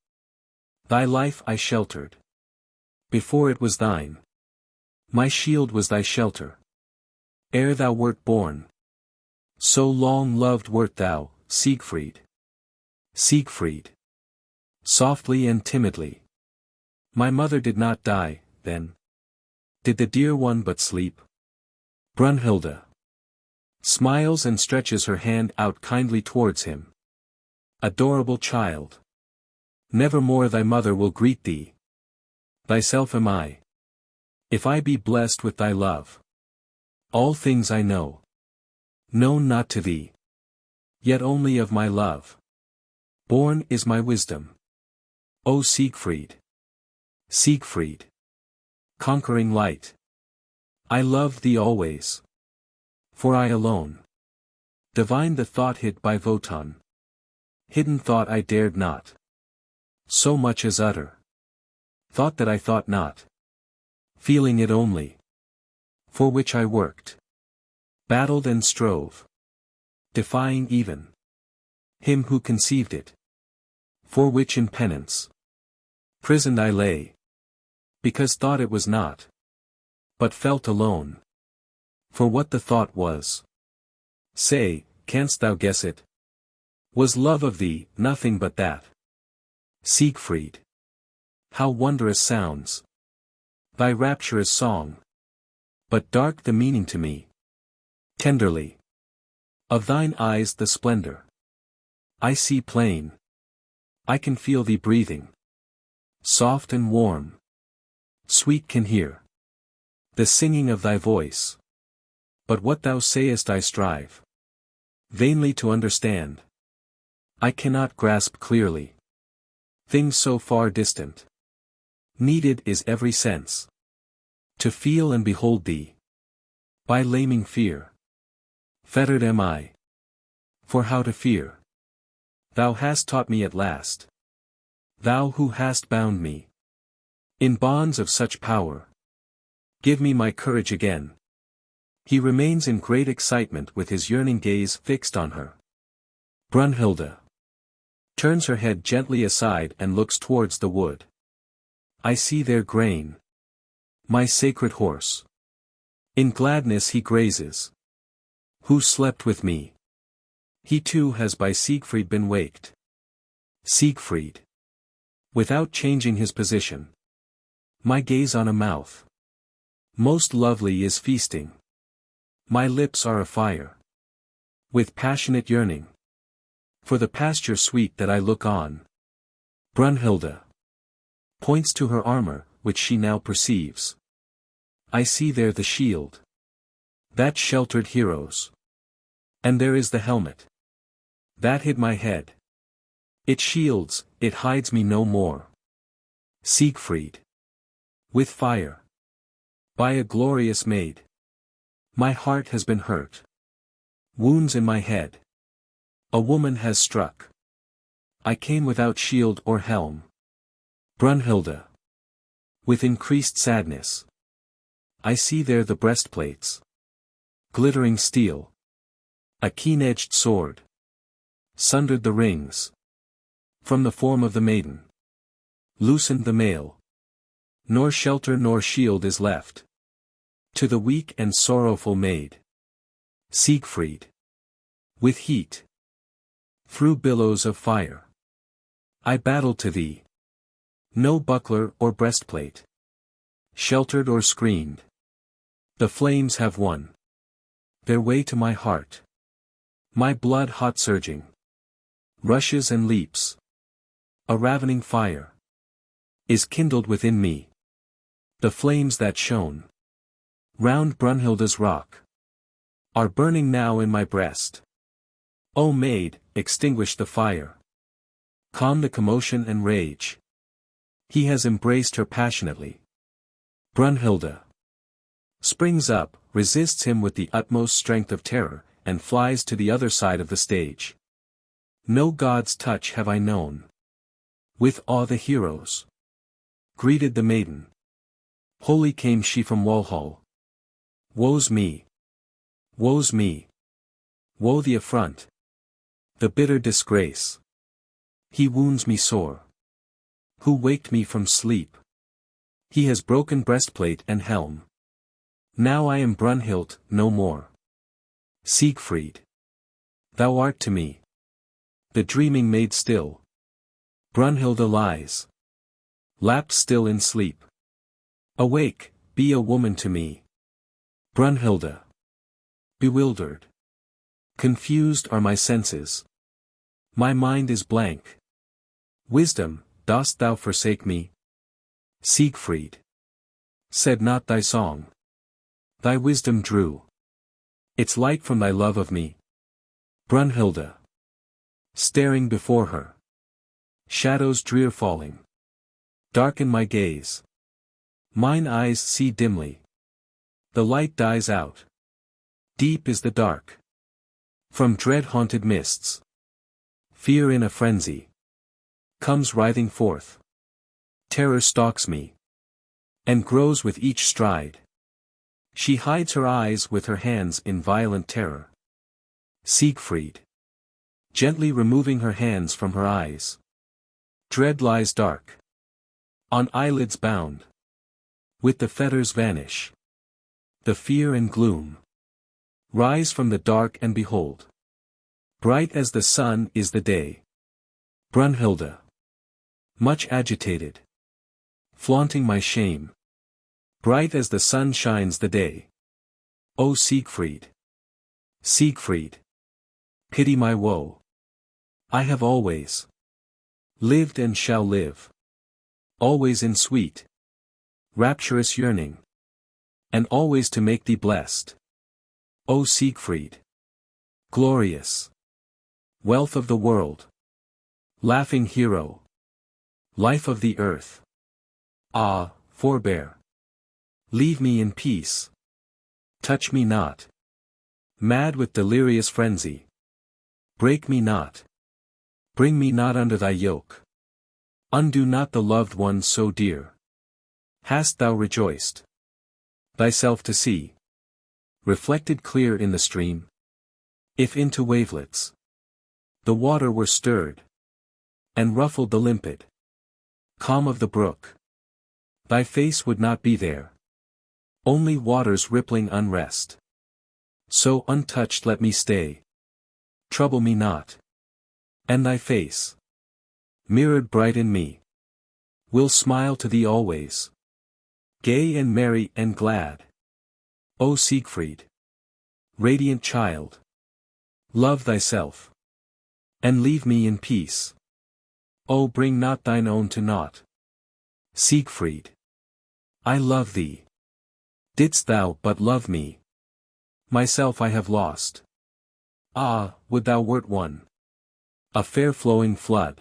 Thy life I sheltered. Before it was thine. My shield was thy shelter. Ere thou wert born. So long loved wert thou, Siegfried. Siegfried. Softly and timidly. My mother did not die, then. Did the dear one but sleep? Brünnhilde smiles and stretches her hand out kindly towards him. Adorable child. Nevermore thy mother will greet thee. Thyself am I. If I be blessed with thy love. All things I know. Known not to thee. Yet only of my love. Born is my wisdom. O Siegfried. Siegfried. Conquering light. I love thee always. For I alone. Divine the thought hid by Wotan. Hidden thought I dared not. So much as utter. Thought that I thought not. Feeling it only. For which I worked. Battled and strove. Defying even. Him who conceived it. For which in penance. Prisoned I lay. Because thought it was not. But felt alone. For what the thought was. Say, canst thou guess it? Was love of thee, nothing but that? Siegfried. How wondrous sounds. Thy rapturous song. But dark the meaning to me. Tenderly. Of thine eyes the splendor. I see plain. I can feel thee breathing. Soft and warm. Sweet can hear. The singing of thy voice. But what thou sayest I strive. Vainly to understand. I cannot grasp clearly. Things so far distant. Needed is every sense. To feel and behold thee. By laming fear. Fettered am I. For how to fear? Thou hast taught me at last. Thou who hast bound me. In bonds of such power. Give me my courage again. He remains in great excitement with his yearning gaze fixed on her. Brünnhilde turns her head gently aside and looks towards the wood. I see there grain. My sacred horse. In gladness he grazes. Who slept with me? He too has by Siegfried been waked. Siegfried. Without changing his position. My gaze on a mouth. Most lovely is feasting. My lips are afire. With passionate yearning. For the pasture sweet that I look on. Brünnhilde points to her armor, which she now perceives. I see there the shield. That sheltered heroes. And there is the helmet. That hid my head. It shields, it hides me no more. Siegfried. With fire. By a glorious maid. My heart has been hurt. Wounds in my head. A woman has struck. I came without shield or helm. Brünnhilde. With increased sadness. I see there the breastplates. Glittering steel. A keen-edged sword. Sundered the rings. From the form of the maiden. Loosened the mail. Nor shelter nor shield is left. To the weak and sorrowful maid. Siegfried. With heat. Through billows of fire. I battle to thee. No buckler or breastplate. Sheltered or screened. The flames have won their way to my heart. My blood hot surging. Rushes and leaps. A ravening fire. Is kindled within me. The flames that shone round Brünnhilde's rock. Are burning now in my breast. O maid, extinguish the fire. Calm the commotion and rage. He has embraced her passionately. Brünnhilde springs up, resists him with the utmost strength of terror, and flies to the other side of the stage. No god's touch have I known. With awe the heroes greeted the maiden. Holy came she from Walhall. Woe's me! Woe's me! Woe the affront! The bitter disgrace! He wounds me sore. Who waked me from sleep? He has broken breastplate and helm. Now I am Brünnhilde, no more. Siegfried. Thou art to me the dreaming maid still. Brünnhilde lies lapped still in sleep. Awake, be a woman to me. Brünnhilde. Bewildered. Confused are my senses. My mind is blank. Wisdom, dost thou forsake me? Siegfried. Said not thy song. Thy wisdom drew its light from thy love of me. Brünnhilde. Staring before her. Shadows drear falling. Darken my gaze. Mine eyes see dimly. The light dies out. Deep is the dark. From dread-haunted mists. Fear in a frenzy. Comes writhing forth. Terror stalks me. And grows with each stride. She hides her eyes with her hands in violent terror. Siegfried. Gently removing her hands from her eyes. Dread lies dark. On eyelids bound. With the fetters vanish. The fear and gloom. Rise from the dark and behold. Bright as the sun is the day. Brünnhilde. Much agitated. Flaunting my shame. Bright as the sun shines the day. O Siegfried. Siegfried. Pity my woe. I have always lived and shall live. Always in sweet, rapturous yearning. And always to make thee blessed. O Siegfried. Glorious. Wealth of the world. Laughing hero. Life of the earth. Ah, forbear. Leave me in peace. Touch me not. Mad with delirious frenzy. Break me not. Bring me not under thy yoke. Undo not the loved one so dear. Hast thou rejoiced thyself to see, reflected clear in the stream? If into wavelets the water were stirred, and ruffled the limpid calm of the brook, thy face would not be there. Only waters rippling unrest. So untouched let me stay. Trouble me not. And thy face, mirrored bright in me, will smile to thee always. Gay and merry and glad. O Siegfried. Radiant child. Love thyself. And leave me in peace. O bring not thine own to naught. Siegfried. I love thee. Didst thou but love me. Myself I have lost. Ah, would thou wert one. A fair flowing flood.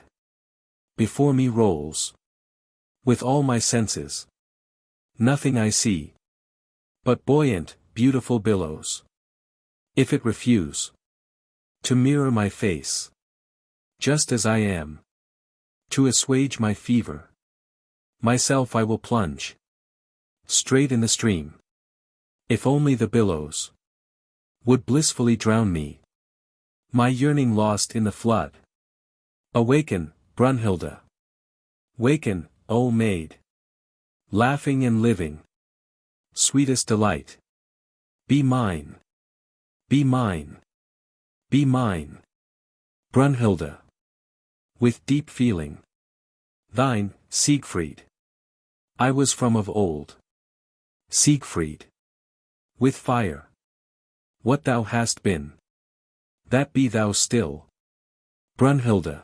Before me rolls. With all my senses. Nothing I see. But buoyant, beautiful billows. If it refuse to mirror my face, just as I am, to assuage my fever, myself I will plunge straight in the stream. If only the billows would blissfully drown me, my yearning lost in the flood. Awaken, Brünnhilde. Waken, O maid. Laughing and living. Sweetest delight. Be mine. Be mine. Be mine. Brünnhilde. With deep feeling. Thine, Siegfried. I was from of old. Siegfried. With fire. What thou hast been. That be thou still. Brünnhilde.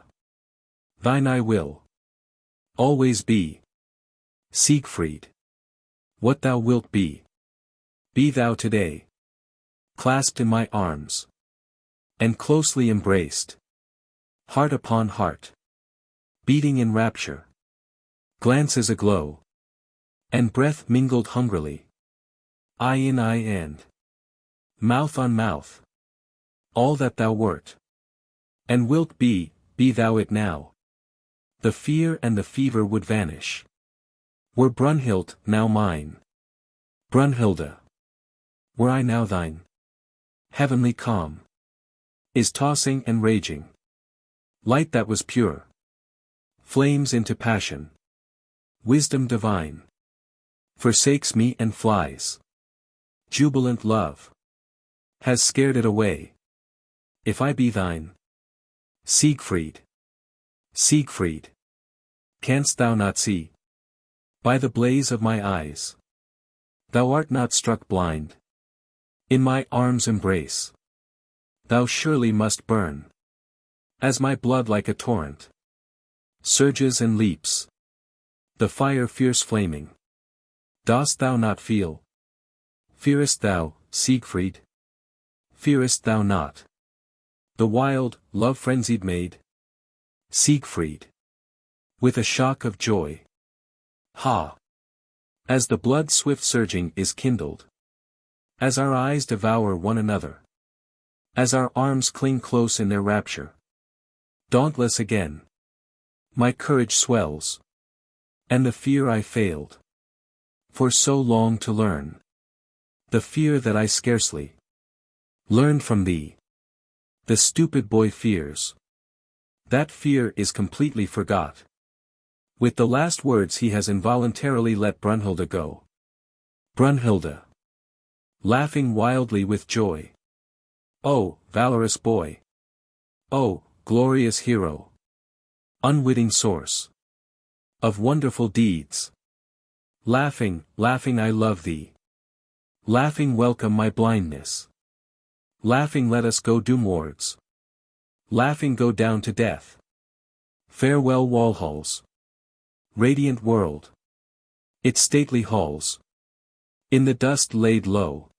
Thine I will always be. Siegfried. What thou wilt be. Be thou today. Clasped in my arms. And closely embraced. Heart upon heart. Beating in rapture. Glances aglow. And breath mingled hungrily. Eye in eye and mouth on mouth. All that thou wert. And wilt be thou it now. The fear and the fever would vanish. Were Brünnhilde now mine. Brünnhilde. Were I now thine. Heavenly calm. Is tossing and raging. Light that was pure. Flames into passion. Wisdom divine. Forsakes me and flies. Jubilant love. Has scared it away. If I be thine. Siegfried. Siegfried. Canst thou not see? By the blaze of my eyes. Thou art not struck blind. In my arms' embrace. Thou surely must burn. As my blood like a torrent surges and leaps. The fire fierce flaming. Dost thou not feel? Fearest thou, Siegfried? Fearest thou not? The wild, love-frenzied maid? Siegfried. With a shock of joy. Ha! As the blood swift surging is kindled. As our eyes devour one another. As our arms cling close in their rapture. Dauntless again. My courage swells. And the fear I failed. For so long to learn. The fear that I scarcely learned from thee. The stupid boy fears. That fear is completely forgot. With the last words he has involuntarily let Brünnhilde go. Brünnhilde. Laughing wildly with joy. Oh, valorous boy. Oh, glorious hero. Unwitting source of wonderful deeds. Laughing, laughing I love thee. Laughing welcome my blindness. Laughing let us go doomwards. Laughing go down to death. Farewell Walhalls. Radiant world. Its stately halls. In the dust laid low.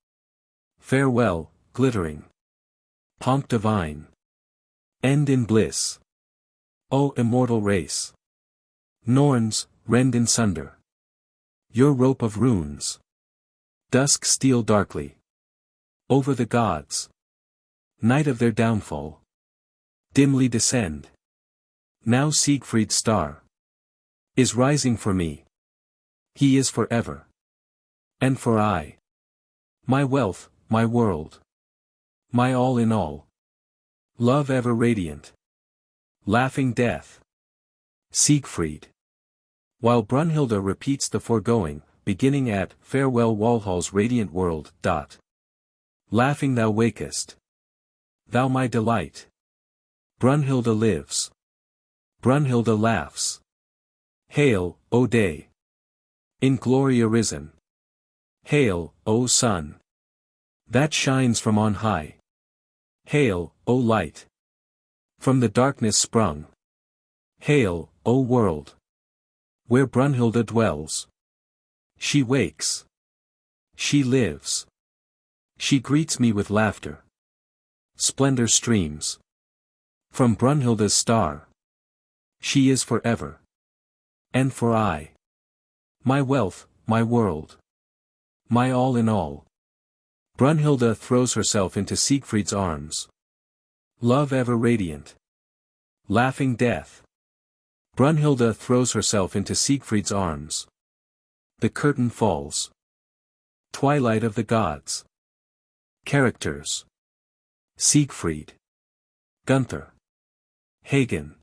Farewell, glittering. Pomp divine. End in bliss. O immortal race. Norns, rend in sunder. Your rope of runes. Dusk steal darkly. Over the gods. Night of their downfall. Dimly descend. Now Siegfried's star is rising for me. He is forever. And for I. My wealth, my world. My all in all. Love ever radiant. Laughing death. Siegfried. While Brünnhilde repeats the foregoing, beginning at Farewell Walhall's radiant world. Laughing thou wakest. Thou my delight. Brünnhilde lives. Brünnhilde laughs. Hail, O day. In glory arisen. Hail, O sun. That shines from on high. Hail, O light. From the darkness sprung. Hail, O world. Where Brünnhilde dwells. She wakes. She lives. She greets me with laughter. Splendor streams from Brünnhilde's star. She is forever. And for I. My wealth, my world. My all in all. Brünnhilde throws herself into Siegfried's arms. Love ever radiant. Laughing death. Brünnhilde throws herself into Siegfried's arms. The curtain falls. Twilight of the gods. Characters. Siegfried. Gunther. Hagen.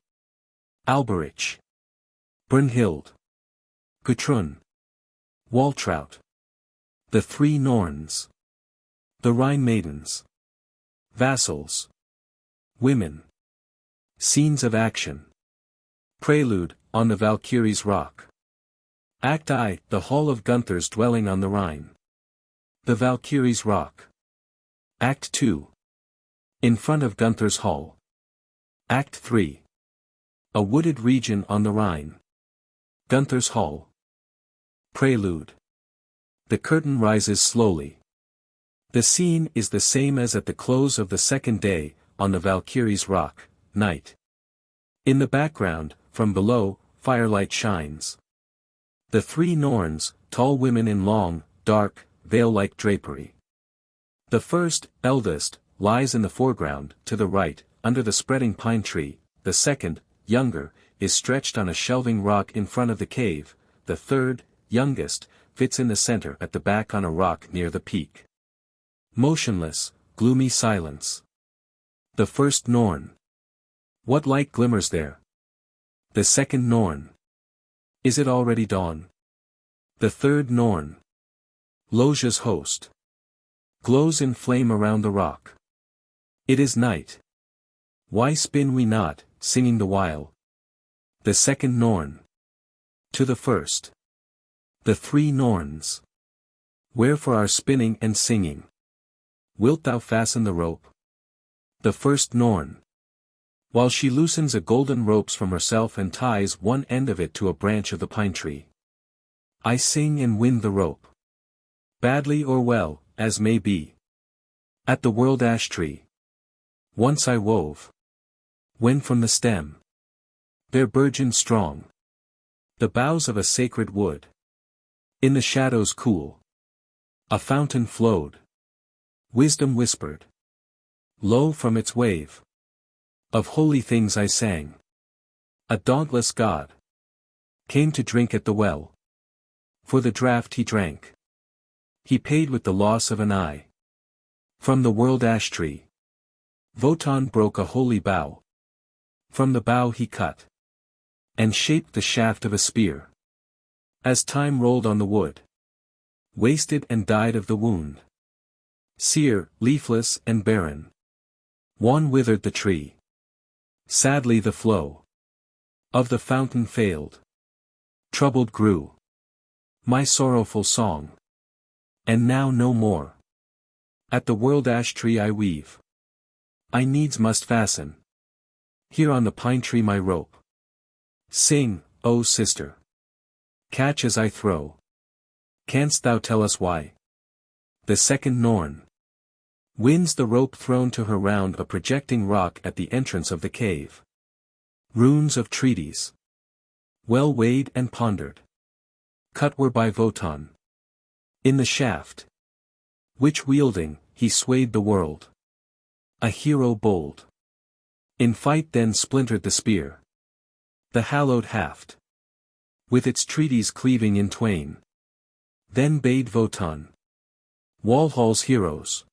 Alberich. Brünnhilde. Gudrun. Waltraud. The three Norns. The Rhine maidens. Vassals. Women. Scenes of action. Prelude, on the Valkyrie's rock. Act I, the hall of Gunther's dwelling on the Rhine. The Valkyrie's rock. Act 2. In front of Gunther's hall. Act 3. A wooded region on the Rhine. Gunther's hall. Prelude. The curtain rises slowly. The scene is the same as at the close of the second day, on the Valkyrie's rock, night. In the background, from below, firelight shines. The three Norns, tall women in long, dark, veil-like drapery. The first, eldest, lies in the foreground, to the right, under the spreading pine tree. The second, younger, is stretched on a shelving rock in front of the cave. The third, youngest, fits in the center at the back on a rock near the peak. Motionless, gloomy silence. The first Norn. What light glimmers there? The second Norn. Is it already dawn? The third Norn. Loggia's host. Glows in flame around the rock. It is night. Why spin we not, singing the while? The second Norn. To the first. The three Norns. Wherefore our spinning and singing? Wilt thou fasten the rope? The first Norn. While she loosens a golden ropes from herself and ties one end of it to a branch of the pine tree. I sing and wind the rope. Badly or well, as may be. At the world ash tree. Once I wove. When from the stem. There burgeoned strong. The boughs of a sacred wood. In the shadows cool. A fountain flowed. Wisdom whispered. Lo from its wave. Of holy things I sang. A dauntless god. Came to drink at the well. For the draught he drank. He paid with the loss of an eye. From the world ash tree. Wotan broke a holy bough. From the bough he cut. And shaped the shaft of a spear. As time rolled on the wood. Wasted and died of the wound. Sere, leafless and barren. Wan withered the tree. Sadly the flow. Of the fountain failed. Troubled grew. My sorrowful song. And now no more. At the world ash tree I weave. I needs must fasten. Here on the pine tree my rope. Sing, O sister. Catch as I throw. Canst thou tell us why? The second Norn. Winds the rope thrown to her round a projecting rock at the entrance of the cave. Runes of treaties. Well weighed and pondered. Cut were by Wotan. In the shaft. Which wielding, he swayed the world. A hero bold. In fight then splintered the spear. The hallowed haft. With its treaties cleaving in twain. Then bade Wotan. Walhall's heroes.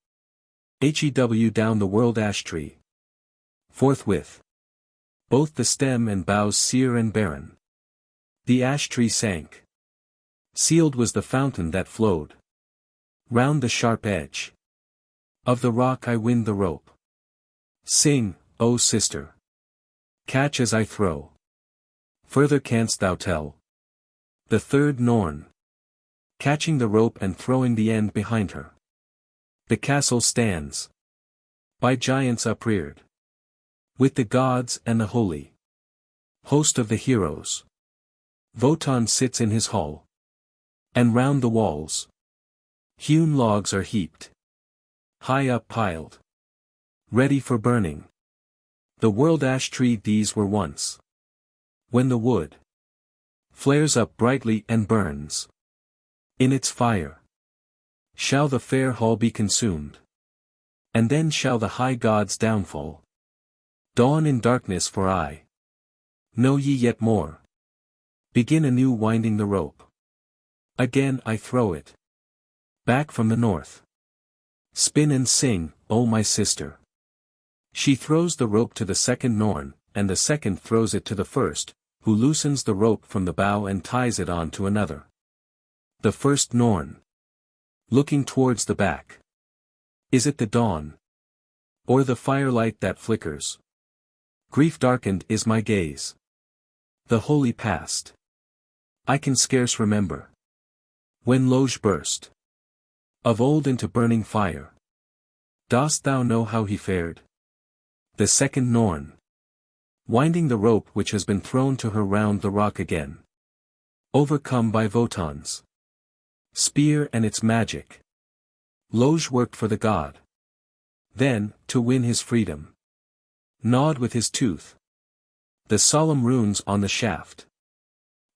Hew down the world ash tree. Forthwith. Both the stem and boughs sere and barren. The ash tree sank. Sealed was the fountain that flowed. Round the sharp edge. Of the rock I wind the rope. Sing, O sister. Catch as I throw. Further canst thou tell? The third Norn. Catching the rope and throwing the end behind her. The castle stands. By giants upreared. With the gods and the holy. Host of the heroes. Wotan sits in his hall. And round the walls. Hewn logs are heaped. High up piled. Ready for burning. The world ash tree these were once. When the wood. Flares up brightly and burns. In its fire. Shall the fair hall be consumed. And then shall the high gods downfall. Dawn in darkness for I. Know ye yet more? Begin anew winding the rope. Again I throw it. Back from the north. Spin and sing, O my sister. She throws the rope to the second Norn, and the second throws it to the first, who loosens the rope from the bough and ties it on to another. The first Norn. Looking towards the back. Is it the dawn? Or the firelight that flickers? Grief darkened is my gaze. The holy past. I can scarce remember. When Loge burst. Of old into burning fire. Dost thou know how he fared? The second Norn. Winding the rope which has been thrown to her round the rock again. Overcome by Wotan's spear and its magic. Loge worked for the god. Then, to win his freedom. Gnawed with his tooth. The solemn runes on the shaft.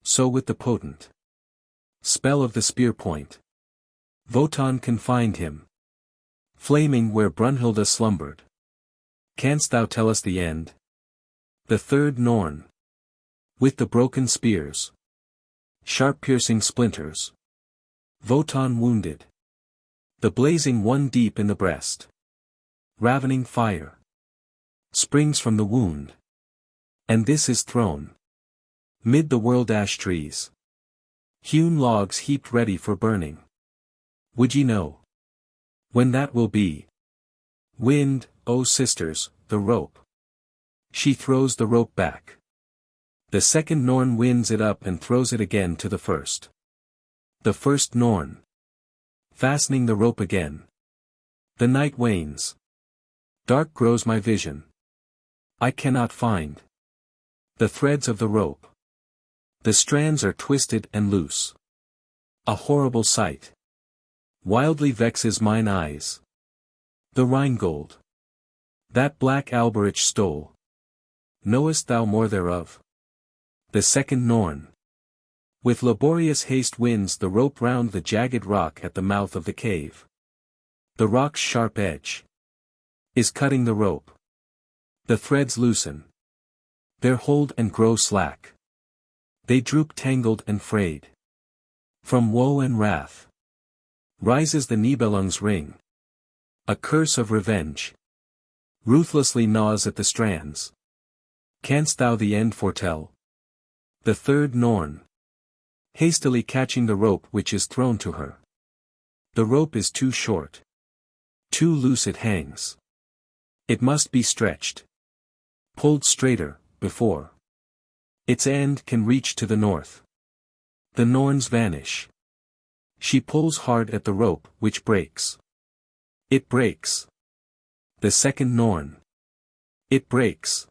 So with the potent spell of the spear point. Wotan confined him. Flaming where Brünnhilde slumbered. Canst thou tell us the end? The third Norn. With the broken spears. Sharp piercing splinters. Wotan wounded. The blazing one deep in the breast. Ravening fire. Springs from the wound. And this is thrown. Mid the world ash trees. Hewn logs heaped ready for burning. Would ye know? When that will be? Wind, O sisters, the rope. She throws the rope back. The second Norn winds it up and throws it again to the first. The first Norn. Fastening the rope again. The night wanes. Dark grows my vision. I cannot find the threads of the rope. The strands are twisted and loose. A horrible sight wildly vexes mine eyes. The Rheingold that black Alberich stole. Knowest thou more thereof? The second Norn with laborious haste winds the rope round the jagged rock at the mouth of the cave. The rock's sharp edge is cutting the rope. The threads loosen their hold and grow slack. They droop tangled and frayed. From woe and wrath rises the Nibelung's ring. A curse of revenge ruthlessly gnaws at the strands. Canst thou the end foretell? The third Norn hastily catching the rope which is thrown to her. The rope is too short. Too loose it hangs. It must be stretched. Pulled straighter, before its end can reach to the north. The Norns vanish. She pulls hard at the rope which breaks. It breaks. The second Norn. It breaks.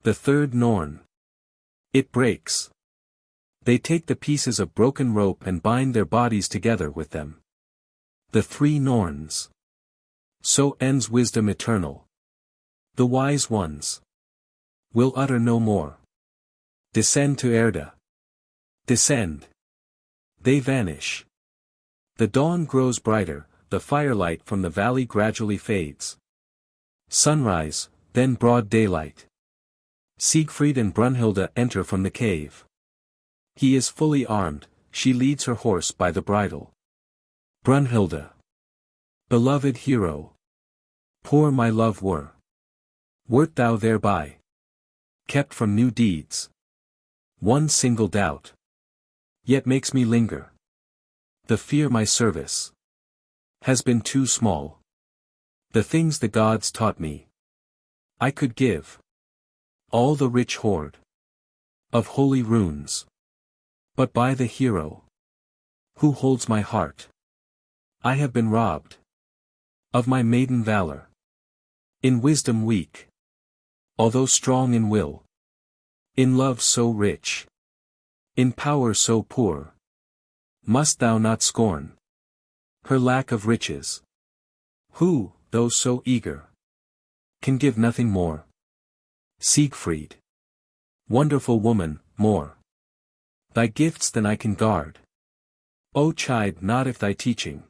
The third Norn. It breaks. They take the pieces of broken rope and bind their bodies together with them. The three Norns. So ends wisdom eternal. The wise ones will utter no more. Descend to Erda. Descend. They vanish. The dawn grows brighter, the firelight from the valley gradually fades. Sunrise, then broad daylight. Siegfried and Brünnhilde enter from the cave. He is fully armed, she leads her horse by the bridle. Brünnhilde. Beloved hero. Poor my love were. Wert thou thereby kept from new deeds. One single doubt yet makes me linger. The fear my service has been too small. The things the gods taught me I could give. All the rich hoard of holy runes. But by the hero who holds my heart I have been robbed of my maiden valor. In wisdom weak, although strong in will. In love so rich, in power so poor. Must thou not scorn her lack of riches? Who, though so eager, can give nothing more? Siegfried. Wonderful woman, more thy gifts than I can guard. O chide not if thy teaching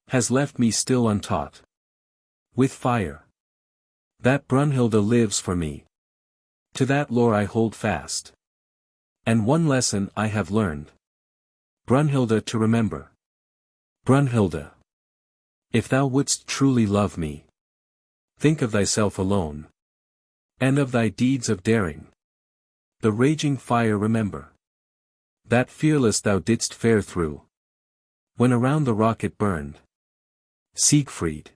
has left me still untaught. With fire that Brünnhilde lives for me. To that lore I hold fast. And one lesson I have learned. Brünnhilde to remember. Brünnhilde. If thou wouldst truly love me, think of thyself alone. And of thy deeds of daring. The raging fire remember. That fearless thou didst fare through. When around the rock it burned. Siegfried.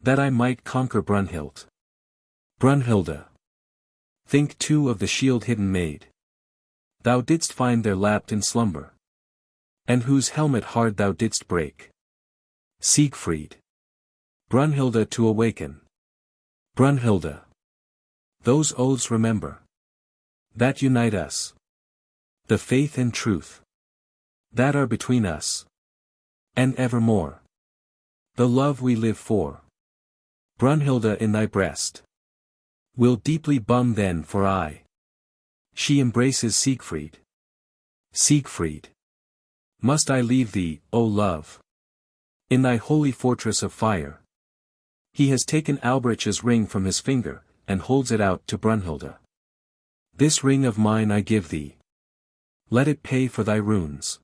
That I might conquer Brünnhilde. Brünnhilde. Think too of the shield hidden maid. Thou didst find there lapped in slumber. And whose helmet hard thou didst break. Siegfried. Brünnhilde to awaken. Brünnhilde. Those oaths remember. That unite us. The faith and truth. That are between us. And evermore. The love we live for. Brünnhilde in thy breast. Will deeply bum then for I. She embraces Siegfried. Siegfried. Must I leave thee, O love? In thy holy fortress of fire. He has taken Alberich's ring from his finger, and holds it out to Brünnhilde. This ring of mine I give thee. Let it pay for thy runes.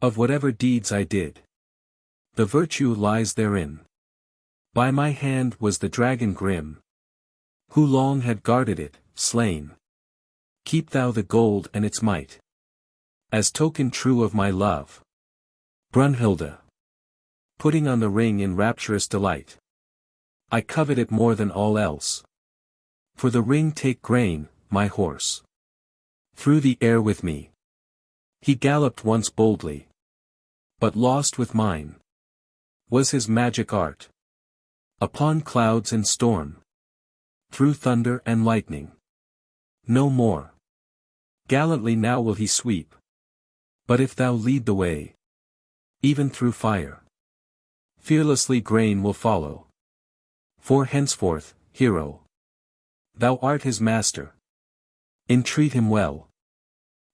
Of whatever deeds I did. The virtue lies therein. By my hand was the dragon grim. Who long had guarded it, slain. Keep thou the gold and its might. As token true of my love. Brünnhilde. Putting on the ring in rapturous delight. I covet it more than all else. For the ring take grain, my horse. Through the air with me. He galloped once boldly. But lost with mine was his magic art. Upon clouds and storm, through thunder and lightning, no more gallantly now will he sweep. But if thou lead the way, even through fire, fearlessly grain will follow. For henceforth, hero, thou art his master. Entreat him well.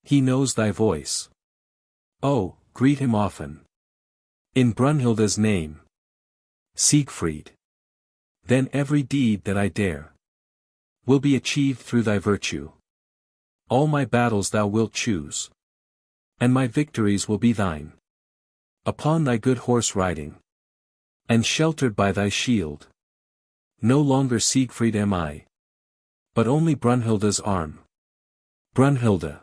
He knows thy voice. Oh, greet him often. In Brünnhilde's name. Siegfried. Then every deed that I dare will be achieved through thy virtue. All my battles thou wilt choose, and my victories will be thine. Upon thy good horse riding, and sheltered by thy shield. No longer Siegfried am I, but only Brünnhilde's arm. Brünnhilde.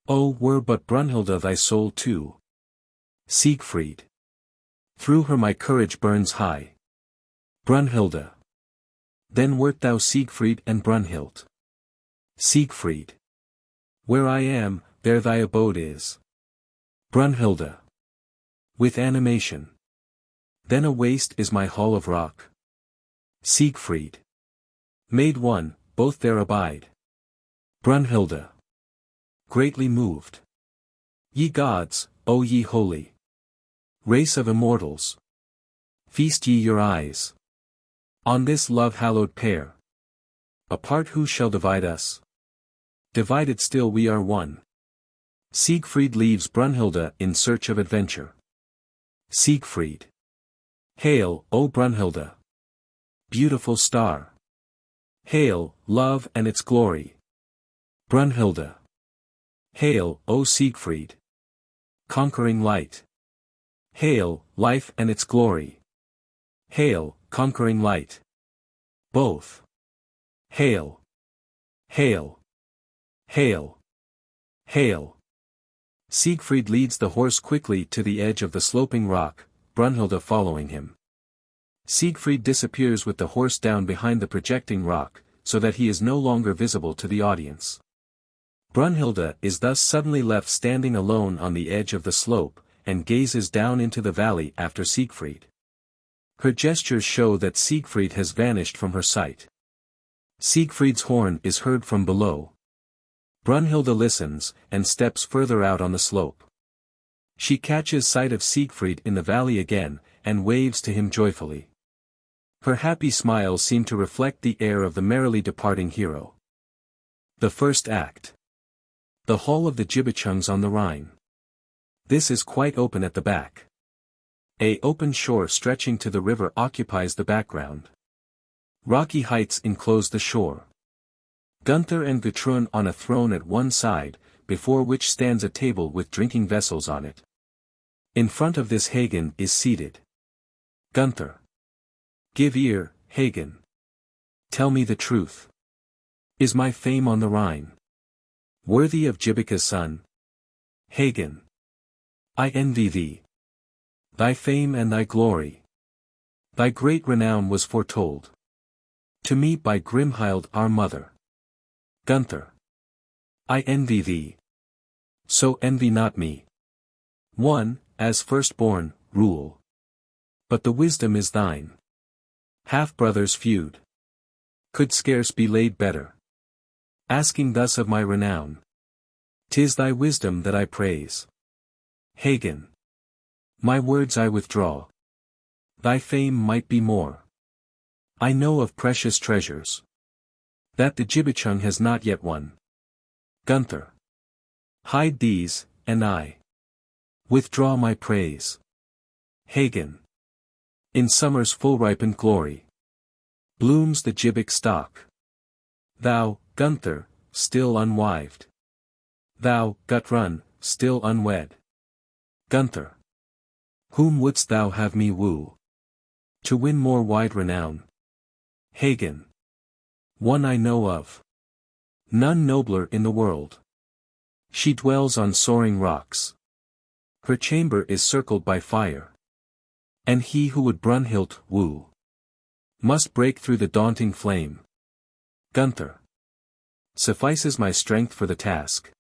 Oh, were but Brünnhilde thy soul too, Siegfried. Through her my courage burns high. Brünnhilde. Then wert thou Siegfried and Brünnhilde. Siegfried. Where I am, there thy abode is. Brünnhilde. With animation. Then a waste is my hall of rock. Siegfried. Made one, both there abide. Brünnhilde. Greatly moved. Ye gods, O ye holy race of immortals, feast ye your eyes on this love-hallowed pair. Apart who shall divide us? Divided still we are one. Siegfried leaves Brünnhilde in search of adventure. Siegfried. Hail, O Brünnhilde! Beautiful star! Hail, love and its glory! Brünnhilde. Hail, O Siegfried! Conquering light! Hail, life and its glory! Hail, conquering light! Both! Hail! Hail! Hail! Hail! Siegfried leads the horse quickly to the edge of the sloping rock, Brünnhilde following him. Siegfried disappears with the horse down behind the projecting rock, so that he is no longer visible to the audience. Brünnhilde is thus suddenly left standing alone on the edge of the slope, and gazes down into the valley after Siegfried. Her gestures show that Siegfried has vanished from her sight. Siegfried's horn is heard from below. Brünnhilde listens, and steps further out on the slope. She catches sight of Siegfried in the valley again, and waves to him joyfully. Her happy smile seemed to reflect the air of the merrily departing hero. The first act. The hall of the Gibichungs on the Rhine. This is quite open at the back. A open shore stretching to the river occupies the background. Rocky heights enclose the shore. Gunther and Gudrun on a throne at one side, before which stands a table with drinking vessels on it. In front of this Hagen is seated. Gunther. Give ear, Hagen. Tell me the truth. Is my fame on the Rhine worthy of Gibica's son? Hagen. I envy thee. Thy fame and thy glory. Thy great renown was foretold to me by Grimhild our mother. Gunther. I envy thee. So envy not me. One, as firstborn, rule. But the wisdom is thine. Half-brothers feud could scarce be laid better. Asking thus of my renown, 'tis thy wisdom that I praise. Hagen. My words I withdraw. Thy fame might be more. I know of precious treasures that the Gibichung has not yet won. Gunther. Hide these, and I withdraw my praise. Hagen. In summer's full-ripened glory blooms the Gibic stock. Thou, Gunther, still unwived. Thou, Gudrun, still unwed. Gunther. Whom wouldst thou have me woo to win more wide renown? Hagen. One I know of. None nobler in the world. She dwells on soaring rocks. Her chamber is circled by fire. And he who would Brünnhilde woo must break through the daunting flame. Gunther. Suffices my strength for the task.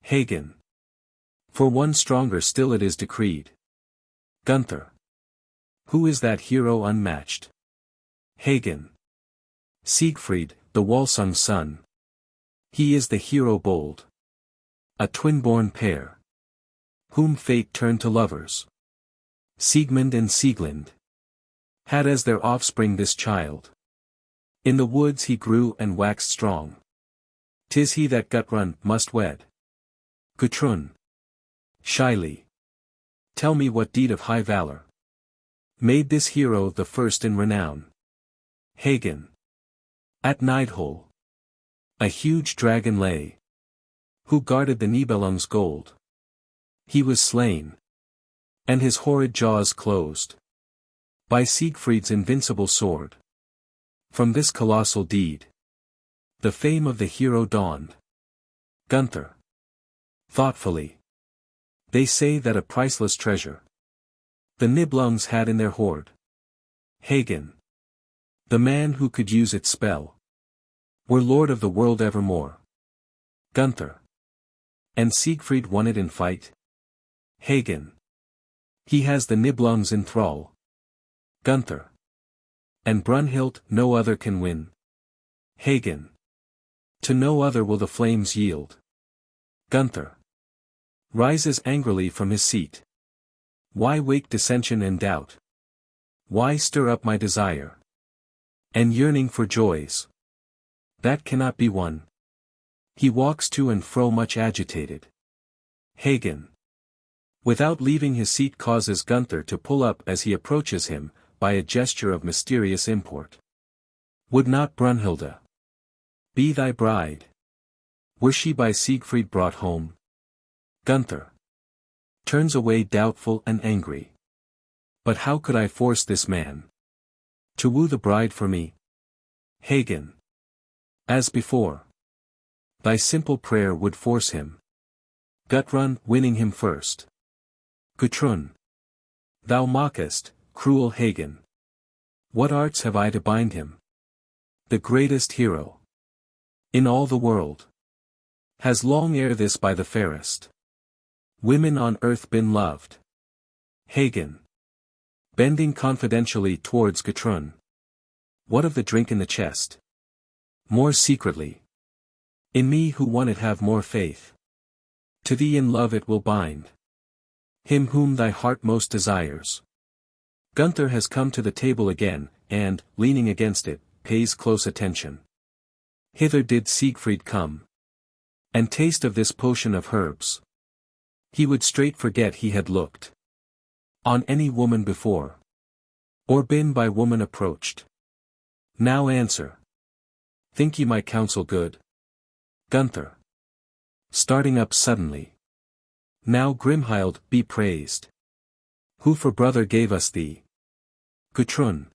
Hagen. For one stronger still it is decreed. Gunther. Who is that hero unmatched? Hagen. Siegfried, the Walsung's son. He is the hero bold. A twin-born pair. Whom fate turned to lovers. Siegmund and Sieglind. Had as their offspring this child. In the woods he grew and waxed strong. 'Tis he that Gudrun must wed. Gudrun. Shyly. Tell me what deed of high valor made this hero the first in renown. Hagen. At Nidhol. A huge dragon lay. Who guarded the Nibelung's gold. He was slain. And his horrid jaws closed. By Siegfried's invincible sword. From this colossal deed. The fame of the hero dawned. Gunther. Thoughtfully. They say that a priceless treasure the Nibelungs had in their hoard. Hagen. The man who could use its spell. Were lord of the world evermore. Gunther. And Siegfried won it in fight. Hagen. He has the Nibelungs in thrall. Gunther. And Brünnhilde no other can win. Hagen. To no other will the flames yield. Gunther. Rises angrily from his seat. Why wake dissension and doubt? Why stir up my desire and yearning for joys that cannot be won? He walks to and fro much agitated. Hagen. Without leaving his seat causes Gunther to pull up as he approaches him, by a gesture of mysterious import. Would not Brünnhilde be thy bride? Were she by Siegfried brought home? Gunther. Turns away doubtful and angry. But how could I force this man to woo the bride for me? Hagen. As before. Thy simple prayer would force him. Gudrun winning him first. Gudrun. Thou mockest, cruel Hagen. What arts have I to bind him? The greatest hero in all the world has long ere this by the fairest women on earth been loved. Hagen. Bending confidentially towards Gudrun. What of the drink in the chest? More secretly. In me who won it have more faith. To thee in love it will bind. Him whom thy heart most desires. Gunther has come to the table again, and, leaning against it, pays close attention. Hither did Siegfried come. And taste of this potion of herbs. He would straight forget he had looked on any woman before. Or been by woman approached. Now answer. Think ye my counsel good? Gunther. Starting up suddenly. Now Grimhild be praised. Who for brother gave us thee? Gudrun.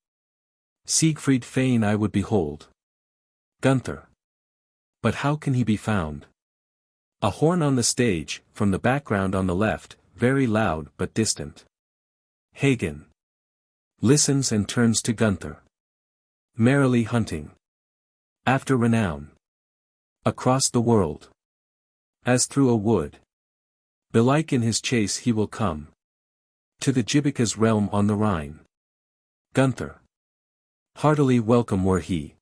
Siegfried fain I would behold. Gunther. But how can he be found? A horn on the stage, from the background on the left, very loud but distant. Hagen. Listens and turns to Gunther. Merrily hunting. After renown. Across the world. As through a wood. Belike in his chase he will come. To the Gibica's realm on the Rhine. Gunther. Heartily welcome were he.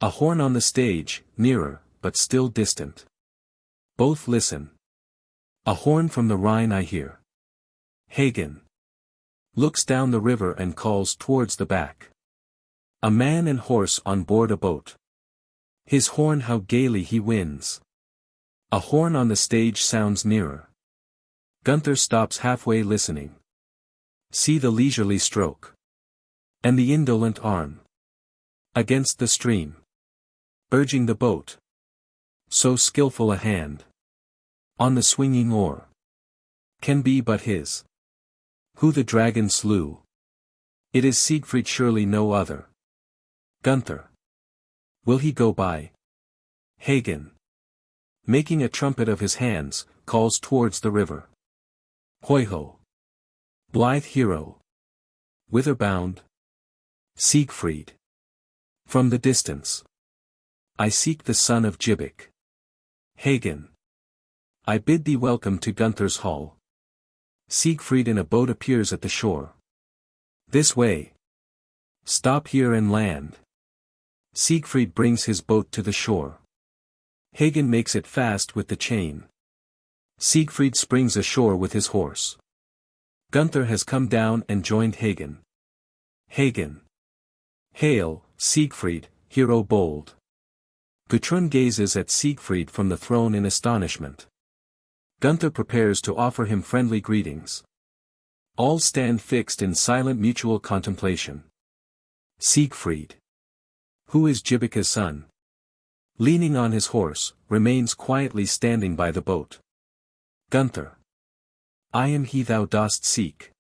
A horn on the stage, nearer, but still distant. Both listen. A horn from the Rhine I hear. Hagen. Looks down the river and calls towards the back. A man and horse on board a boat. His horn how gaily he winds. A horn on the stage sounds nearer. Gunther stops halfway listening. See the leisurely stroke. And the indolent arm. Against the stream. Urging the boat. So skillful a hand. On the swinging oar. Can be but his. Who the dragon slew. It is Siegfried surely no other. Gunther. Will he go by? Hagen. Making a trumpet of his hands, calls towards the river. Hoy-ho. Blithe hero. Whither bound? Siegfried. From the distance. I seek the son of Gibic. Hagen. I bid thee welcome to Gunther's hall. Siegfried in a boat appears at the shore. This way. Stop here and land. Siegfried brings his boat to the shore. Hagen makes it fast with the chain. Siegfried springs ashore with his horse. Gunther has come down and joined Hagen. Hagen. Hail, Siegfried, hero bold. Gudrun gazes at Siegfried from the throne in astonishment. Gunther prepares to offer him friendly greetings. All stand fixed in silent mutual contemplation. Siegfried, who is Jibika's son, leaning on his horse, remains quietly standing by the boat. Gunther. I am he thou dost seek.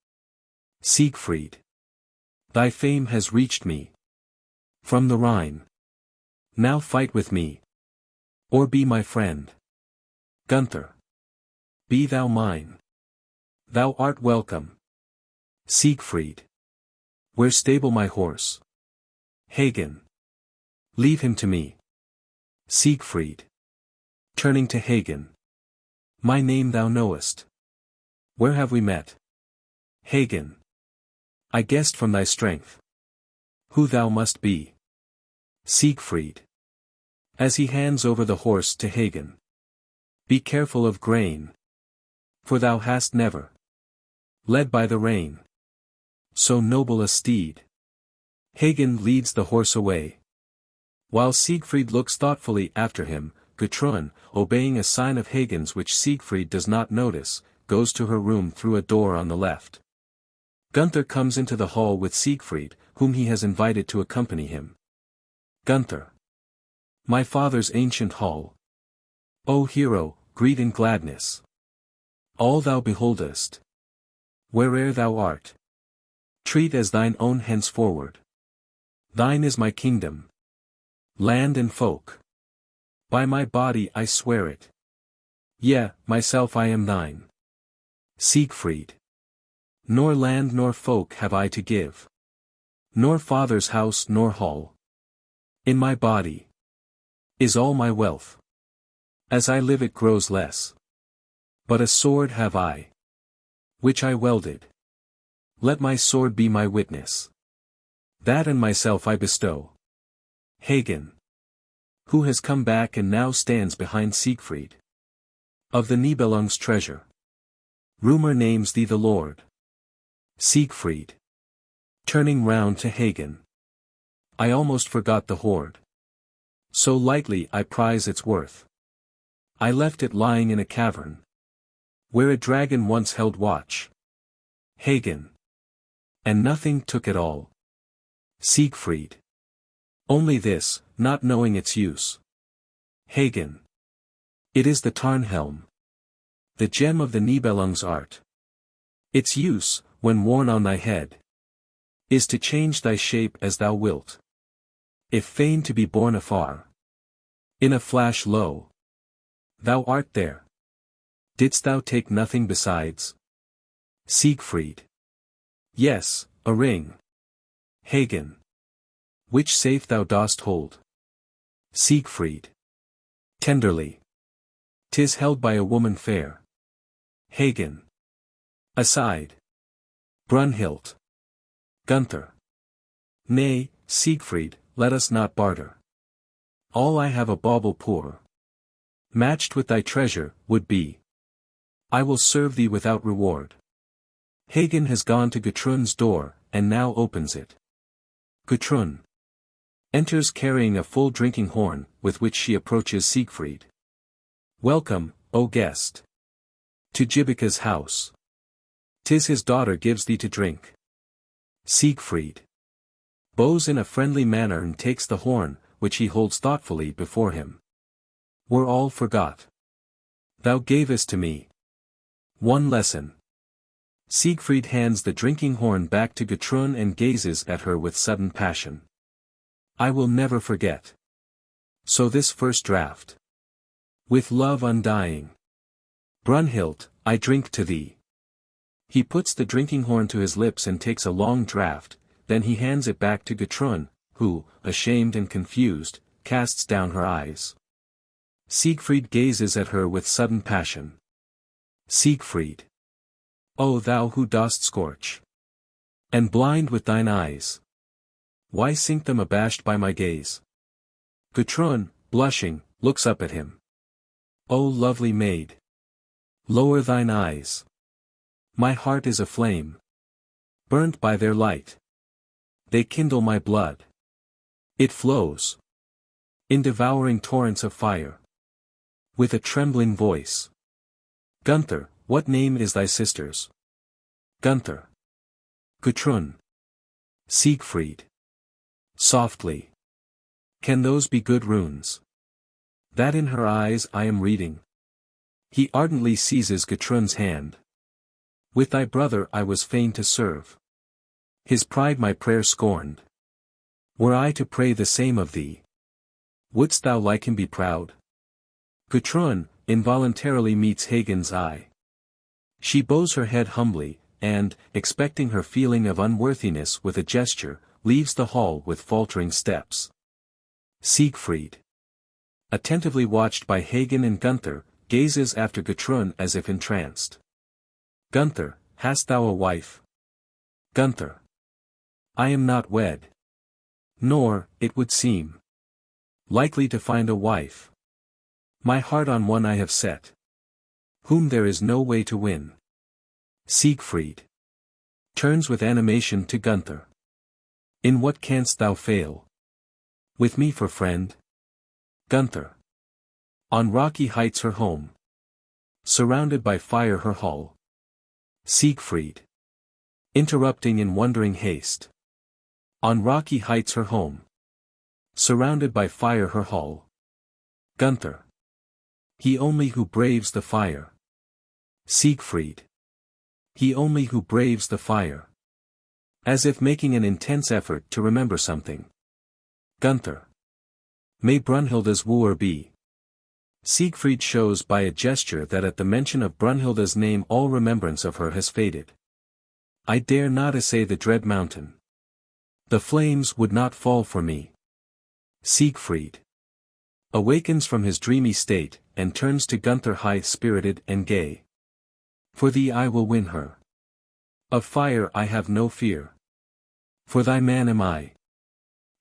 Siegfried. Thy fame has reached me. From the Rhine. Now fight with me. Or be my friend. Gunther. Be thou mine. Thou art welcome. Siegfried. Where stable my horse? Hagen. Leave him to me. Siegfried. Turning to Hagen. My name thou knowest. Where have we met? Hagen. I guessed from thy strength. Who thou must be. Siegfried. As he hands over the horse to Hagen. Be careful of grain. For thou hast never led by the rein so noble a steed. Hagen leads the horse away. While Siegfried looks thoughtfully after him, Gudrun, obeying a sign of Hagen's which Siegfried does not notice, goes to her room through a door on the left. Gunther comes into the hall with Siegfried, whom he has invited to accompany him. Gunther. My father's ancient hall. O hero, greet in gladness. All thou beholdest. Where'er thou art. Treat as thine own henceforward. Thine is my kingdom. Land and folk. By my body I swear it. Yea, myself I am thine. Siegfried. Nor land nor folk have I to give. Nor father's house nor hall. In my body is all my wealth. As I live it grows less. But a sword have I, which I welded. Let my sword be my witness. That and myself I bestow. Hagen. Who has come back and now stands behind Siegfried. Of the Nibelung's treasure. Rumor names thee the Lord. Siegfried. Turning round to Hagen. I almost forgot the hoard. So lightly I prize its worth. I left it lying in a cavern. Where a dragon once held watch. Hagen. And nothing took it all. Siegfried. Only this, not knowing its use. Hagen. It is the Tarnhelm. The gem of the Nibelung's art. Its use, when worn on thy head, is to change thy shape as thou wilt. If fain to be borne afar. In a flash lo. Thou art there. Didst thou take nothing besides? Siegfried. Yes, a ring. Hagen. Which safe thou dost hold. Siegfried. Tenderly. 'Tis held by a woman fair. Hagen. Aside. Brünnhilde. Gunther. Nay, Siegfried, let us not barter. All I have a bauble poor. Matched with thy treasure, would be. I will serve thee without reward. Hagen has gone to Gudrun's door, and now opens it. Gudrun. Enters carrying a full drinking horn, with which she approaches Siegfried. Welcome, O guest. To Jibika's house. 'Tis his daughter gives thee to drink. Siegfried. Bows in a friendly manner and takes the horn, which he holds thoughtfully before him. Were all forgot. Thou gavest to me one lesson. Siegfried hands the drinking horn back to Gudrun and gazes at her with sudden passion. I will never forget. So this first draught. With love undying. Brünnhilde, I drink to thee. He puts the drinking horn to his lips and takes a long draught, then he hands it back to Gudrun, who, ashamed and confused, casts down her eyes. Siegfried gazes at her with sudden passion. Siegfried. O thou who dost scorch and blind with thine eyes, why sink them abashed by my gaze? Gudrun, blushing, looks up at him. O lovely maid, lower thine eyes. My heart is aflame, burnt by their light. They kindle my blood. It flows in devouring torrents of fire. With a trembling voice. Gunther, what name is thy sister's? Gunther. Gudrun. Siegfried. Softly. Can those be good runes? That in her eyes I am reading. He ardently seizes Gudrun's hand. With thy brother I was fain to serve. His pride my prayer scorned. Were I to pray the same of thee, wouldst thou like him be proud? Gudrun, involuntarily meets Hagen's eye. She bows her head humbly, and, expecting her feeling of unworthiness with a gesture, leaves the hall with faltering steps. Siegfried, attentively watched by Hagen and Gunther, gazes after Gudrun as if entranced. Gunther, hast thou a wife? Gunther. I am not wed. Nor, it would seem, likely to find a wife. My heart on one I have set, whom there is no way to win. Siegfried turns with animation to Gunther. In what canst thou fail? With me for friend? Gunther. On rocky heights her home, surrounded by fire her hall. Siegfried, interrupting in wondering haste. On rocky heights her home, surrounded by fire her hall. Gunther. He only who braves the fire. Siegfried. He only who braves the fire. As if making an intense effort to remember something. Gunther. May Brünnhilde's wooer be. Siegfried shows by a gesture that at the mention of Brünnhilde's name all remembrance of her has faded. I dare not essay the dread mountain. The flames would not fall for me. Siegfried awakens from his dreamy state, and turns to Gunther high-spirited and gay. For thee I will win her. Of fire I have no fear. For thy man am I.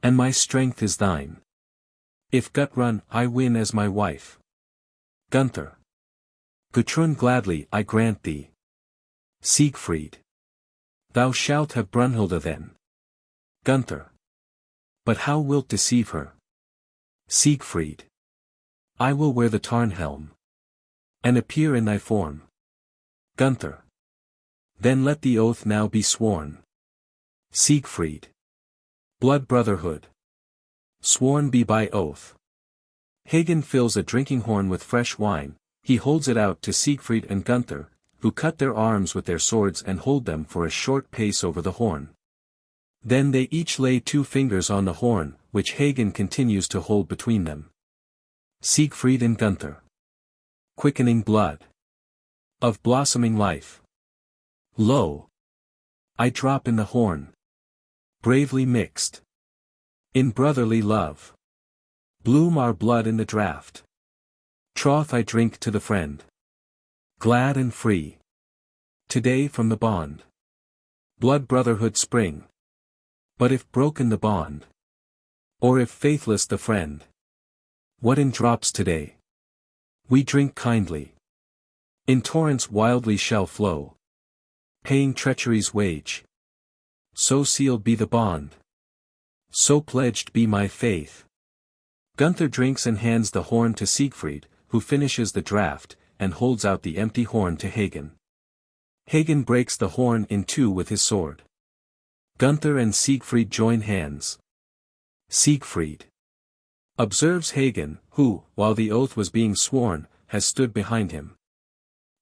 And my strength is thine. If Gudrun I win as my wife. Gunther. Gudrun gladly I grant thee. Siegfried. Thou shalt have Brünnhilde then. Gunther. But how wilt deceive her? Siegfried. I will wear the Tarnhelm. And appear in thy form. Gunther. Then let the oath now be sworn. Siegfried. Blood brotherhood. Sworn be by oath. Hagen fills a drinking horn with fresh wine, he holds it out to Siegfried and Gunther, who cut their arms with their swords and hold them for a short pace over the horn. Then they each lay 2 fingers on the horn, which Hagen continues to hold between them. Siegfried and Gunther. Quickening blood. Of blossoming life. Lo! I drop in the horn. Bravely mixed. In brotherly love. Bloom our blood in the draught. Troth I drink to the friend. Glad and free. Today from the bond. Blood brotherhood spring. But if broken the bond, or if faithless the friend, what in drops today? We drink kindly. In torrents wildly shall flow. Paying treachery's wage. So sealed be the bond. So pledged be my faith. Gunther drinks and hands the horn to Siegfried, who finishes the draught, and holds out the empty horn to Hagen. Hagen breaks the horn in 2 with his sword. Gunther and Siegfried join hands. Siegfried observes Hagen, who, while the oath was being sworn, has stood behind him.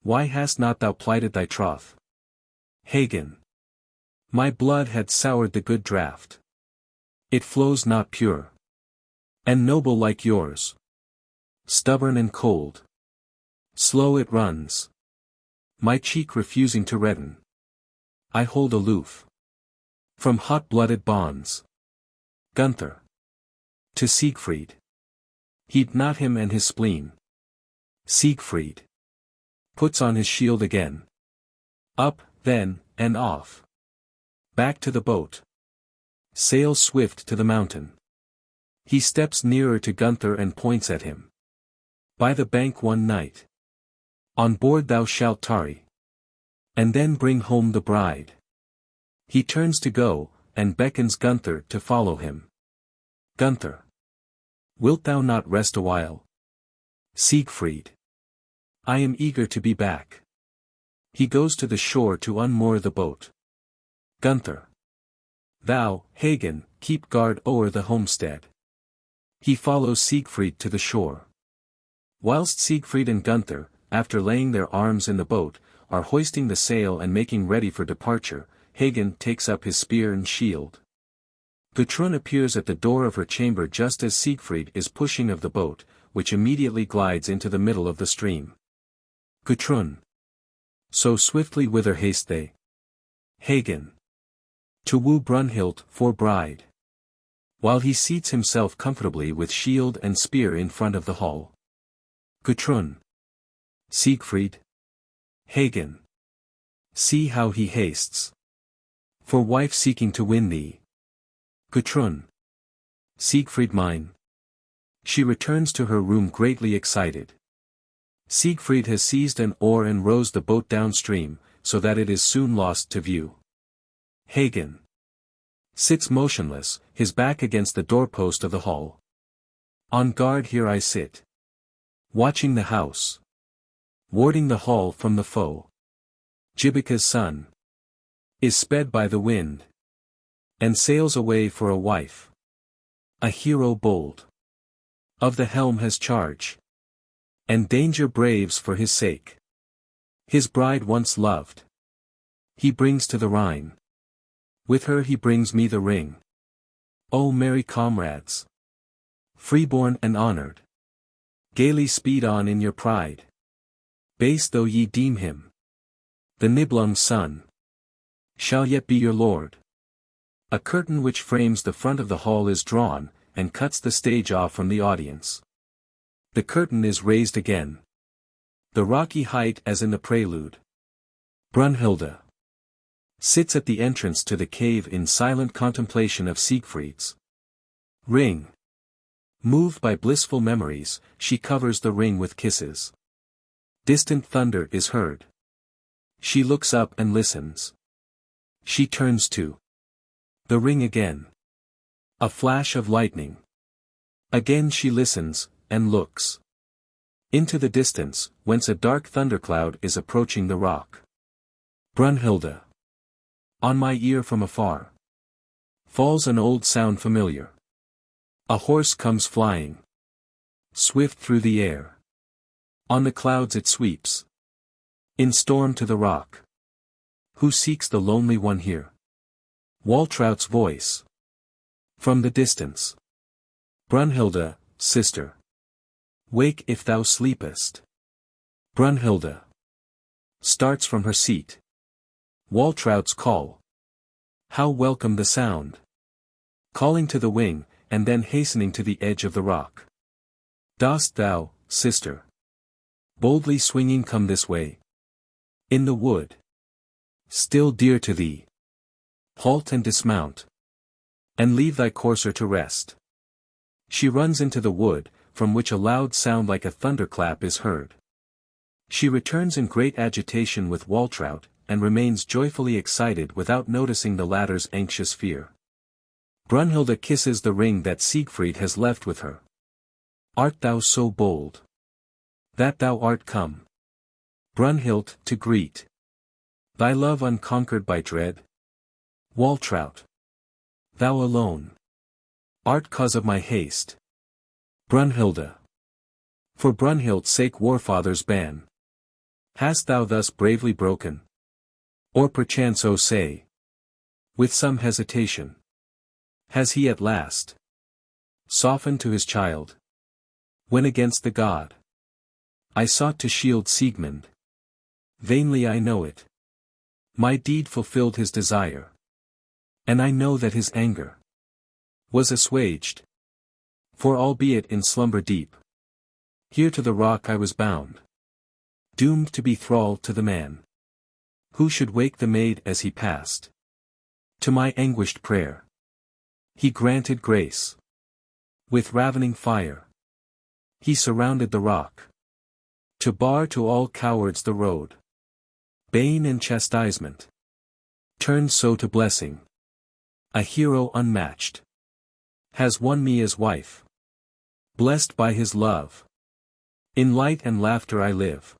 Why hast not thou plighted thy troth? Hagen. My blood had soured the good draught. It flows not pure. And noble like yours. Stubborn and cold. Slow it runs. My cheek refusing to redden. I hold aloof. From hot-blooded bonds. Gunther. To Siegfried. Heed not him and his spleen. Siegfried puts on his shield again. Up, then, and off. Back to the boat. Sails swift to the mountain. He steps nearer to Gunther and points at him. By the bank one night. On board thou shalt tarry. And then bring home the bride. He turns to go, and beckons Gunther to follow him. Gunther. Wilt thou not rest awhile? Siegfried. I am eager to be back. He goes to the shore to unmoor the boat. Gunther. Thou, Hagen, keep guard o'er the homestead. He follows Siegfried to the shore. Whilst Siegfried and Gunther, after laying their arms in the boat, are hoisting the sail and making ready for departure, Hagen takes up his spear and shield. Gudrun appears at the door of her chamber just as Siegfried is pushing of the boat, which immediately glides into the middle of the stream. Gudrun. So swiftly whither haste they? Hagen. To woo Brünnhilde for bride. While he seats himself comfortably with shield and spear in front of the hall. Gudrun. Siegfried. Hagen. See how he hastes. For wife seeking to win thee. Gudrun. Siegfried mine. She returns to her room greatly excited. Siegfried has seized an oar and rows the boat downstream, so that it is soon lost to view. Hagen. Sits motionless, his back against the doorpost of the hall. On guard here I sit. Watching the house. Warding the hall from the foe. Jibika's son. Is sped by the wind. And sails away for a wife. A hero bold. Of the helm has charge. And danger braves for his sake. His bride once loved. He brings to the Rhine. With her he brings me the ring. O merry comrades! Freeborn and honored. Gaily speed on in your pride. Base though ye deem him. The Nibelung's son. Shall yet be your lord. A curtain which frames the front of the hall is drawn, and cuts the stage off from the audience. The curtain is raised again. The rocky height as in the Prelude. Brünnhilde sits at the entrance to the cave in silent contemplation of Siegfried's ring. Moved by blissful memories, she covers the ring with kisses. Distant thunder is heard. She looks up and listens. She turns to the ring again. A flash of lightning. Again she listens, and looks into the distance, whence a dark thundercloud is approaching the rock. Brünnhilde. On my ear from afar falls an old sound familiar. A horse comes flying swift through the air. On the clouds it sweeps in storm to the rock. Who seeks the lonely one here? Waltraut's voice from the distance. Brünnhilde, sister. Wake if thou sleepest. Brünnhilde starts from her seat. Waltraut's call. How welcome the sound. Calling to the wing, and then hastening to the edge of the rock. Dost thou, sister, boldly swinging come this way? In the wood. Still dear to thee. Halt and dismount. And leave thy courser to rest. She runs into the wood, from which a loud sound like a thunderclap is heard. She returns in great agitation with Waltraut, and remains joyfully excited without noticing the latter's anxious fear. Brünnhilde kisses the ring that Siegfried has left with her. Art thou so bold? That thou art come, Brünnhilde, to greet thy love unconquered by dread? Waltraut. Thou alone art cause of my haste. Brünnhilde. For Brünnhilde's sake Warfather's ban hast thou thus bravely broken? Or perchance, O say, with some hesitation, has he at last softened to his child? When against the god I sought to shield Siegmund, vainly I know it. My deed fulfilled his desire, and I know that his anger was assuaged. For albeit in slumber deep, Here to the rock I was bound, doomed to be thrall to the man who should wake the maid as he passed. To my anguished prayer he granted grace. With ravening fire he surrounded the rock, to bar to all cowards the road. Bane and chastisement turned so to blessing. A hero unmatched has won me as wife. Blessed by his love, in light and laughter I live.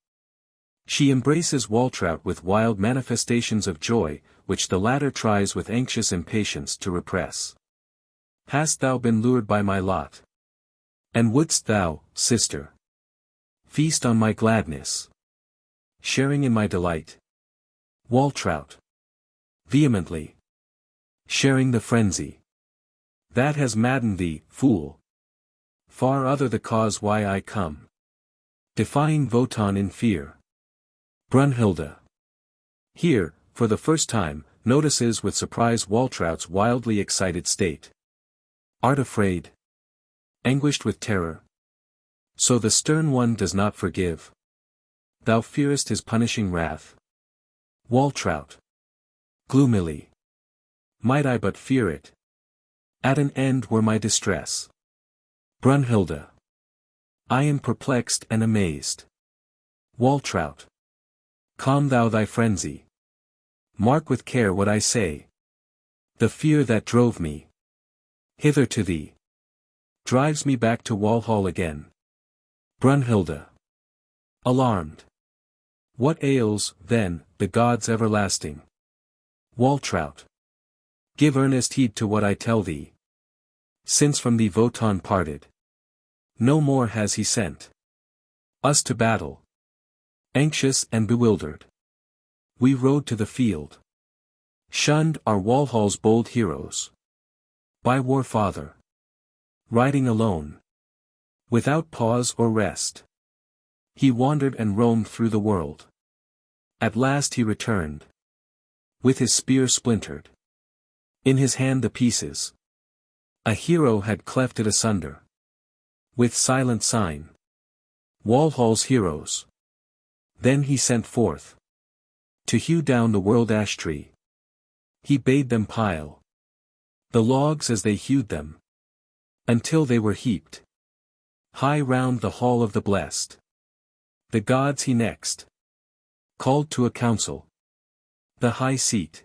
She embraces Waltraut with wild manifestations of joy, which the latter tries with anxious impatience to repress. Hast thou been lured by my lot? And wouldst thou, sister, feast on my gladness, sharing in my delight? Waltraut, vehemently, sharing the frenzy that has maddened thee, fool. Far other the cause why I come, defying Wotan in fear. Brünnhilde, here, for the first time, notices with surprise Waltraut's wildly excited state. Art afraid? Anguished with terror? So the stern one does not forgive? Thou fearest his punishing wrath? Waltraut, gloomily, might I but fear it, at an end were my distress. Brünnhilde, I am perplexed and amazed. Waltraut, calm thou thy frenzy. Mark with care what I say. The fear that drove me hither to thee drives me back to Walhall again. Brünnhilde, alarmed. What ails, then, the gods everlasting? Waltraut, give earnest heed to what I tell thee. Since from thee Wotan parted, no more has he sent us to battle. Anxious and bewildered, we rode to the field. Shunned are Walhall's bold heroes by war father, riding alone, without pause or rest. He wandered and roamed through the world. At last he returned, with his spear splintered, in his hand the pieces. A hero had cleft it asunder. With silent sign, Walhall's heroes. Then he sent forth to hew down the world ash tree. He bade them pile the logs as they hewed them, until they were heaped high round the hall of the blessed. The gods he next called to a council. The high seat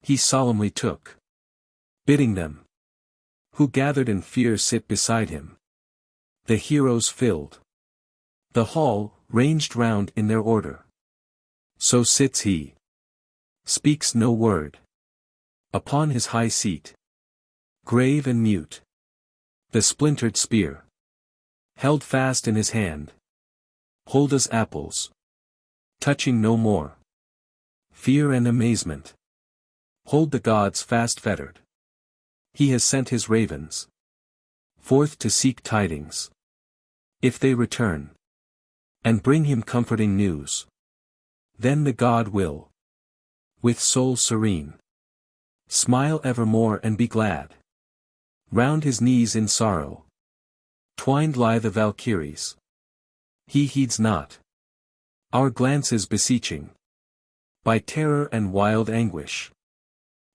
he solemnly took, bidding them who gathered in fear sit beside him. The heroes filled the hall, ranged round in their order. So sits he, speaks no word, upon his high seat, grave and mute. The splintered spear, held fast in his hand, hold as apples, touching no more. Fear and amazement hold the gods fast fettered. He has sent his ravens forth to seek tidings. If they return and bring him comforting news, then the god will, with soul serene, smile evermore and be glad. Round his knees in sorrow twined lie the Valkyries. He heeds not our glances beseeching. By terror and wild anguish,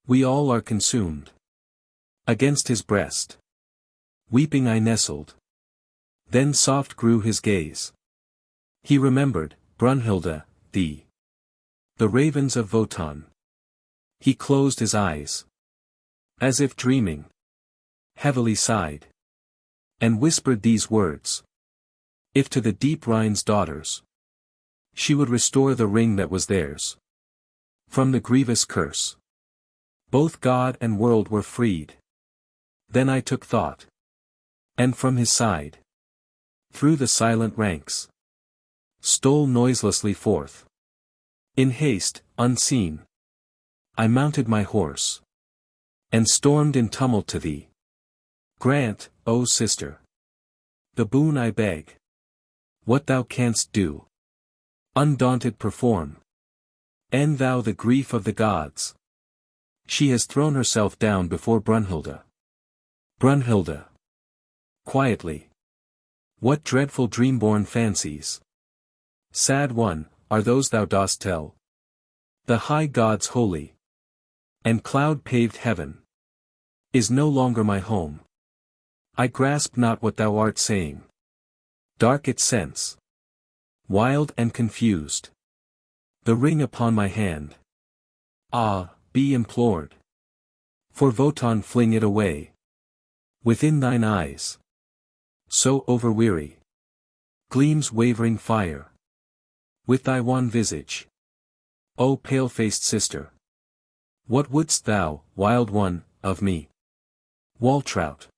we all are consumed. Against his breast, weeping I nestled. Then soft grew his gaze. He remembered, Brünnhilde, the ravens of Wotan. He closed his eyes, as if dreaming, heavily sighed, and whispered these words. If to the deep Rhine's daughters she would restore the ring that was theirs, from the grievous curse, both God and world were freed. Then I took thought, and from his side, through the silent ranks, stole noiselessly forth. In haste, unseen, I mounted my horse, and stormed in tumult to thee. Grant, O sister, the boon I beg. What thou canst do, undaunted perform. End thou the grief of the gods. She has thrown herself down before Brünnhilde. Brünnhilde, quietly, What dreadful dream-born fancies, sad one, are those thou dost tell? The high gods holy, and cloud-paved heaven, is no longer my home. I grasp not what thou art saying. Dark its sense, wild and confused. The ring upon my hand, ah, be implored. For Wotan fling it away. Within thine eyes, so overweary, gleams wavering fire. With thy wan visage, O pale-faced sister, what wouldst thou, wild one, of me? Waltraut,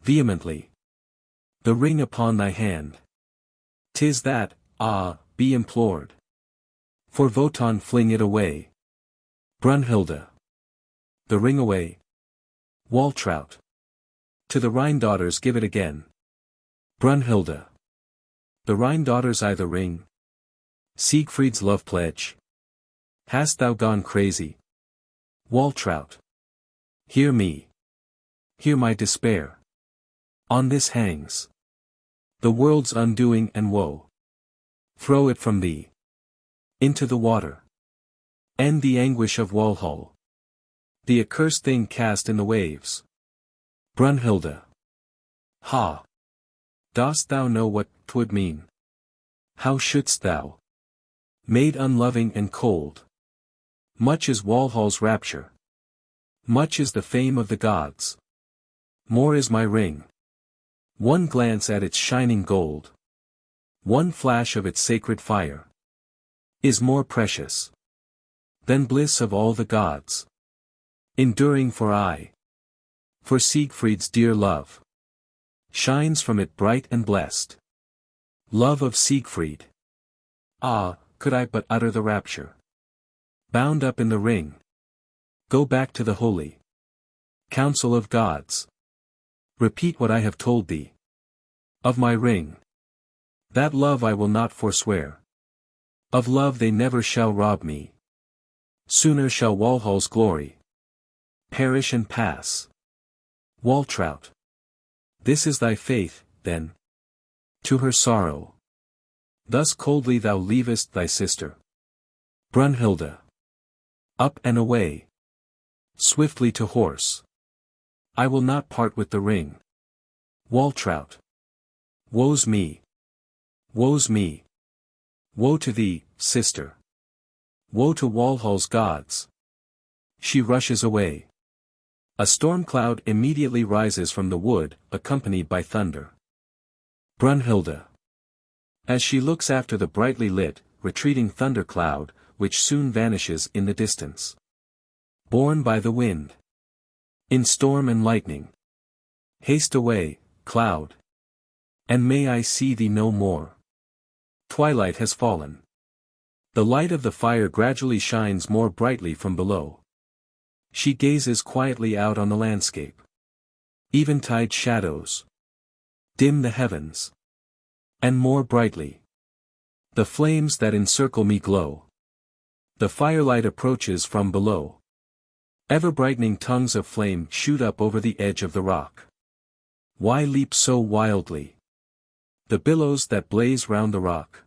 vehemently, the ring upon thy hand. 'Tis that, ah, be implored. For Wotan fling it away. Brünnhilde, the ring away. Waltraut, to the Rhine daughters give it again. Brünnhilde, the Rhine daughters I the ring. Siegfried's love pledge. Hast thou gone crazy? Waltraut, hear me. Hear my despair. On this hangs the world's undoing and woe. Throw it from thee into the water. End the anguish of Walhall. The accursed thing cast in the waves. Brünnhilde, ha! Dost thou know what 'twould mean? How shouldst thou, maid unloving and cold? Much is Walhall's rapture. Much is the fame of the gods. More is my ring. One glance at its shining gold, one flash of its sacred fire, is more precious than bliss of all the gods. Enduring for aye. For Siegfried's dear love shines from it bright and blessed. Love of Siegfried. Ah, could I but utter the rapture. Bound up in the ring. Go back to the holy council of gods. Repeat what I have told thee. Of my ring. That love I will not forswear. Of love they never shall rob me. Sooner shall Walhall's glory perish and pass. Waltraut, this is thy faith, then. To her sorrow, thus coldly thou leavest thy sister. Brünnhilde, up and away, swiftly to horse. I will not part with the ring. Waltraut, woe's me. Woe's me. Woe to thee, sister. Woe to Walhall's gods. She rushes away. A storm cloud immediately rises from the wood, accompanied by thunder. Brünnhilde, as she looks after the brightly lit, retreating thunder cloud, which soon vanishes in the distance. Borne by the wind. In storm and lightning. Haste away, cloud. And may I see thee no more. Twilight has fallen. The light of the fire gradually shines more brightly from below. She gazes quietly out on the landscape. Eventide shadows dim the heavens. And more brightly, the flames that encircle me glow. The firelight approaches from below. Ever-brightening tongues of flame shoot up over the edge of the rock. Why leap so wildly? The billows that blaze round the rock.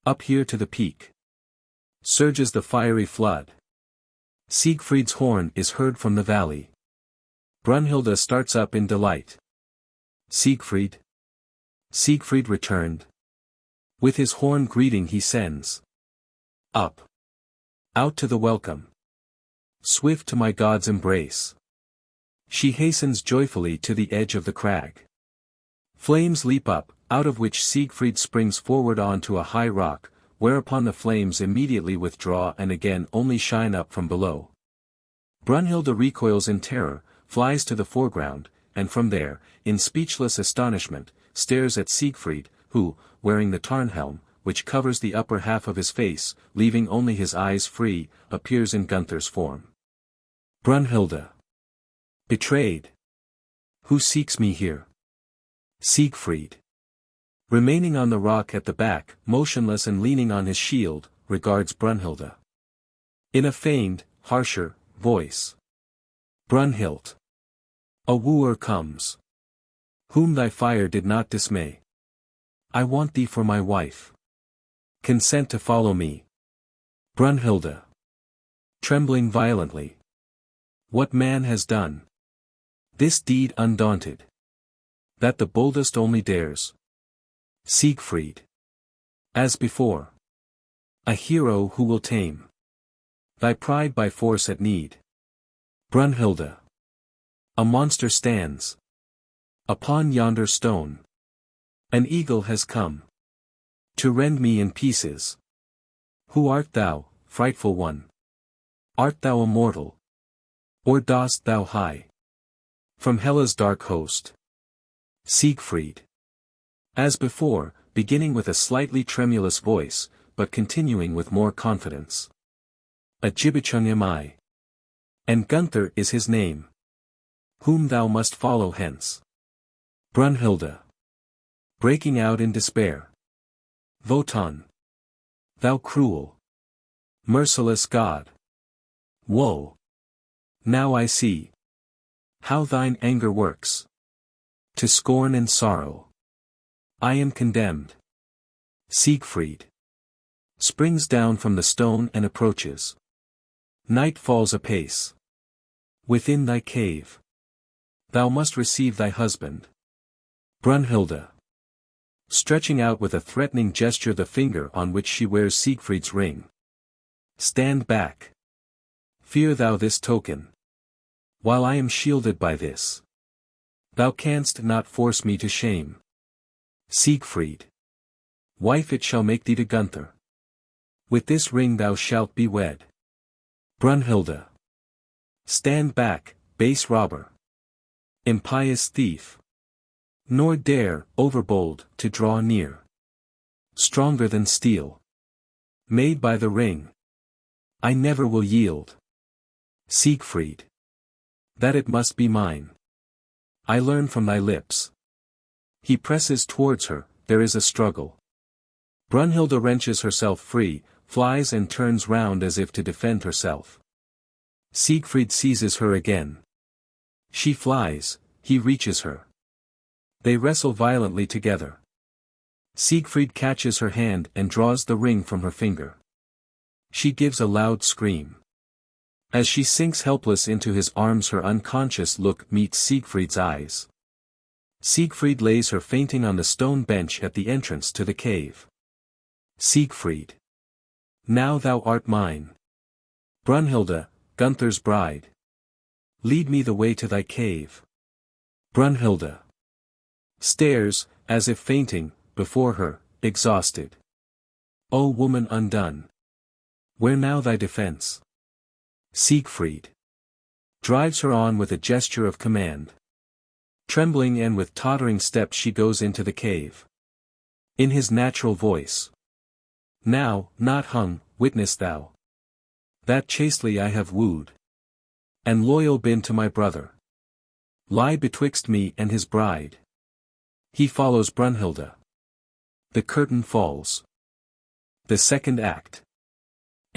Up here to the peak surges the fiery flood. Siegfried's horn is heard from the valley. Brünnhilde starts up in delight. Siegfried? Siegfried returned. With his horn greeting he sends. Up. Out to the welcome. Swift to my God's embrace. She hastens joyfully to the edge of the crag. Flames leap up, out of which Siegfried springs forward onto a high rock, whereupon the flames immediately withdraw and again only shine up from below. Brünnhilde recoils in terror, flies to the foreground, and from there, in speechless astonishment, stares at Siegfried, who, wearing the Tarnhelm, which covers the upper half of his face, leaving only his eyes free, appears in Gunther's form. Brünnhilde. Betrayed. Who seeks me here? Siegfried. Remaining on the rock at the back, motionless and leaning on his shield, regards Brünnhilde. In a feigned, harsher, voice. Brünnhilde. A wooer comes. Whom thy fire did not dismay. I want thee for my wife. Consent to follow me. Brünnhilde. Trembling violently. What man has done this deed undaunted, that the boldest only dares? Siegfried. As before. A hero who will tame thy pride by force at need. Brünnhilde. A monster stands upon yonder stone. An eagle has come to rend me in pieces. Who art thou, frightful one? Art thou immortal? Or dost thou hie from Hela's dark host? Siegfried. As before, beginning with a slightly tremulous voice, but continuing with more confidence. A Gibichung am I. And Gunther is his name. Whom thou must follow hence. Brünnhilde. Breaking out in despair. Wotan. Thou cruel, merciless God. Woe. Now I see how thine anger works. To scorn and sorrow I am condemned. Siegfried. Springs down from the stone and approaches. Night falls apace. Within thy cave thou must receive thy husband. Brünnhilde. Stretching out with a threatening gesture the finger on which she wears Siegfried's ring. Stand back. Fear thou this token. While I am shielded by this, thou canst not force me to shame. Siegfried. Wife it shall make thee to Gunther. With this ring thou shalt be wed. Brünnhilde. Stand back, base robber. Impious thief. Nor dare, overbold, to draw near. Stronger than steel. Made by the ring. I never will yield. Siegfried. That it must be mine. I learn from thy lips. He presses towards her, there is a struggle. Brünnhilde wrenches herself free, flies and turns round as if to defend herself. Siegfried seizes her again. She flies, he reaches her. They wrestle violently together. Siegfried catches her hand and draws the ring from her finger. She gives a loud scream. As she sinks helpless into his arms, her unconscious look meets Siegfried's eyes. Siegfried lays her fainting on the stone bench at the entrance to the cave. Siegfried. Now thou art mine. Brünnhilde, Gunther's bride. Lead me the way to thy cave. Brünnhilde. Stares, as if fainting, before her, exhausted. O woman undone! Where now thy defense? Siegfried. Drives her on with a gesture of command. Trembling and with tottering steps she goes into the cave. In his natural voice. Now, Nothung, witness thou. That chastely I have wooed. And loyal been to my brother. Lie betwixt me and his bride. He follows Brünnhilde. The curtain falls. The second act.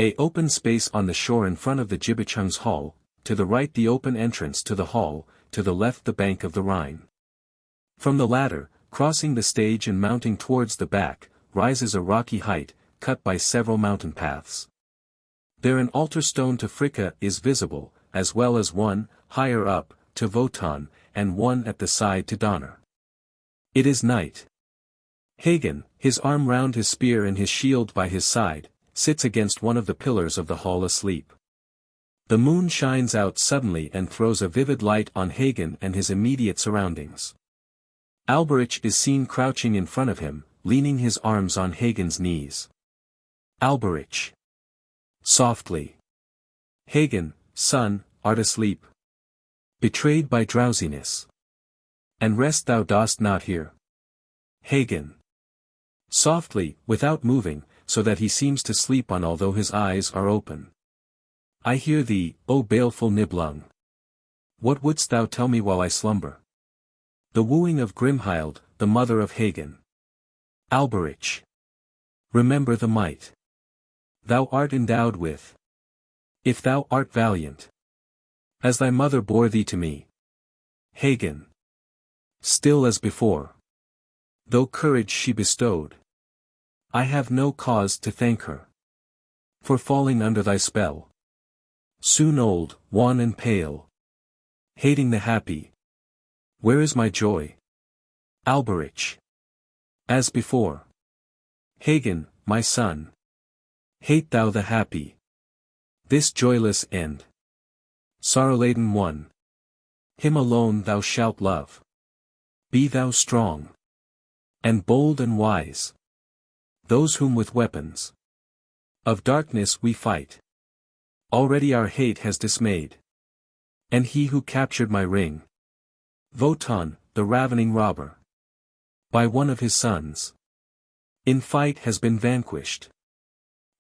A open space on the shore in front of the Gibichung's hall, to the right the open entrance to the hall, to the left the bank of the Rhine. From the latter, crossing the stage and mounting towards the back, rises a rocky height, cut by several mountain paths. There an altar stone to Fricka is visible, as well as one, higher up, to Wotan, and one at the side to Donner. It is night. Hagen, his arm round his spear and his shield by his side, sits against one of the pillars of the hall asleep. The moon shines out suddenly and throws a vivid light on Hagen and his immediate surroundings. Alberich is seen crouching in front of him, leaning his arms on Hagen's knees. Alberich. Softly. Hagen, son, art asleep. Betrayed by drowsiness. And rest thou dost not hear. Hagen. Softly, without moving, so that he seems to sleep on although his eyes are open. I hear thee, O baleful Nibelung. What wouldst thou tell me while I slumber? The wooing of Grimhild, the mother of Hagen. Alberich. Remember the might thou art endowed with. If thou art valiant, as thy mother bore thee to me. Hagen. Still as before. Though courage she bestowed, I have no cause to thank her for falling under thy spell. Soon old, wan and pale, hating the happy, where is my joy? Alberich. As before. Hagen, my son. Hate thou the happy. This joyless end. Sorrow-laden one. Him alone thou shalt love. Be thou strong, and bold and wise. Those whom with weapons of darkness we fight, already our hate has dismayed. And he who captured my ring, Wotan, the ravening robber, by one of his sons, in fight has been vanquished.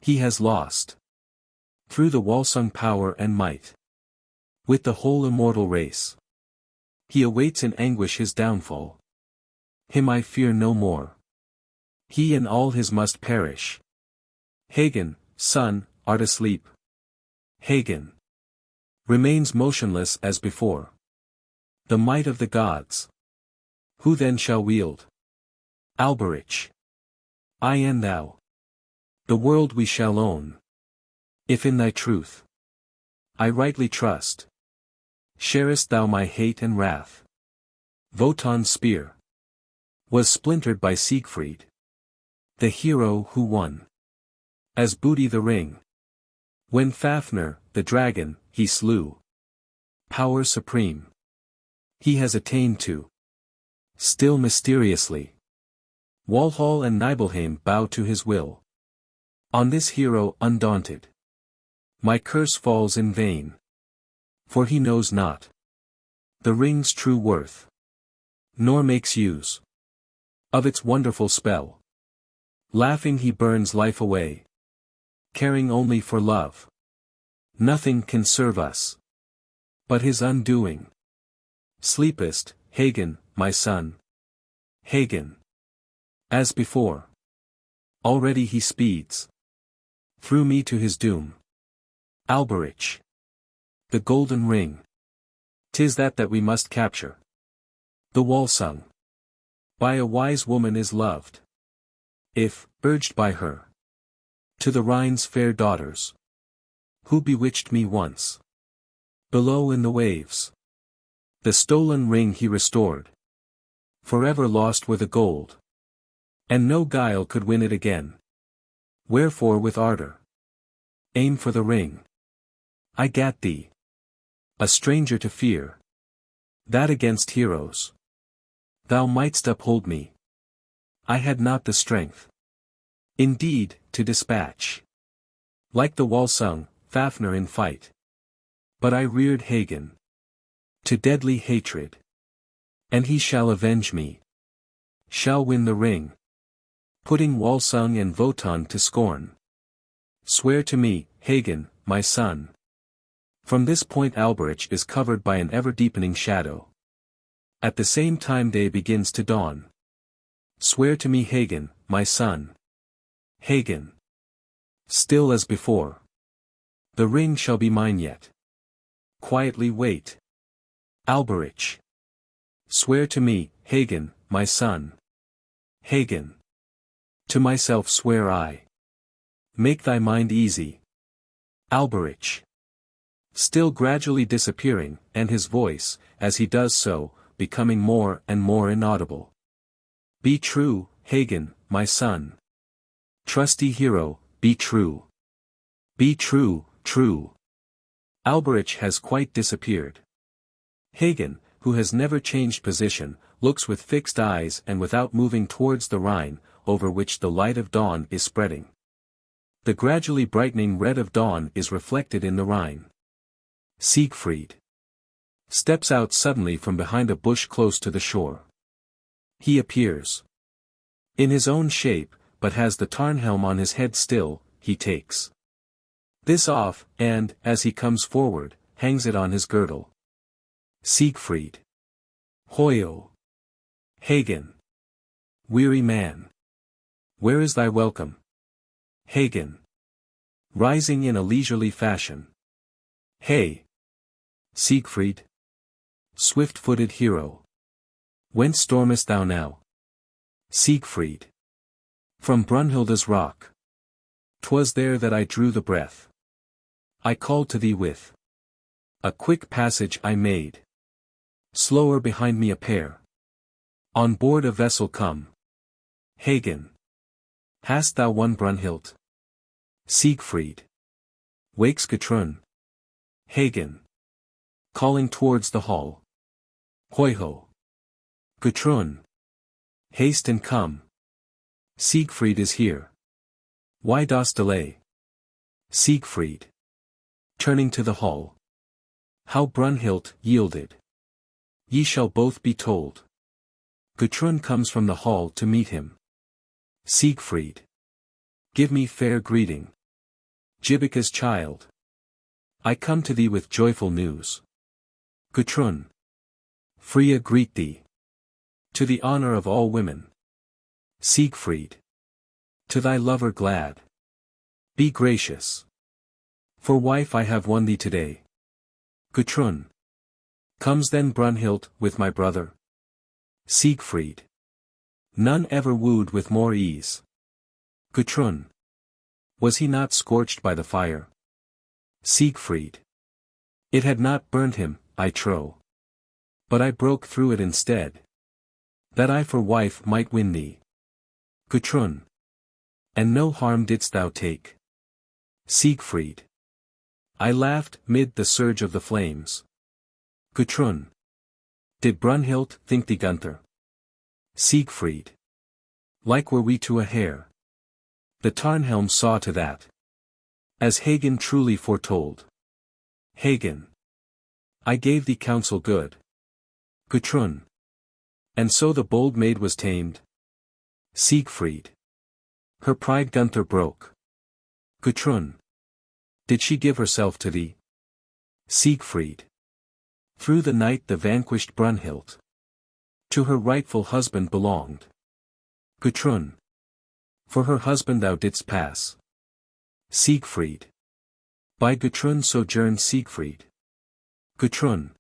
He has lost, through the Walsung power and might, with the whole immortal race. He awaits in anguish his downfall. Him I fear no more. He and all his must perish. Hagen, son, art asleep. Hagen remains motionless as before. The might of the gods. Who then shall wield? Alberich. I and thou. The world we shall own. If in thy truth I rightly trust. Sharest thou my hate and wrath? Wotan's spear was splintered by Siegfried, the hero who won as booty the ring. When Fafner, the dragon, he slew. Power supreme he has attained to. Still mysteriously, Walhall and Nibelheim bow to his will. On this hero undaunted, my curse falls in vain. For he knows not the ring's true worth, nor makes use of its wonderful spell. Laughing he burns life away, caring only for love. Nothing can serve us but his undoing. Sleepest, Hagen, my son. Hagen. As before. Already he speeds through me to his doom. Alberich. The golden ring. 'Tis that we must capture. The Walsung by a wise woman is loved. If, urged by her, to the Rhine's fair daughters, who bewitched me once, below in the waves, the stolen ring he restored. Forever lost were the gold, and no guile could win it again. Wherefore with ardor aim for the ring. I gat thee, a stranger to fear, that against heroes thou mightst uphold me. I had not the strength, indeed, to dispatch, like the Walsung, Fafner in fight. But I reared Hagen to deadly hatred, and he shall avenge me, shall win the ring, putting Walsung and Wotan to scorn. Swear to me, Hagen, my son. From this point Alberich is covered by an ever-deepening shadow. At the same time day begins to dawn. Swear to me, Hagen, my son. Hagen. Still as before. The ring shall be mine yet. Quietly wait. Alberich. Swear to me, Hagen, my son. Hagen. To myself swear I. Make thy mind easy. Alberich. Still gradually disappearing, and his voice, as he does so, becoming more and more inaudible. Be true, Hagen, my son. Trusty hero, be true. Be true, true. Alberich has quite disappeared. Hagen, who has never changed position, looks with fixed eyes and without moving towards the Rhine, over which the light of dawn is spreading. The gradually brightening red of dawn is reflected in the Rhine. Siegfried steps out suddenly from behind a bush close to the shore. He appears in his own shape, but has the Tarnhelm on his head still. He takes this off, and, as he comes forward, hangs it on his girdle. Siegfried. Hoyo. Hagen. Weary man. Where is thy welcome? Hagen. Rising in a leisurely fashion. Hey. Siegfried. Swift-footed hero. Whence stormest thou now? Siegfried. From Brünnhilde's rock. 'Twas there that I drew the breath. I called to thee with a quick passage I made. Slower behind me a pair. On board a vessel come. Hagen. Hast thou won Brünnhilde? Siegfried. Wakes Gudrun. Hagen. Calling towards the hall. Hoiho. Gudrun. Haste and come. Siegfried is here. Why dost delay? Siegfried. Turning to the hall. How Brünnhilde yielded. Ye shall both be told. Gudrun comes from the hall to meet him. Siegfried. Give me fair greeting. Jibika's child. I come to thee with joyful news. Gudrun. Freya greet thee. To the honor of all women. Siegfried. To thy lover glad. Be gracious. For wife I have won thee today. Gudrun. Comes then Brünnhilde with my brother? Siegfried. None ever wooed with more ease. Gudrun. Was he not scorched by the fire? Siegfried. It had not burned him, I trow. But I broke through it instead. That I for wife might win thee. Gudrun. And no harm didst thou take. Siegfried. I laughed mid the surge of the flames. Gudrun. Did Brünnhilde think thee Gunther? Siegfried. Like were we to a hair. The Tarnhelm saw to that. As Hagen truly foretold. Hagen. I gave thee counsel good. Gudrun. And so the bold maid was tamed. Siegfried. Her pride Gunther broke. Gudrun. Did she give herself to thee? Siegfried. Through the night the vanquished Brünnhilde. To her rightful husband belonged. Gudrun. For her husband thou didst pass. Siegfried. By Gudrun sojourned Siegfried. Gudrun.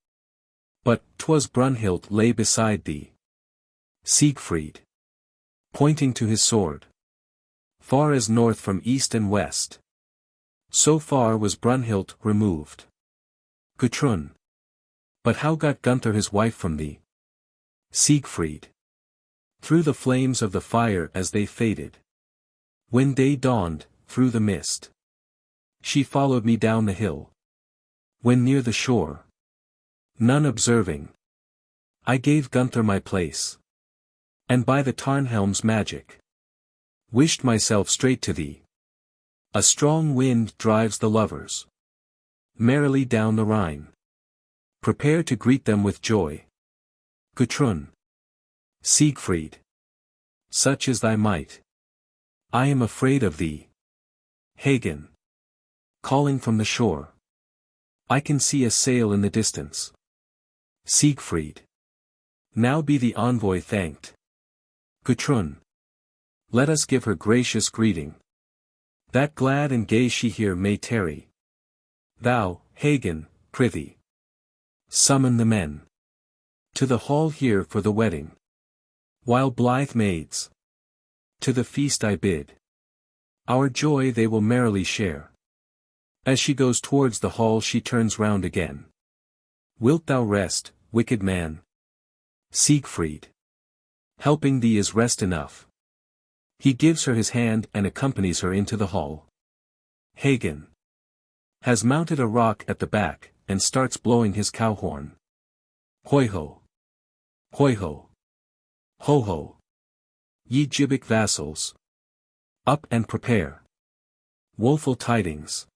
But 'twas Brünnhilde lay beside thee. Siegfried. Pointing to his sword. Far as north from east and west. So far was Brünnhilde removed. Gudrun. But how got Gunther his wife from thee? Siegfried. Through the flames of the fire as they faded. When day dawned, through the mist. She followed me down the hill. When near the shore. None observing. I gave Gunther my place. And by the Tarnhelm's magic. Wished myself straight to thee. A strong wind drives the lovers. Merrily down the Rhine. Prepare to greet them with joy. Gudrun. Siegfried. Such is thy might. I am afraid of thee. Hagen. Calling from the shore. I can see a sail in the distance. Siegfried. Now be the envoy thanked. Gudrun. Let us give her gracious greeting. That glad and gay she here may tarry. Thou, Hagen, prithee. Summon the men. To the hall here for the wedding. While blithe maids. To the feast I bid. Our joy they will merrily share. As she goes towards the hall she turns round again. Wilt thou rest, wicked man? Siegfried. Helping thee is rest enough. He gives her his hand and accompanies her into the hall. Hagen. Has mounted a rock at the back, and starts blowing his cow horn. Hoiho. Hoiho. Ho-ho. Ye Gibic vassals. Up and prepare. Woeful tidings.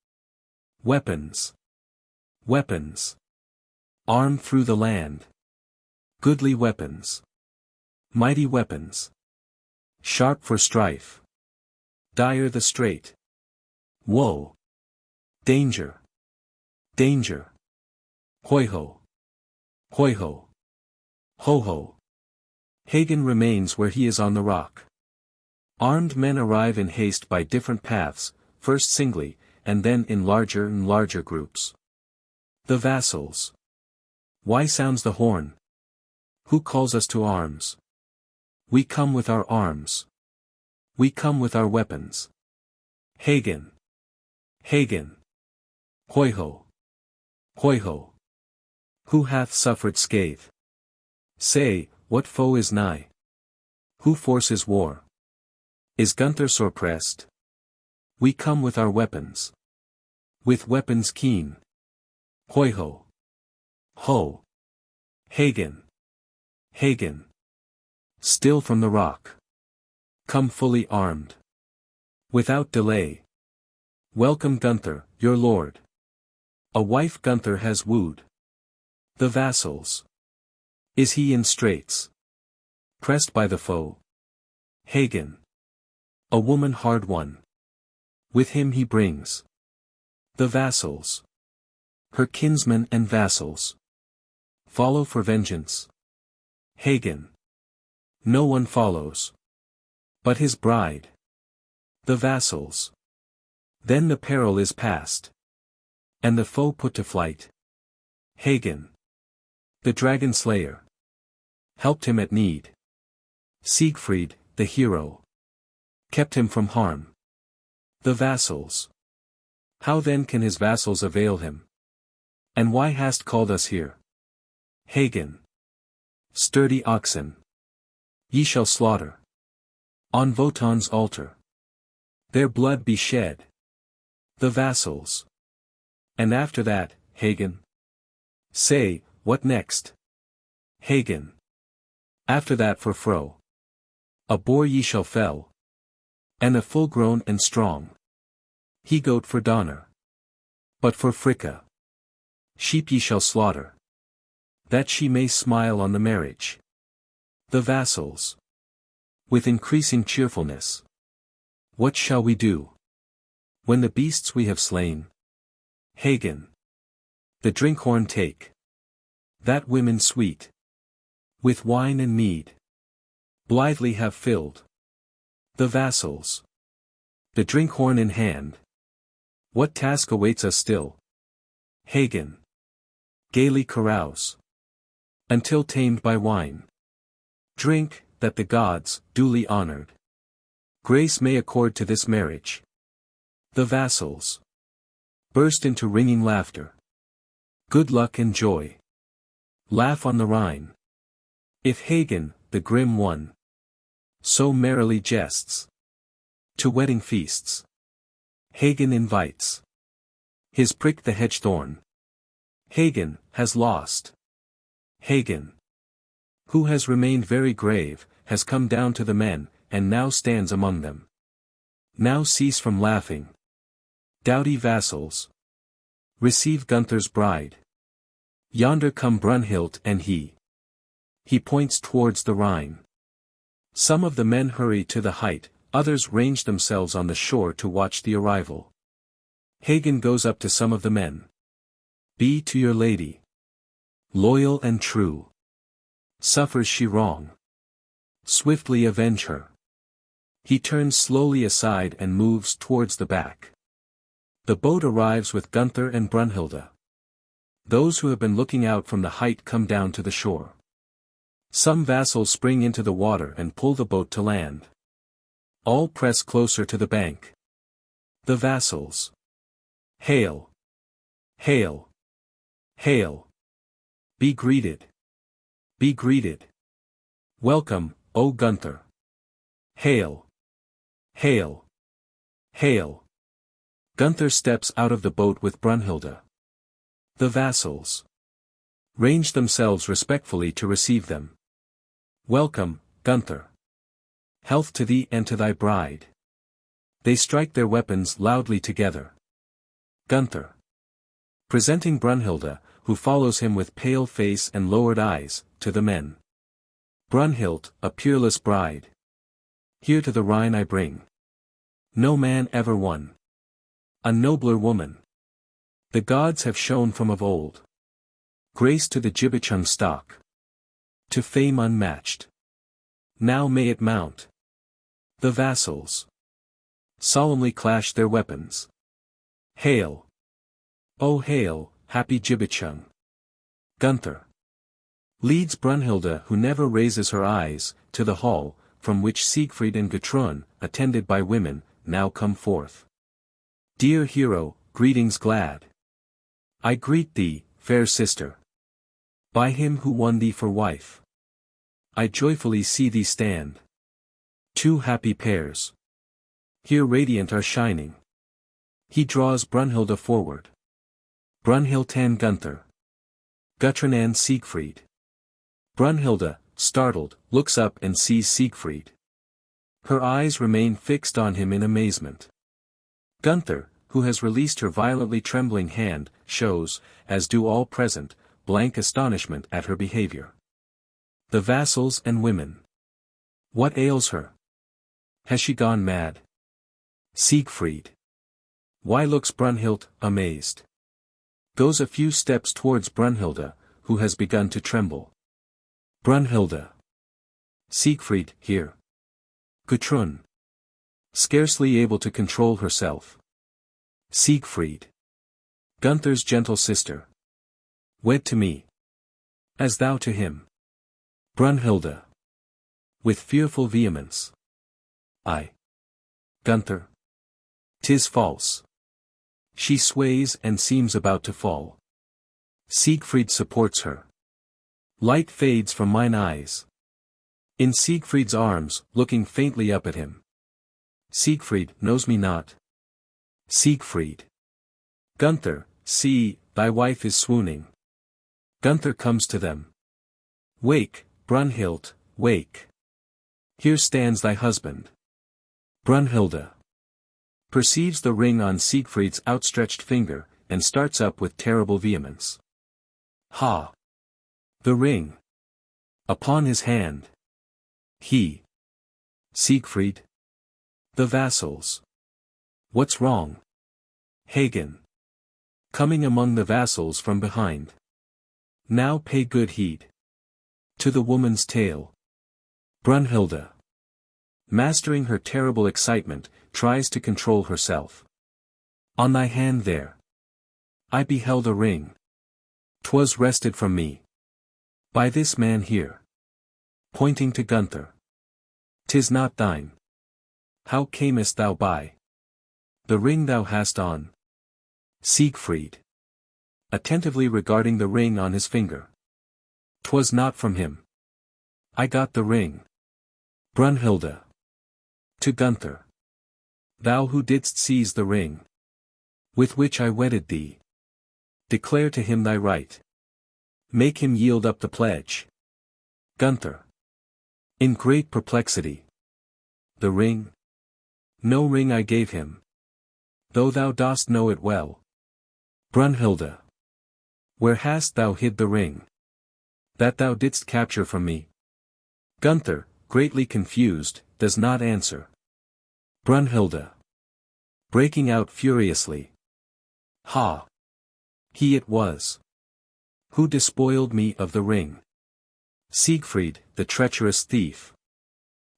Weapons. Weapons. Arm through the land. Goodly weapons. Mighty weapons. Sharp for strife. Dire the strait. Woe. Danger. Danger. Hoiho. Hoiho. Ho-ho. Hagen remains where he is on the rock. Armed men arrive in haste by different paths, first singly, and then in larger and larger groups. The vassals. Why sounds the horn? Who calls us to arms? We come with our arms. We come with our weapons. Hagen. Hagen. Hoiho. Hoiho. Who hath suffered scathe? Say, what foe is nigh? Who forces war? Is Gunther sore pressed? We come with our weapons. With weapons keen. Hoiho. Ho. Hagen. Hagen. Still from the rock. Come fully armed. Without delay. Welcome Gunther, your lord. A wife Gunther has wooed. The vassals. Is he in straits? Pressed by the foe. Hagen. A woman hard won. With him he brings. The vassals. Her kinsmen and vassals. Follow for vengeance. Hagen. No one follows. But his bride. The vassals. Then the peril is past. And the foe put to flight. Hagen. The dragon slayer. Helped him at need. Siegfried, the hero. Kept him from harm. The vassals. How then can his vassals avail him? And why hast called us here? Hagen. Sturdy oxen. Ye shall slaughter. On Wotan's altar. Their blood be shed. The vassals. And after that, Hagen. Say, what next? Hagen. After that for Fro. A boar ye shall fell. And a full grown and strong. He goat for Donner. But for Fricka. Sheep ye shall slaughter. That she may smile on the marriage. The vassals. With increasing cheerfulness. What shall we do? When the beasts we have slain. Hagen. The drink horn take. That women sweet. With wine and mead. Blithely have filled. The vassals. The drink horn in hand. What task awaits us still? Hagen. Gaily carouse. Until tamed by wine. Drink, that the gods, duly honored. Grace may accord to this marriage. The vassals. Burst into ringing laughter. Good luck and joy. Laugh on the Rhine. If Hagen, the grim one. So merrily jests. To wedding feasts. Hagen invites. His prick the hedge-thorn. Hagen, has lost. Hagen. Who has remained very grave, has come down to the men, and now stands among them. Now cease from laughing. Doughty vassals. Receive Gunther's bride. Yonder come Brünnhilde and he. He points towards the Rhine. Some of the men hurry to the height, others range themselves on the shore to watch the arrival. Hagen goes up to some of the men. Be to your lady. Loyal and true. Suffers she wrong. Swiftly avenge her. He turns slowly aside and moves towards the back. The boat arrives with Gunther and Brünnhilde. Those who have been looking out from the height come down to the shore. Some vassals spring into the water and pull the boat to land. All press closer to the bank. The vassals. Hail! Hail! Hail! Be greeted! Be greeted! Welcome, O Gunther! Hail! Hail! Hail! Gunther steps out of the boat with Brünnhilde. The vassals range themselves respectfully to receive them. Welcome, Gunther! Health to thee and to thy bride! They strike their weapons loudly together. Gunther. Presenting Brünnhilde, who follows him with pale face and lowered eyes, to the men. Brünnhilde, a peerless bride. Here to the Rhine I bring. No man ever won a nobler woman. The gods have shown from of old. Grace to the Gibichung stock. To fame unmatched. Now may it mount. The vassals solemnly clash their weapons. Hail! O hail, happy Gibichung! Gunther leads Brünnhilde, who never raises her eyes, to the hall, from which Siegfried and Gudrun, attended by women, now come forth. Dear hero, greetings glad. I greet thee, fair sister. By him who won thee for wife. I joyfully see thee stand. Two happy pairs. Here radiant are shining. He draws Brünnhilde forward. Brünnhilde and Gunther. Gudrun and Siegfried. Brünnhilde, startled, looks up and sees Siegfried. Her eyes remain fixed on him in amazement. Gunther, who has released her violently trembling hand, shows, as do all present, blank astonishment at her behavior. The vassals and women. What ails her? Has she gone mad? Siegfried. Why looks Brünnhilde, amazed? Goes a few steps towards Brünnhilde, who has begun to tremble. Brünnhilde. Siegfried, here. Gudrun. Scarcely able to control herself. Siegfried. Gunther's gentle sister. Wed to me. As thou to him. Brünnhilde. With fearful vehemence. I. Gunther. 'Tis false. She sways and seems about to fall. Siegfried supports her. Light fades from mine eyes. In Siegfried's arms, looking faintly up at him. Siegfried knows me not. Siegfried. Gunther, see, thy wife is swooning. Gunther comes to them. Wake, Brünnhilde, wake. Here stands thy husband. Brünnhilde. Perceives the ring on Siegfried's outstretched finger, and starts up with terrible vehemence. Ha! The ring! Upon his hand! He! Siegfried! The vassals! What's wrong? Hagen! Coming among the vassals from behind. Now pay good heed. To the woman's tale. Brünnhilde. Mastering her terrible excitement, tries to control herself. On thy hand there. I beheld a ring. 'Twas wrested from me. By this man here. Pointing to Gunther. 'Tis not thine. How camest thou by? The ring thou hast on. Siegfried. Attentively regarding the ring on his finger. 'Twas not from him. I got the ring. Brünnhilde. To Gunther. Thou who didst seize the ring. With which I wedded thee. Declare to him thy right. Make him yield up the pledge. Gunther. In great perplexity. The ring? No ring I gave him. Though thou dost know it well. Brünnhilde. Where hast thou hid the ring? That thou didst capture from me? Gunther, greatly confused, does not answer. Brünnhilde. Breaking out furiously. Ha! He it was. Who despoiled me of the ring. Siegfried, the treacherous thief.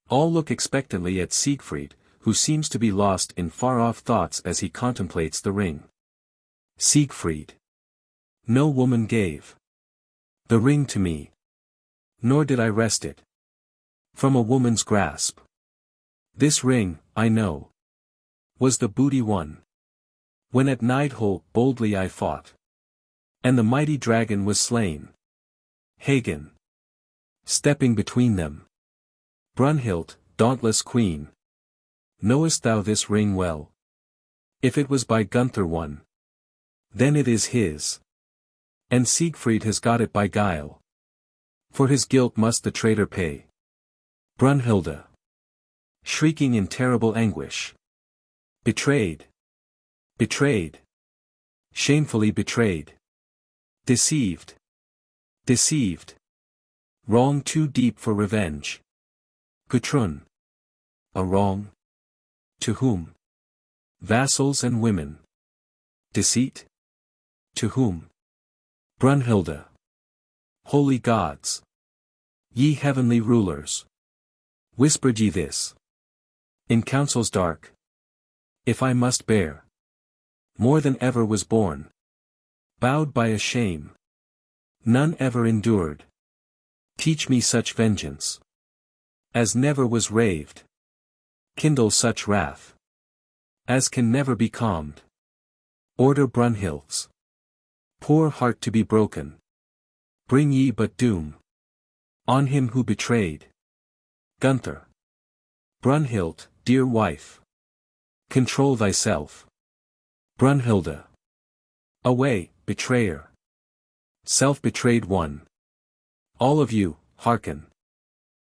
All look expectantly at Siegfried, who seems to be lost in far-off thoughts as he contemplates the ring. Siegfried. No woman gave the ring to me. Nor did I wrest it from a woman's grasp. This ring, I know, was the booty won. When at Nidhol boldly I fought. And the mighty dragon was slain. Hagen. Stepping between them. Brünnhilde, dauntless queen. Knowest thou this ring well? If it was by Gunther won, then it is his. And Siegfried has got it by guile. For his guilt must the traitor pay. Brünnhilde. Shrieking in terrible anguish. Betrayed. Betrayed. Shamefully betrayed. Deceived. Deceived. Wrong too deep for revenge. Gudrun. A wrong? To whom? Vassals and women. Deceit? To whom? Brünnhilde. Holy gods. Ye heavenly rulers. Whispered ye this. In councils dark. If I must bear. More than ever was borne. Bowed by a shame. None ever endured. Teach me such vengeance. as never was raved. Kindle such wrath, as can never be calmed. Order Brünnhilde's poor heart to be broken. Bring ye but doom on him who betrayed Gunther. Brünnhilde, dear wife, control thyself. Brünnhilde, away, betrayer, self-betrayed one. All of you, hearken.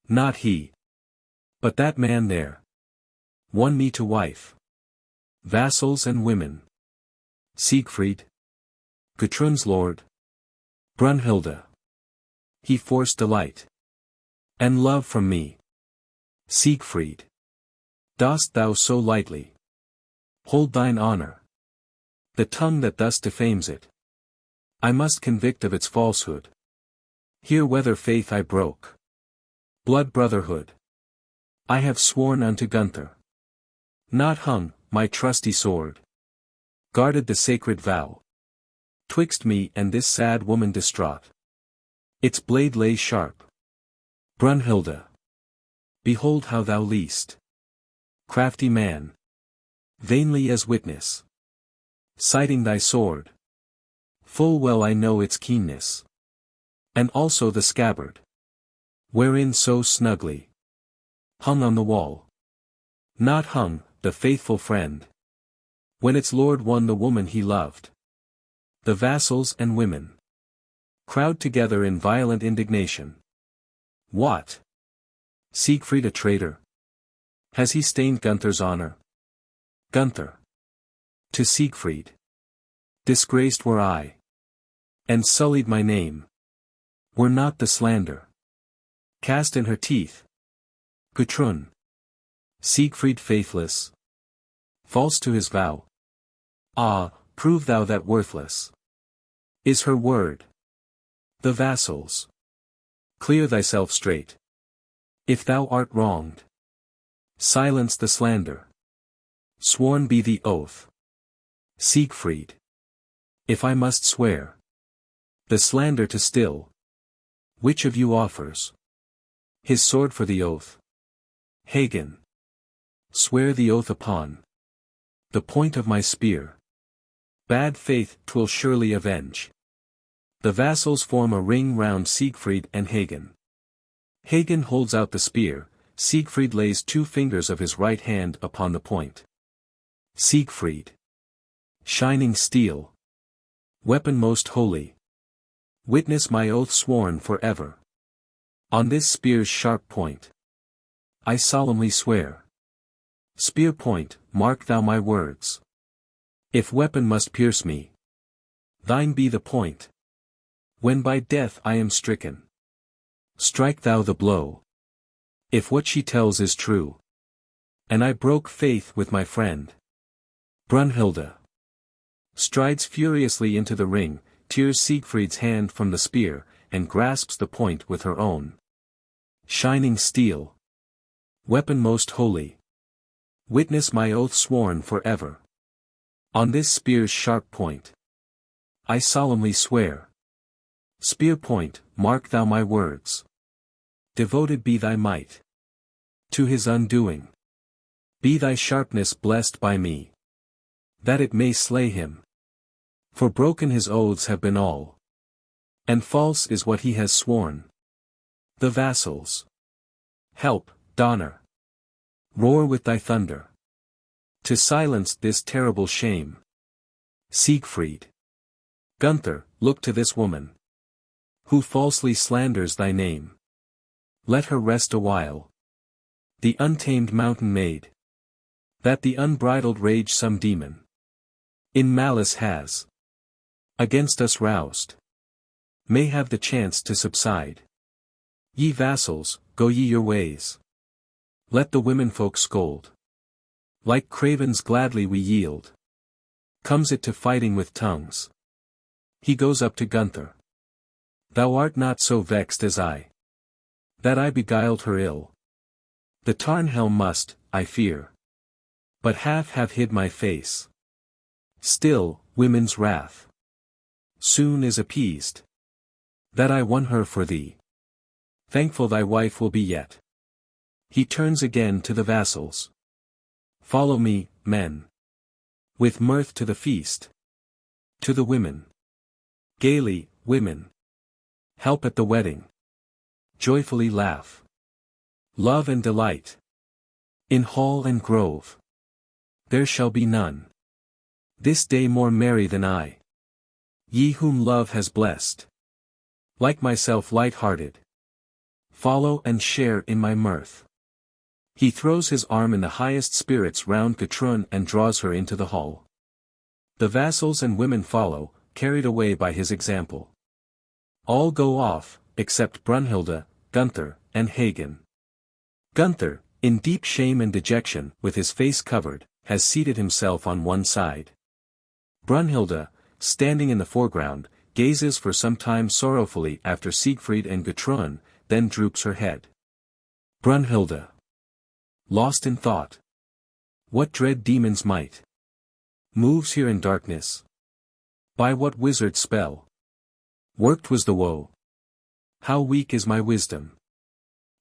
Not he, but that man there, won me to wife. Vassals and women, Siegfried, Gudrun's lord, Brünnhilde, he forced delight and love from me. Siegfried, dost thou so lightly hold thine honor? The tongue that thus defames it, I must convict of its falsehood. Hear whether faith I broke. Blood brotherhood, I have sworn unto Gunther. Not hung, my trusty sword guarded the sacred vow. Twixt me and this sad woman distraught, its blade lay sharp. Brünnhilde, behold how thou leest. Crafty man, vainly as witness, citing thy sword. Full well I know its keenness, and also the scabbard, wherein so snugly hung on the wall. Not hung, the faithful friend, when its lord won the woman he loved. The vassals and women crowd together in violent indignation. What? Siegfried a traitor? Has he stained Gunther's honor? Gunther, to Siegfried, disgraced were I, and sullied my name, were not the slander cast in her teeth. Gudrun, Siegfried faithless, false to his vow. Ah, prove thou that worthless is her word. The vassals, clear thyself straight. If thou art wronged, silence the slander. Sworn be the oath. Siegfried, if I must swear the slander to still, which of you offers his sword for the oath? Hagen, swear the oath upon the point of my spear. Bad faith 'twill surely avenge. The vassals form a ring round Siegfried and Hagen. Hagen holds out the spear, Siegfried lays 2 fingers of his right hand upon the point. Siegfried, shining steel, weapon most holy, witness my oath sworn for ever. On this spear's sharp point, I solemnly swear. Spear point, mark thou my words. If weapon must pierce me, thine be the point. When by death I am stricken, strike thou the blow. If what she tells is true, and I broke faith with my friend. Brünnhilde strides furiously into the ring, tears Siegfried's hand from the spear, and grasps the point with her own. Shining steel, weapon most holy, witness my oath sworn for ever. On this spear's sharp point, I solemnly swear. Spear point, mark thou my words. Devoted be thy might to his undoing. Be thy sharpness blessed by me, that it may slay him. For broken his oaths have been all, and false is what he has sworn. The vassals, help, Donner, roar with thy thunder, to silence this terrible shame. Siegfried, Gunther, look to this woman, who falsely slanders thy name. Let her rest awhile, the untamed mountain maid, that the unbridled rage some demon in malice has against us roused, may have the chance to subside. Ye vassals, go ye your ways. Let the womenfolk scold. Like cravens gladly we yield. Comes it to fighting with tongues. He goes up to Gunther. Thou art not so vexed as I, that I beguiled her ill. The Tarnhelm must, I fear, but half have hid my face. Still, women's wrath soon is appeased, that I won her for thee. Thankful thy wife will be yet. He turns again to the vassals. Follow me, men. With mirth to the feast. To the women. Gaily, women. Help at the wedding. Joyfully laugh. Love and delight. In hall and grove. There shall be none. This day more merry than I. Ye whom love has blessed. Like myself light-hearted. Follow and share in my mirth. He throws his arm in the highest spirits round Gudrun and draws her into the hall. The vassals and women follow, carried away by his example. All go off, except Brünnhilde, Gunther, and Hagen. Gunther, in deep shame and dejection, with his face covered, has seated himself on one side. Brünnhilde, standing in the foreground, gazes for some time sorrowfully after Siegfried and Gudrun, then droops her head. Brünnhilde. Lost in thought. What dread demon's might moves here in darkness? By what wizard spell worked was the woe? How weak is my wisdom,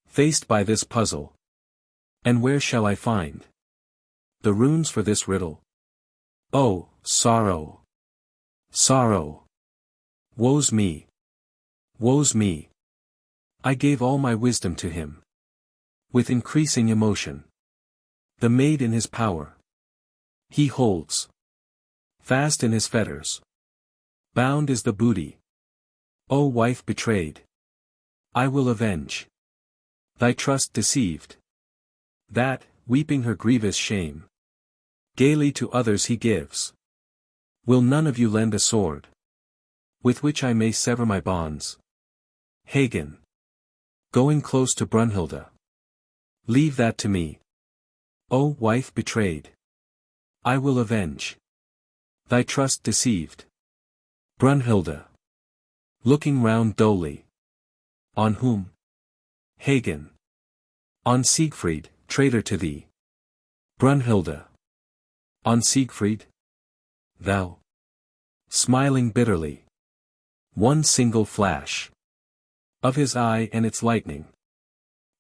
faced by this puzzle. And where shall I find the runes for this riddle? Oh, sorrow! Sorrow! Woe's me! Woe's me! I gave all my wisdom to him. With increasing emotion. The maid in his power. He holds fast in his fetters. Bound is the booty. O wife betrayed! I will avenge thy trust deceived. That, weeping her grievous shame, gaily to others he gives. Will none of you lend a sword, with which I may sever my bonds? Hagen. Going close to Brünnhilde. Leave that to me. O wife betrayed! I will avenge thy trust deceived. Brünnhilde. Looking round dully. On whom? Hagen. On Siegfried, traitor to thee. Brünnhilde. On Siegfried? Thou. Smiling bitterly. One single flash of his eye and its lightning,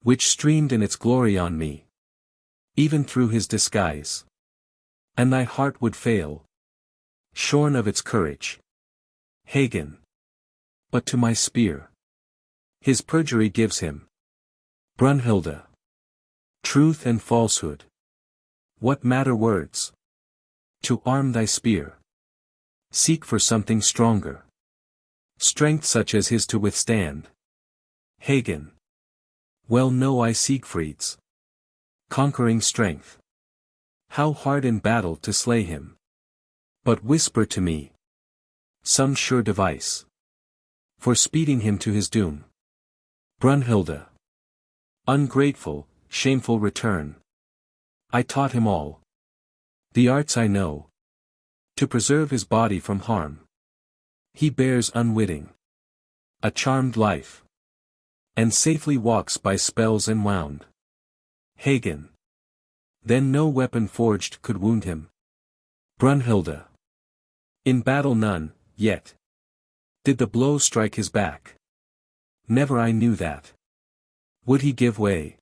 which streamed in its glory on me, even through his disguise. And thy heart would fail, shorn of its courage. Hagen. But to my spear his perjury gives him. Brünnhilde. Truth and falsehood. What matter words? To arm thy spear. Seek for something stronger. Strength such as his to withstand. Hagen. Well know I Siegfried's conquering strength. How hard in battle to slay him. But whisper to me some sure device for speeding him to his doom. Brünnhilde. Ungrateful, shameful return. I taught him all the arts I know, to preserve his body from harm. He bears unwitting a charmed life, and safely walks by spells enwound. Hagen. Then no weapon forged could wound him. Brünnhilde. In battle none, yet, did the blow strike his back. Never I knew that. Would he give way,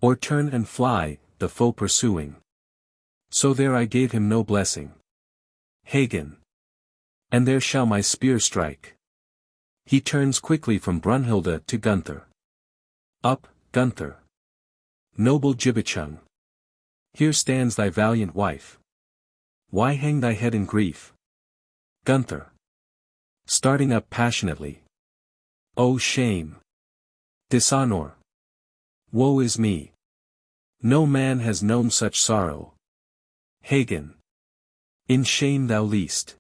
or turn and fly, the foe pursuing? So there I gave him no blessing. Hagen. And there shall my spear strike. He turns quickly from Brünnhilde to Gunther. Up, Gunther. Noble Gibichung. Here stands thy valiant wife. Why hang thy head in grief? Gunther. Starting up passionately. O shame! Dishonor! Woe is me! No man has known such sorrow. Hagen. In shame thou least.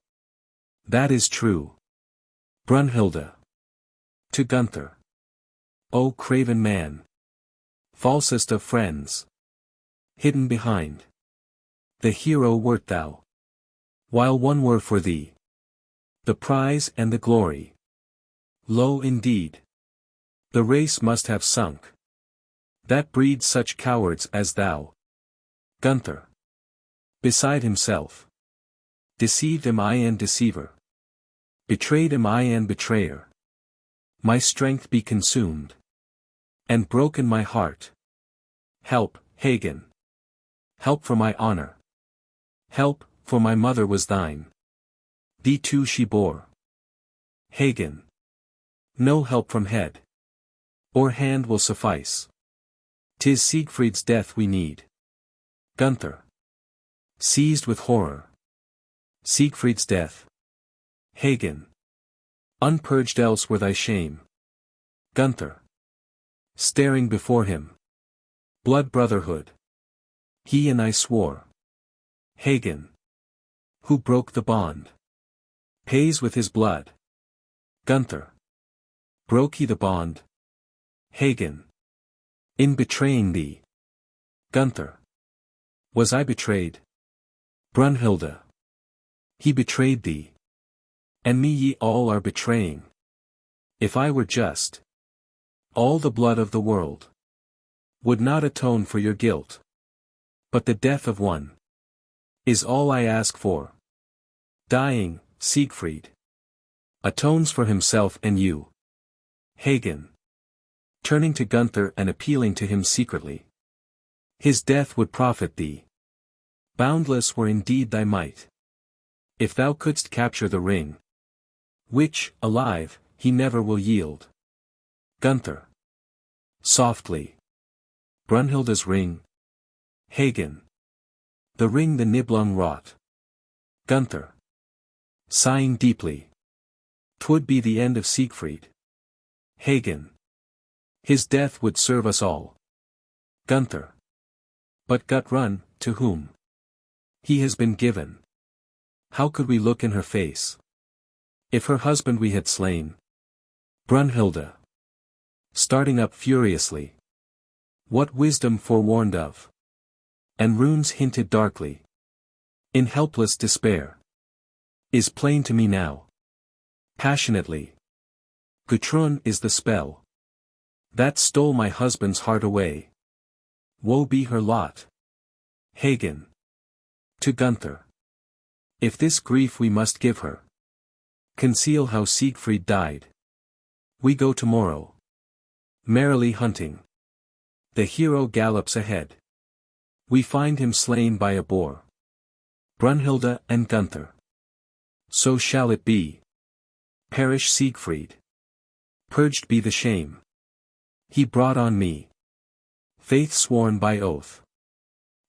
That is true. Brünnhilde. To Gunther. O craven man! Falsest of friends! Hidden behind the hero wert thou. While one were for thee the prize and the glory. Lo indeed! The race must have sunk, that breeds such cowards as thou. Gunther. Beside himself. Deceived am I and deceiver. Betrayed am I and betrayer. My strength be consumed, and broken my heart. Help, Hagen. Help for my honor. Help, for my mother was thine. Thee too she bore. Hagen. No help from head or hand will suffice. 'Tis Siegfried's death we need. Gunther. Seized with horror. Siegfried's death. Hagen. Unpurged else were thy shame. Gunther. Staring before him. Blood brotherhood. He and I swore. Hagen. Who broke the bond. Pays with his blood. Gunther. Broke he the bond? Hagen. In betraying thee. Gunther. Was I betrayed? Brünnhilde. He betrayed thee. And me ye all are betraying. If I were just, all the blood of the world would not atone for your guilt. But the death of one is all I ask for. Dying, Siegfried atones for himself and you. Hagen. Turning to Gunther and appealing to him secretly. His death would profit thee. Boundless were indeed thy might. If thou couldst capture the ring, which, alive, he never will yield. Gunther. Softly. Brünnhilde's ring. Hagen. The ring the Nibelung wrought. Gunther. Sighing deeply. 'Twould be the end of Siegfried. Hagen. His death would serve us all. Gunther. But Gudrun, to whom he has been given. How could we look in her face? If her husband we had slain. Brünnhilde. Starting up furiously. What wisdom forewarned of? And runes hinted darkly. In helpless despair. Is plain to me now. Passionately. Gudrun is the spell that stole my husband's heart away. Woe be her lot. Hagen. To Gunther. If this grief we must give her. Conceal how Siegfried died. We go tomorrow. Merrily hunting. The hero gallops ahead. We find him slain by a boar. Brünnhilde and Gunther. So shall it be. Perish Siegfried. Purged be the shame he brought on me. Faith sworn by oath.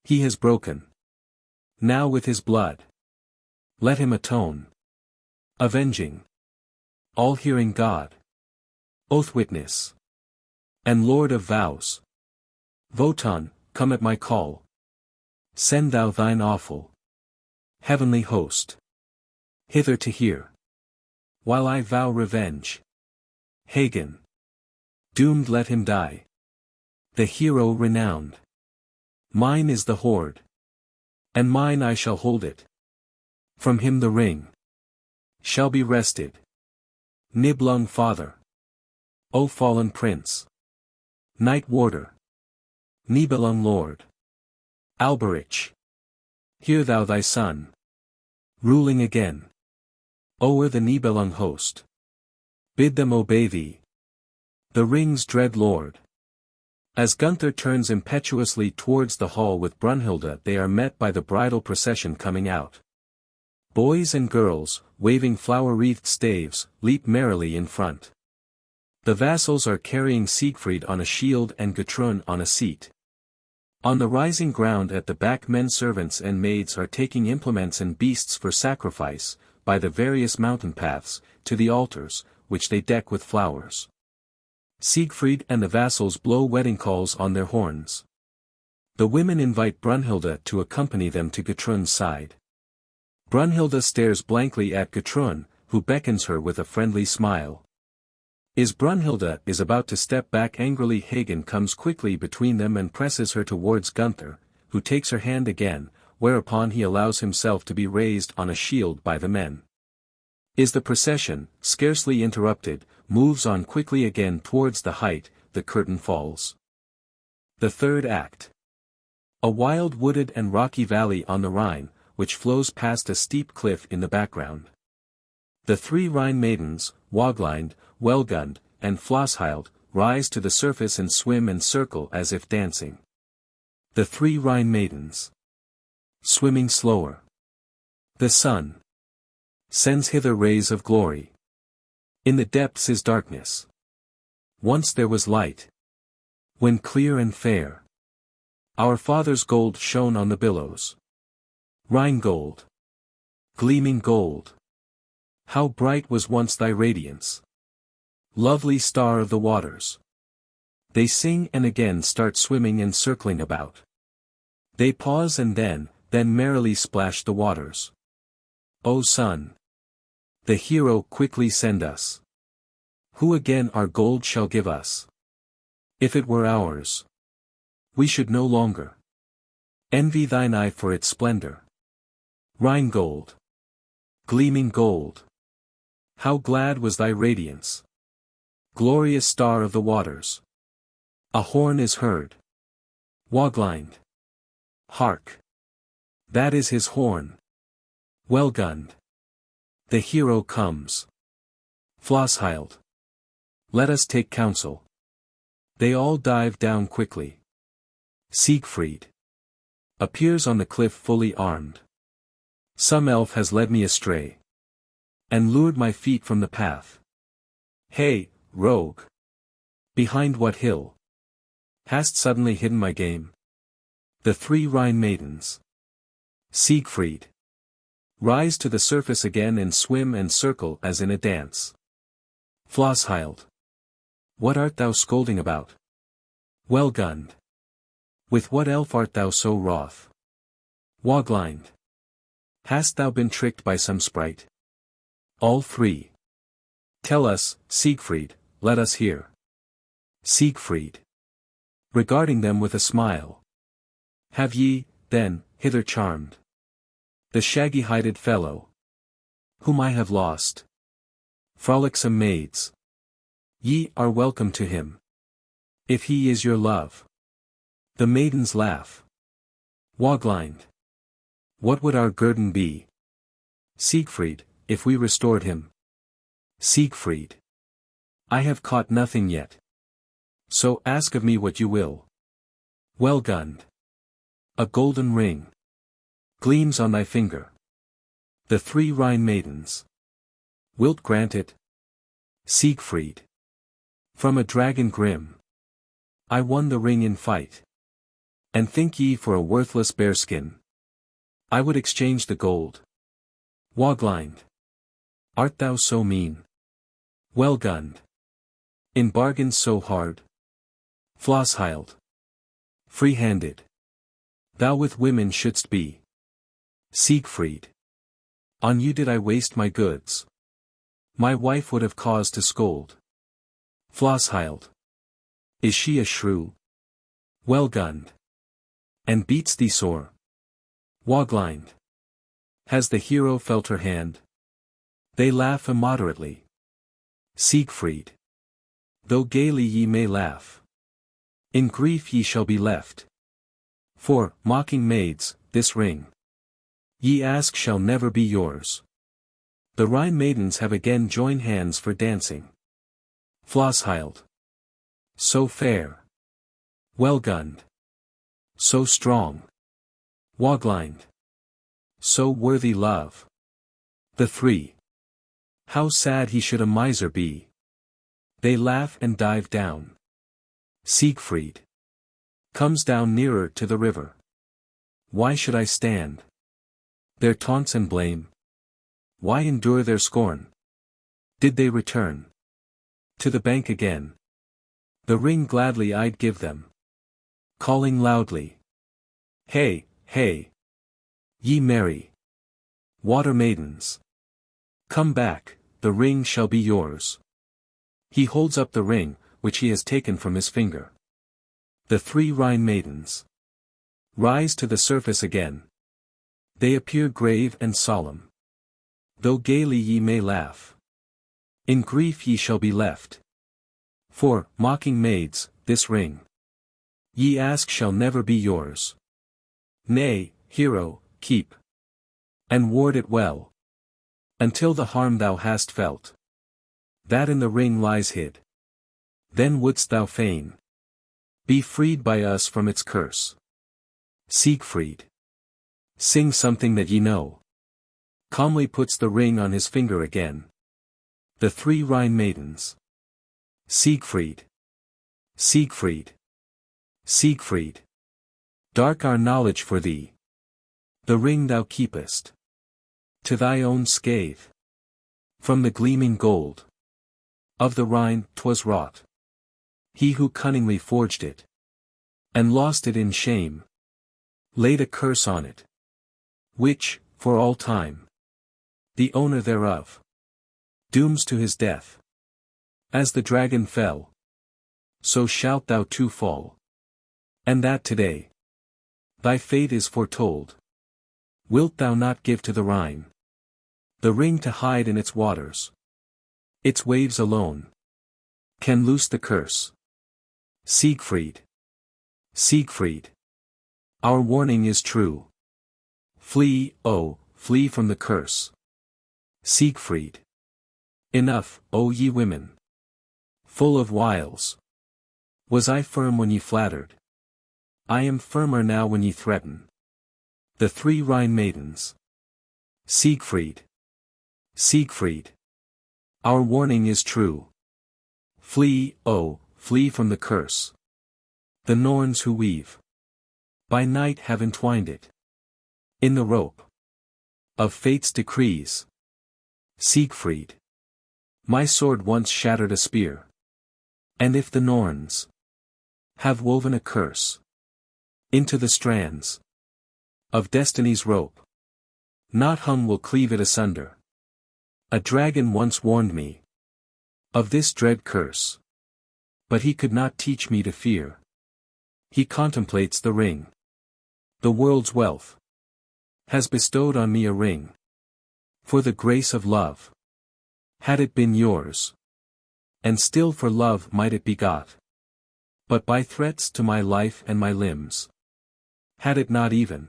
He has broken. Now with his blood. Let him atone. Avenging. All-hearing God. Oath witness. And Lord of vows. Wotan, come at my call. Send thou thine awful heavenly host hither to hear. While I vow revenge. Hagen. Doomed let him die. The hero renowned. Mine is the hoard. And mine I shall hold it. From him the ring shall be wrested. Nibelung father. O fallen prince. Night warder. Nibelung lord. Alberich. Hear thou thy son. Ruling again. O'er the Nibelung host. Bid them obey thee. The ring's dread lord. As Gunther turns impetuously towards the hall with Brünnhilde, they are met by the bridal procession coming out. Boys and girls, waving flower-wreathed staves, leap merrily in front. The vassals are carrying Siegfried on a shield and Gudrun on a seat. On the rising ground at the back men servants and maids are taking implements and beasts for sacrifice, by the various mountain paths, to the altars, which they deck with flowers. Siegfried and the vassals blow wedding calls on their horns. The women invite Brünnhilde to accompany them to Gudrun's side. Brünnhilde stares blankly at Gudrun, who beckons her with a friendly smile. Brünnhilde is about to step back angrily. Hagen comes quickly between them and presses her towards Gunther, who takes her hand again, whereupon he allows himself to be raised on a shield by the men. The procession, scarcely interrupted, moves on quickly again towards the height. The curtain falls. The third act. A wild wooded and rocky valley on the Rhine, which flows past a steep cliff in the background. The three Rhine maidens, Wagner, Welgund, and Flosshild, rise to the surface and swim and circle as if dancing. The three Rhine maidens. Swimming slower. The sun sends hither rays of glory. In the depths is darkness. Once there was light. When clear and fair. Our father's gold shone on the billows. Rhine gold. Gleaming gold. How bright was once thy radiance. Lovely star of the waters. They sing and again start swimming and circling about. They pause and then merrily splash the waters. O sun! The hero quickly send us. Who again our gold shall give us? If it were ours, we should no longer envy thine eye for its splendor. Rhine gold. Gleaming gold. How glad was thy radiance. Glorious star of the waters. A horn is heard. Wagner. Hark! That is his horn. Well gunned. The hero comes. Flosshiled. Let us take counsel. They all dive down quickly. Siegfried appears on the cliff fully armed. Some elf has led me astray, and lured my feet from the path. Hey, rogue! Behind what hill hast suddenly hidden my game? The three Rhine maidens. Siegfried. Rise to the surface again and swim and circle as in a dance. Flosshiled. What art thou scolding about? Well gunned. With what elf art thou so wroth? Wagner. Hast thou been tricked by some sprite? All three. Tell us, Siegfried, let us hear. Siegfried. Regarding them with a smile. Have ye, then, hither charmed the shaggy-hided fellow, whom I have lost? Frolicsome maids. Ye are welcome to him, if he is your love. The maidens laugh. Wagner. What would our guerdon be, Siegfried, if we restored him? Siegfried. I have caught nothing yet. So ask of me what you will. Well gunned. A golden ring gleams on thy finger. The three Rhine maidens. Wilt grant it? Siegfried. From a dragon grim. I won the ring in fight. And think ye for a worthless bearskin I would exchange the gold? Wagner. Art thou so mean? Well gunned. In bargains so hard? Flosshiled. Free-handed. Thou with women shouldst be. Siegfried. On you did I waste my goods. My wife would have cause to scold. Flosshiled. Is she a shrew? Well gunned. And beats thee sore? Wagner. Has the hero felt her hand? They laugh immoderately. Siegfried. Though gaily ye may laugh, in grief ye shall be left. For, mocking maids, this ring ye ask shall never be yours. The Rhine maidens have again joined hands for dancing. Flosshiled. So fair. Well gunned. So strong. Wagner. So worthy love. The three. How sad he should a miser be. They laugh and dive down. Siegfried comes down nearer to the river. Why should I stand their taunts and blame? Why endure their scorn? Did they return to the bank again, the ring gladly I'd give them, calling loudly, hey, hey, ye merry water maidens, come back, the ring shall be yours. He holds up the ring, which he has taken from his finger. The three Rhine maidens rise to the surface again. They appear grave and solemn. Though gaily ye may laugh, in grief ye shall be left. For, mocking maids, this ring ye ask shall never be yours. Nay, hero, keep and ward it well, until the harm thou hast felt, that in the ring lies hid. Then wouldst thou fain be freed by us from its curse. Siegfried. Sing something that ye know. Calmly puts the ring on his finger again. The three Rhine maidens. Siegfried. Siegfried. Siegfried. Dark our knowledge for thee. The ring thou keepest. To thy own scathe. From the gleaming gold. Of the Rhine 'twas wrought. He who cunningly forged it. And lost it in shame. Laid a curse on it. Which, for all time. The owner thereof. Dooms to his death. As the dragon fell. So shalt thou too fall. And that today. Thy fate is foretold. Wilt thou not give to the Rhine the ring to hide in its waters? Its waves alone can loose the curse. Siegfried. Siegfried. Our warning is true. Flee, oh, flee from the curse. Siegfried. Enough, O ye women. Full of wiles. Was I firm when ye flattered? I am firmer now when ye threaten. The three Rhine maidens. Siegfried. Siegfried. Our warning is true. Flee, oh, flee from the curse. The Norns who weave. By night have entwined it. In the rope. Of fate's decrees. Siegfried. My sword once shattered a spear. And if the Norns have woven a curse into the strands of destiny's rope, Nothung will cleave it asunder. A dragon once warned me of this dread curse. But he could not teach me to fear. He contemplates the ring. The world's wealth has bestowed on me a ring. For the grace of love. Had it been yours. And still for love might it be got. But by threats to my life and my limbs. Had it not even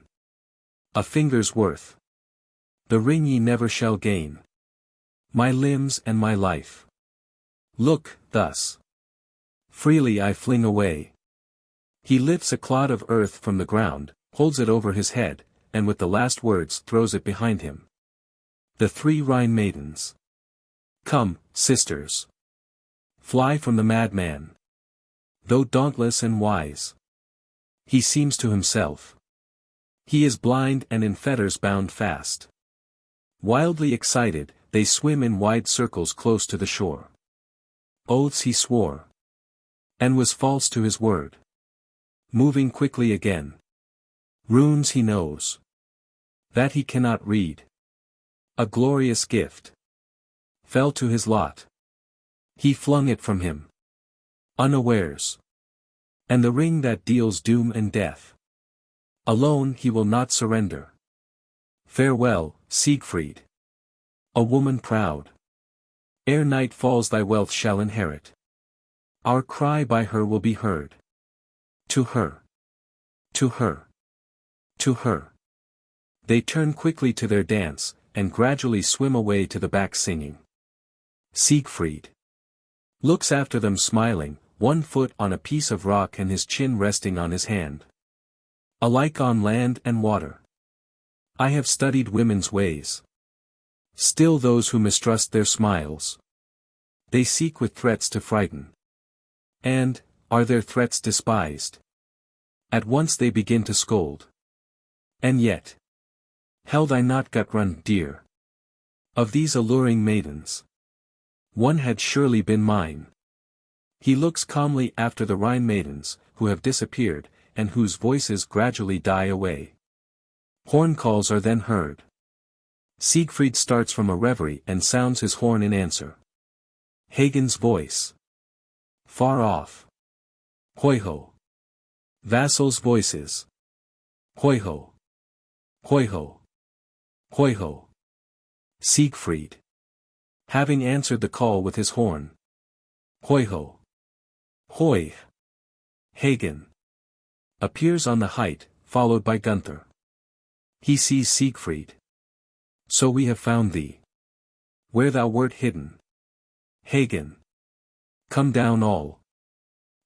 a finger's worth. The ring ye never shall gain. My limbs and my life. Look, thus. Freely I fling away. He lifts a clod of earth from the ground, holds it over his head, and with the last words throws it behind him. The three Rhine maidens. Come, sisters. Fly from the madman. Though dauntless and wise. He seems to himself. He is blind and in fetters bound fast. Wildly excited, they swim in wide circles close to the shore. Oaths he swore. And was false to his word. Moving quickly again. Runes he knows. That he cannot read. A glorious gift. Fell to his lot. He flung it from him. Unawares. And the ring that deals doom and death. Alone he will not surrender. Farewell, Siegfried. A woman proud. Ere night falls thy wealth shall inherit. Our cry by her will be heard. To her. To her. To her. They turn quickly to their dance, and gradually swim away to the back singing. Siegfried looks after them smiling, one foot on a piece of rock and his chin resting on his hand. Alike on land and water. I have studied women's ways. Still those who mistrust their smiles. They seek with threats to frighten. And, are their threats despised? At once they begin to scold. And yet. Held I not gut run, dear? Of these alluring maidens. One had surely been mine. He looks calmly after the Rhine maidens, who have disappeared, and whose voices gradually die away. Horn calls are then heard. Siegfried starts from a reverie and sounds his horn in answer. Hagen's voice. Far off. Hoi ho. Vassals' voices. Hoi ho. Hoi ho. Hoi ho. Siegfried. Having answered the call with his horn. Hoi ho. Hoi. Hagen. Appears on the height, followed by Gunther. He sees Siegfried. So we have found thee. Where thou wert hidden. Hagen. Come down all.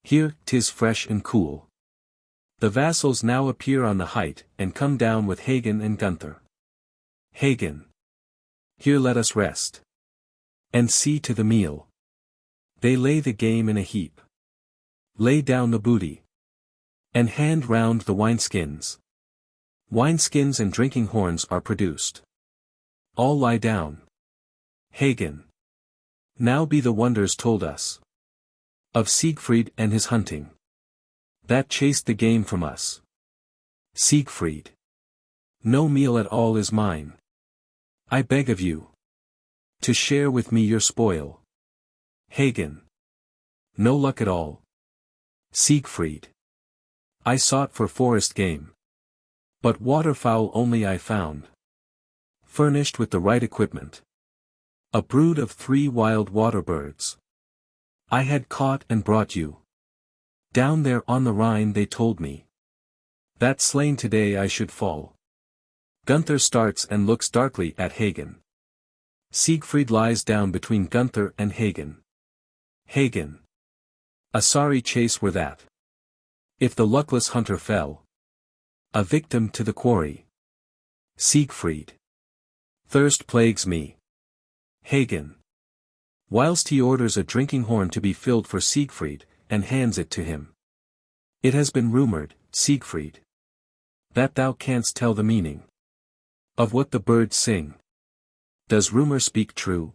Here, 'tis fresh and cool. The vassals now appear on the height, and come down with Hagen and Gunther. Hagen. Here let us rest. And see to the meal. They lay the game in a heap. Lay down the booty. And hand round the wineskins. Wineskins and drinking horns are produced. All lie down. Hagen. Now be the wonders told us. Of Siegfried and his hunting. That chased the game from us. Siegfried. No meal at all is mine. I beg of you. To share with me your spoil. Hagen. No luck at all. Siegfried. I sought for forest game. But waterfowl only I found. Furnished with the right equipment. A brood of 3 wild water birds. I had caught and brought you. Down there on the Rhine they told me. That slain today I should fall. Gunther starts and looks darkly at Hagen. Siegfried lies down between Gunther and Hagen. Hagen. A sorry chase were that. If the luckless hunter fell. A victim to the quarry. Siegfried. Thirst plagues me. Hagen. Whilst he orders a drinking horn to be filled for Siegfried, and hands it to him. It has been rumored, Siegfried. That thou canst tell the meaning. Of what the birds sing. Does rumor speak true?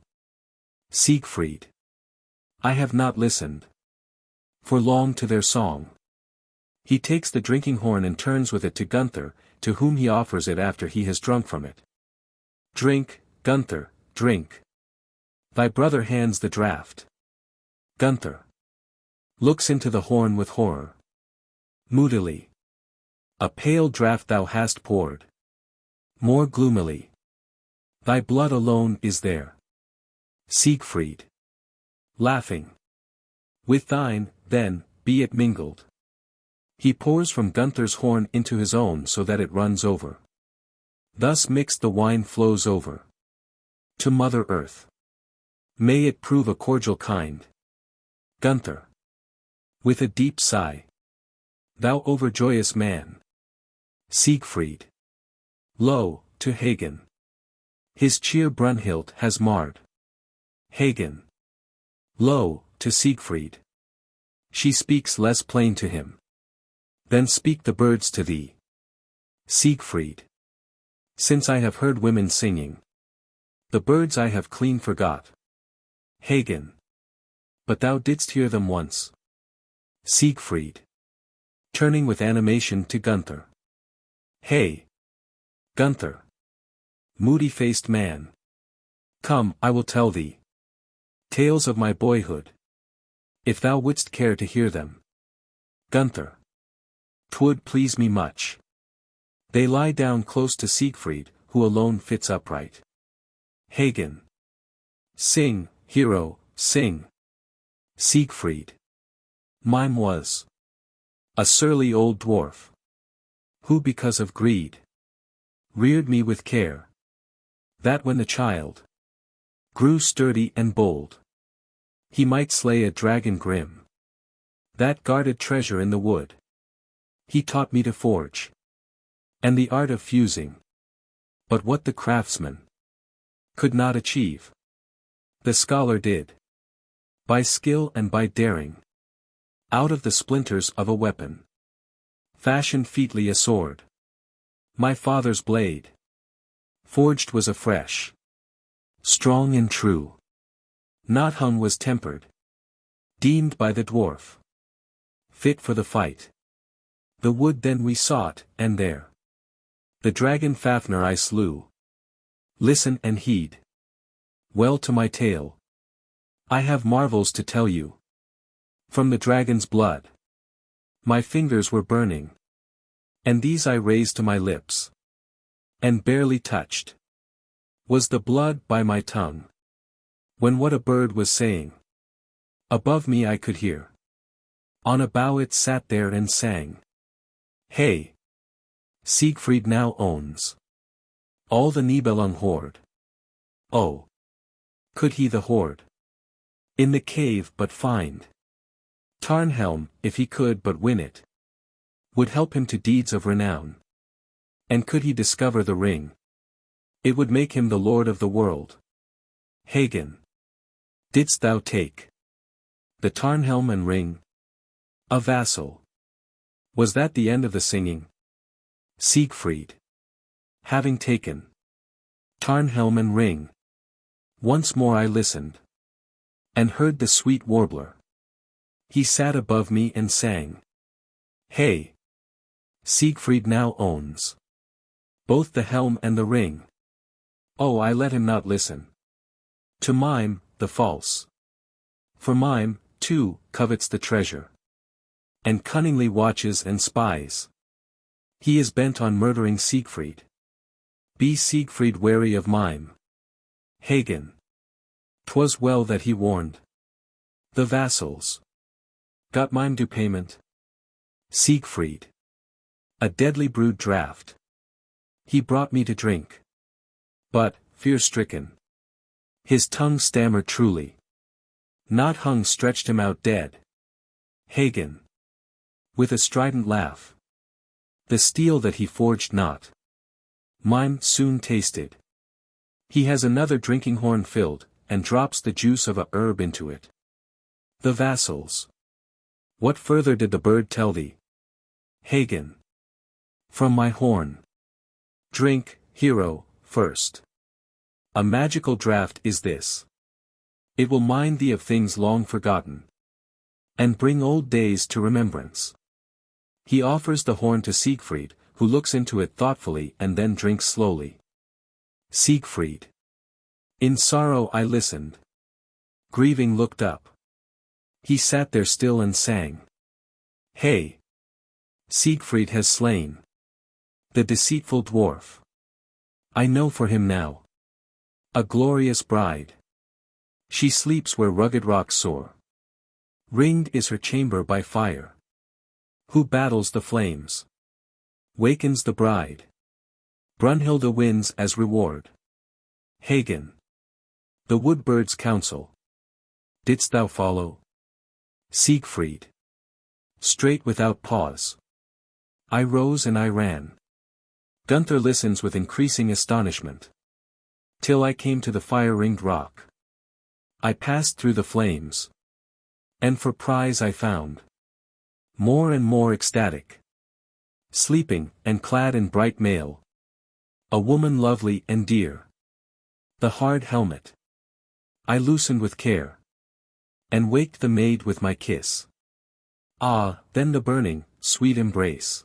Siegfried. I have not listened. For long to their song. He takes the drinking horn and turns with it to Gunther, to whom he offers it after he has drunk from it. Drink, Gunther, drink. Thy brother hands the draught. Gunther. Looks into the horn with horror. Moodily. A pale draught thou hast poured. More gloomily. Thy blood alone is there. Siegfried. Laughing. With thine, then, be it mingled. He pours from Gunther's horn into his own so that it runs over. Thus mixed the wine flows over. To Mother Earth. May it prove a cordial kind. Gunther. With a deep sigh. Thou overjoyous man. Siegfried. Lo, to Hagen. His cheer Brünnhilde has marred. Hagen. Lo, to Siegfried. She speaks less plain to him. Then speak the birds to thee. Siegfried. Since I have heard women singing. The birds I have clean forgot. Hagen. But thou didst hear them once. Siegfried. Turning with animation to Gunther. Hey! Gunther. Moody-faced man. Come, I will tell thee. Tales of my boyhood. If thou wouldst care to hear them. Gunther. 'Twould please me much. They lie down close to Siegfried, who alone fits upright. Hagen. Sing, hero, sing. Siegfried. Mime was a surly old dwarf, who because of greed reared me with care, that when the child grew sturdy and bold, he might slay a dragon grim, that guarded treasure in the wood. He taught me to forge, and the art of fusing, but what the craftsman could not achieve, the scholar did, by skill and by daring. Out of the splinters of a weapon, fashioned featly a sword. My father's blade, forged was afresh, strong and true. Nothung was tempered, deemed by the dwarf fit for the fight. The wood then we sought, and there the dragon Fafner I slew. Listen and heed well to my tale. I have marvels to tell you. From the dragon's blood my fingers were burning, and these I raised to my lips, and barely touched was the blood by my tongue, when what a bird was saying above me I could hear. On a bough it sat there and sang. Hey! Siegfried now owns all the Nibelung hoard. Oh! Could he the hoard in the cave but find Tarnhelm, if he could but win it, would help him to deeds of renown. And could he discover the ring, it would make him the lord of the world. Hagen. Didst thou take the Tarnhelm and ring? A vassal. Was that the end of the singing? Siegfried. Having taken Tarnhelm and ring, once more I listened, and heard the sweet warbler. He sat above me and sang. Hey! Siegfried now owns both the helm and the ring. Oh, I let him not listen to Mime, the false. For Mime, too, covets the treasure, and cunningly watches and spies. He is bent on murdering Siegfried. Be Siegfried wary of Mime. Hagen. 'Twas well that he warned the vassals. Got Mime due payment? Siegfried. A deadly brewed draught he brought me to drink. But, fear-stricken, his tongue stammered truly. Not hung stretched him out dead. Hagen. With a strident laugh. The steel that he forged not, Mime soon tasted. He has another drinking horn filled, and drops the juice of a herb into it. The vassals. What further did the bird tell thee? Hagen. From my horn. Drink, hero, first. A magical draught is this. It will mind thee of things long forgotten, and bring old days to remembrance. He offers the horn to Siegfried, who looks into it thoughtfully and then drinks slowly. Siegfried. In sorrow I listened. Grieving looked up. He sat there still and sang. Hey! Siegfried has slain the deceitful dwarf. I know for him now a glorious bride. She sleeps where rugged rocks soar. Ringed is her chamber by fire. Who battles the flames wakens the bride. Brünnhilde wins as reward. Hagen. The wood-bird's counsel. Didst thou follow? Siegfried. Straight without pause. I rose and I ran. Gunther listens with increasing astonishment. Till I came to the fire-ringed rock. I passed through the flames. And for prize I found. More and more ecstatic. Sleeping, and clad in bright mail. A woman lovely and dear. The hard helmet I loosened with care, and waked the maid with my kiss. Ah, then the burning, sweet embrace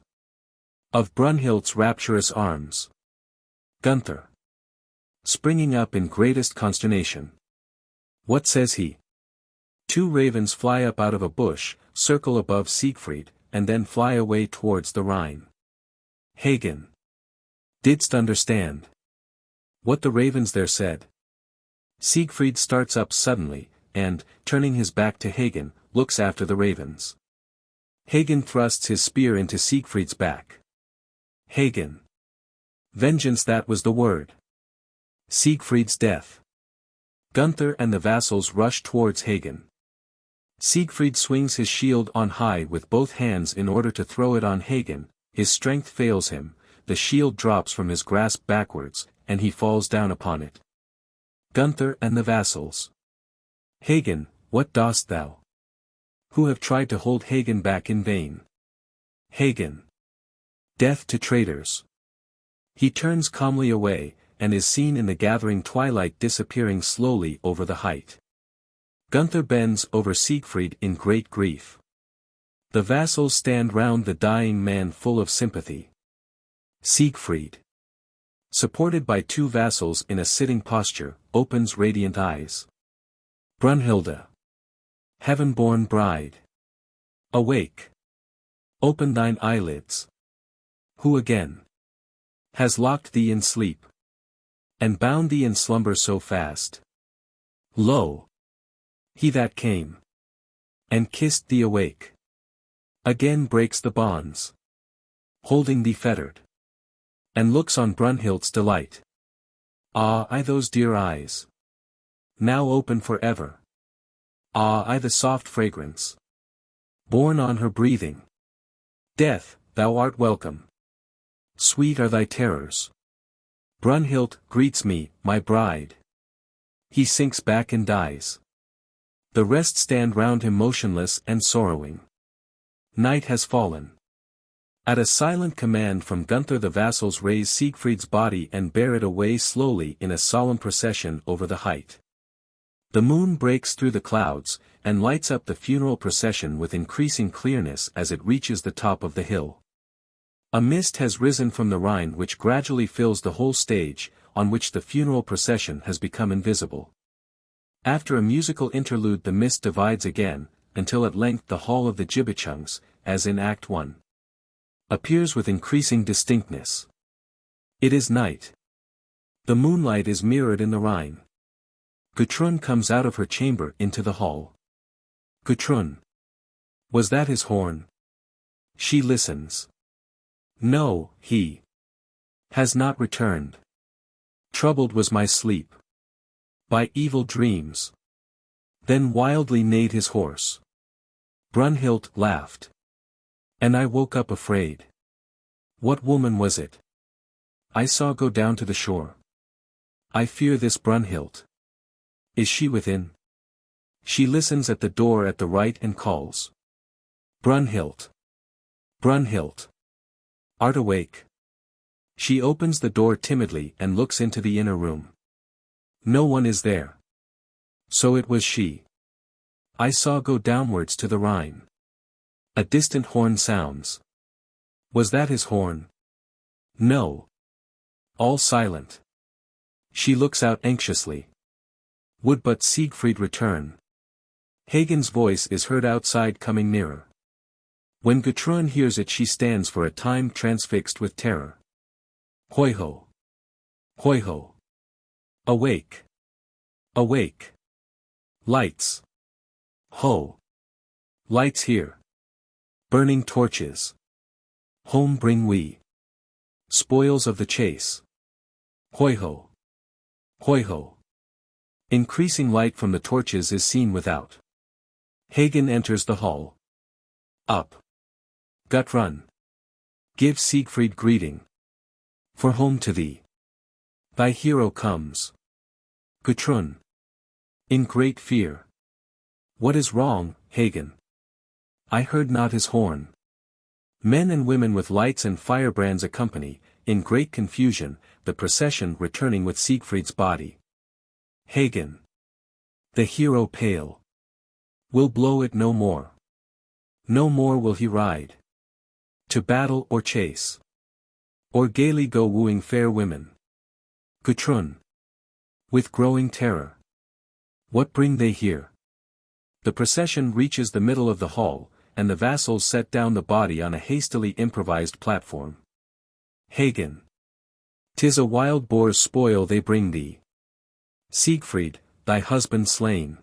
of Brünnhilde's rapturous arms. Gunther. Springing up in greatest consternation. What says he? Two ravens fly up out of a bush, circle above Siegfried, and then fly away towards the Rhine. Hagen. Didst understand what the ravens there said? Siegfried starts up suddenly, and, turning his back to Hagen, looks after the ravens. Hagen thrusts his spear into Siegfried's back. Hagen. Vengeance, that was the word. Siegfried's death. Gunther and the vassals rush towards Hagen. Siegfried swings his shield on high with both hands in order to throw it on Hagen. His strength fails him, the shield drops from his grasp backwards, and he falls down upon it. Gunther and the vassals. Hagen, what dost thou? Who have tried to hold Hagen back in vain? Hagen. Death to traitors. He turns calmly away, and is seen in the gathering twilight disappearing slowly over the height. Gunther bends over Siegfried in great grief. The vassals stand round the dying man full of sympathy. Siegfried. Supported by two vassals in a sitting posture, opens radiant eyes. Brünnhilde. Heaven-born bride. Awake. Open thine eyelids. Who again has locked thee in sleep, and bound thee in slumber so fast? Lo! He that came and kissed thee awake, again breaks the bonds, holding thee fettered, and looks on Brünnhilde's delight. Ah, I those dear eyes, now open for ever. Ah, I the soft fragrance, borne on her breathing. Death, thou art welcome. Sweet are thy terrors. Brünnhilde greets me, my bride. He sinks back and dies. The rest stand round him motionless and sorrowing. Night has fallen. At a silent command from Gunther the vassals raise Siegfried's body and bear it away slowly in a solemn procession over the height. The moon breaks through the clouds, and lights up the funeral procession with increasing clearness as it reaches the top of the hill. A mist has risen from the Rhine which gradually fills the whole stage, on which the funeral procession has become invisible. After a musical interlude the mist divides again, until at length the hall of the Gibichungs, as in Act 1, appears with increasing distinctness. It is night. The moonlight is mirrored in the Rhine. Gudrun comes out of her chamber into the hall. Gudrun. Was that his horn? She listens. No, he has not returned. Troubled was my sleep by evil dreams. Then wildly neighed his horse. Brünnhilde laughed. And I woke up afraid. What woman was it I saw go down to the shore? I fear this Brünnhilde. Is she within? She listens at the door at the right and calls. Brünnhilde. Brünnhilde. Art awake? She opens the door timidly and looks into the inner room. No one is there. So it was she I saw go downwards to the Rhine. A distant horn sounds. Was that his horn? No. All silent. She looks out anxiously. Would but Siegfried return. Hagen's voice is heard outside coming nearer. When Gudrun hears it she stands for a time transfixed with terror. Hoi-ho! Hoi-ho! Awake! Awake! Lights! Ho! Lights here! Burning torches! Home bring we! Spoils of the chase! Hoi-ho! Hoi-ho! Increasing light from the torches is seen without. Hagen enters the hall. Up! Gudrun! Give Siegfried greeting. For home to thee. Thy hero comes. Gudrun. In great fear. What is wrong, Hagen? I heard not his horn. Men and women with lights and firebrands accompany, in great confusion, the procession returning with Siegfried's body. Hagen. The hero pale. Will blow it no more. No more will he ride. To battle or chase. Or gaily go wooing fair women. Gudrun. With growing terror. What bring they here? The procession reaches the middle of the hall, and the vassals set down the body on a hastily improvised platform. Hagen. 'Tis a wild boar's spoil they bring thee. Siegfried, thy husband slain.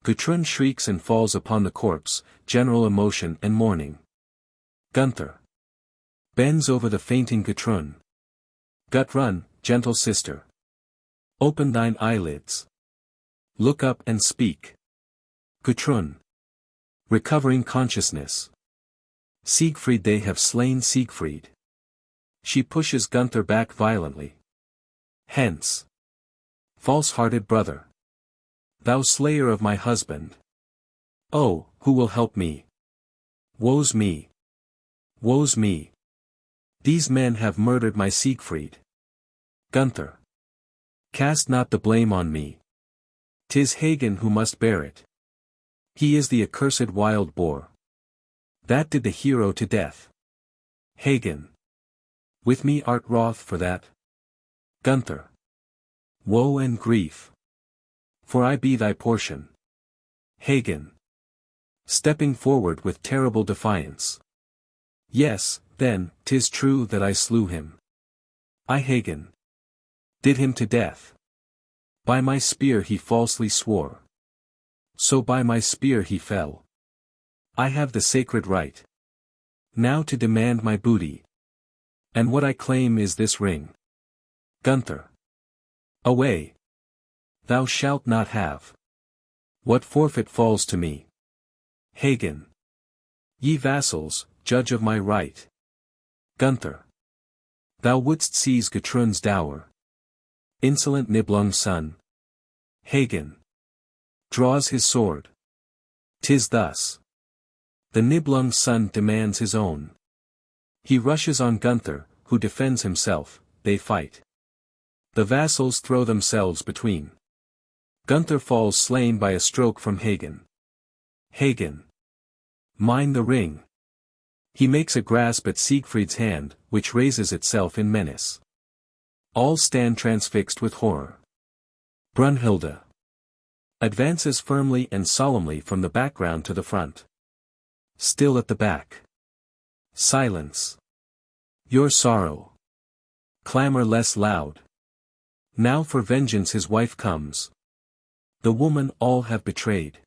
Gudrun shrieks and falls upon the corpse, general emotion and mourning. Gunther bends over the fainting Gudrun. Gudrun, gentle sister. Open thine eyelids. Look up and speak. Gudrun. Recovering consciousness. Siegfried, they have slain Siegfried. She pushes Gunther back violently. Hence. False-hearted brother. Thou slayer of my husband. Oh, who will help me? Woe's me. Woe's me. These men have murdered my Siegfried. Gunther. Cast not the blame on me. 'Tis Hagen who must bear it. He is the accursed wild boar. That did the hero to death. Hagen. With me art wroth for that? Gunther. Woe and grief. For I be thy portion. Hagen. Stepping forward with terrible defiance. Yes, then, 'tis true that I slew him. I Hagen. Did him to death. By my spear he falsely swore. So by my spear he fell. I have the sacred right. Now to demand my booty. And what I claim is this ring. Gunther. Away. Thou shalt not have. What forfeit falls to me? Hagen. Ye vassals, judge of my right. Gunther. Thou wouldst seize Gutrun's dower. Insolent Nibelung's son. Hagen. Draws his sword. 'Tis thus. The Nibelung's son demands his own. He rushes on Gunther, who defends himself, they fight. The vassals throw themselves between. Gunther falls slain by a stroke from Hagen. Hagen. Mine the ring. He makes a grasp at Siegfried's hand, which raises itself in menace. All stand transfixed with horror. Brünnhilde advances firmly and solemnly from the background to the front. Still at the back. Silence. Your sorrow. Clamor less loud. Now for vengeance his wife comes. The woman all have betrayed.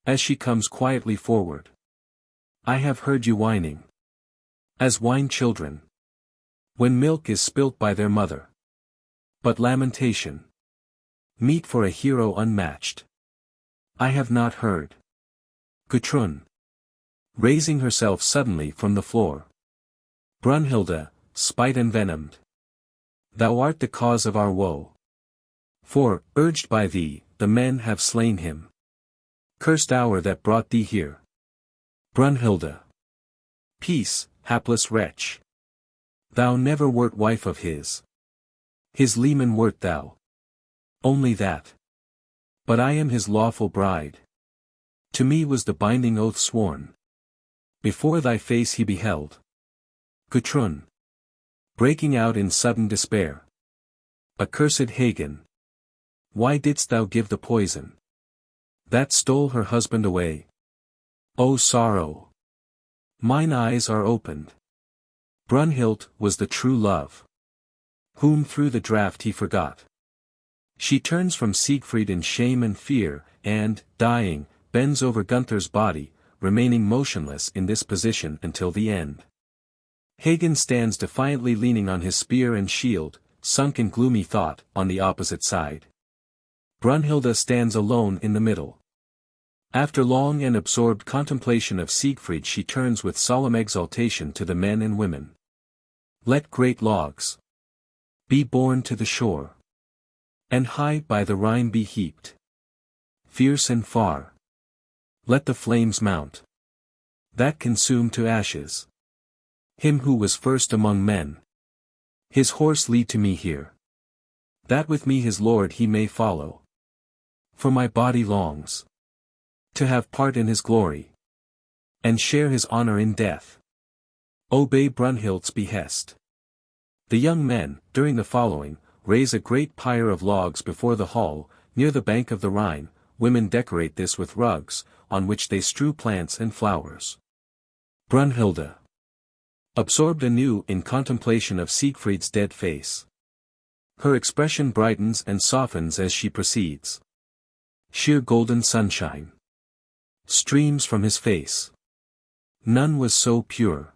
As she comes quietly forward. I have heard you whining. As whine children. When milk is spilt by their mother. But lamentation. Meet for a hero unmatched. I have not heard. Gutrun. Raising herself suddenly from the floor. Brünnhilde, spite envenomed. Thou art the cause of our woe. For, urged by thee, the men have slain him. Cursed hour that brought thee here. Brünnhilde. Peace, hapless wretch. Thou never wert wife of his. His leman wert thou. Only that. But I am his lawful bride. To me was the binding oath sworn. Before thy face he beheld. Gutrun. Breaking out in sudden despair. Accursed Hagen. Why didst thou give the poison? That stole her husband away. O sorrow! Mine eyes are opened. Brünnhilde was the true love. Whom through the draught he forgot. She turns from Siegfried in shame and fear, and, dying, bends over Gunther's body, remaining motionless in this position until the end. Hagen stands defiantly leaning on his spear and shield, sunk in gloomy thought, on the opposite side. Brünnhilde stands alone in the middle. After long and absorbed contemplation of Siegfried she turns with solemn exaltation to the men and women. Let great logs be borne to the shore. And high by the Rhine be heaped. Fierce and far. Let the flames mount. That consume to ashes him who was first among men. His horse lead to me here. That with me his lord he may follow. For my body longs to have part in his glory. And share his honor in death. Obey Brünnhilde's behest. The young men, during the following, raise a great pyre of logs before the hall, near the bank of the Rhine. Women decorate this with rugs, on which they strew plants and flowers. Brünnhilde. Absorbed anew in contemplation of Siegfried's dead face. Her expression brightens and softens as she proceeds. Sheer golden sunshine streams from his face. None was so pure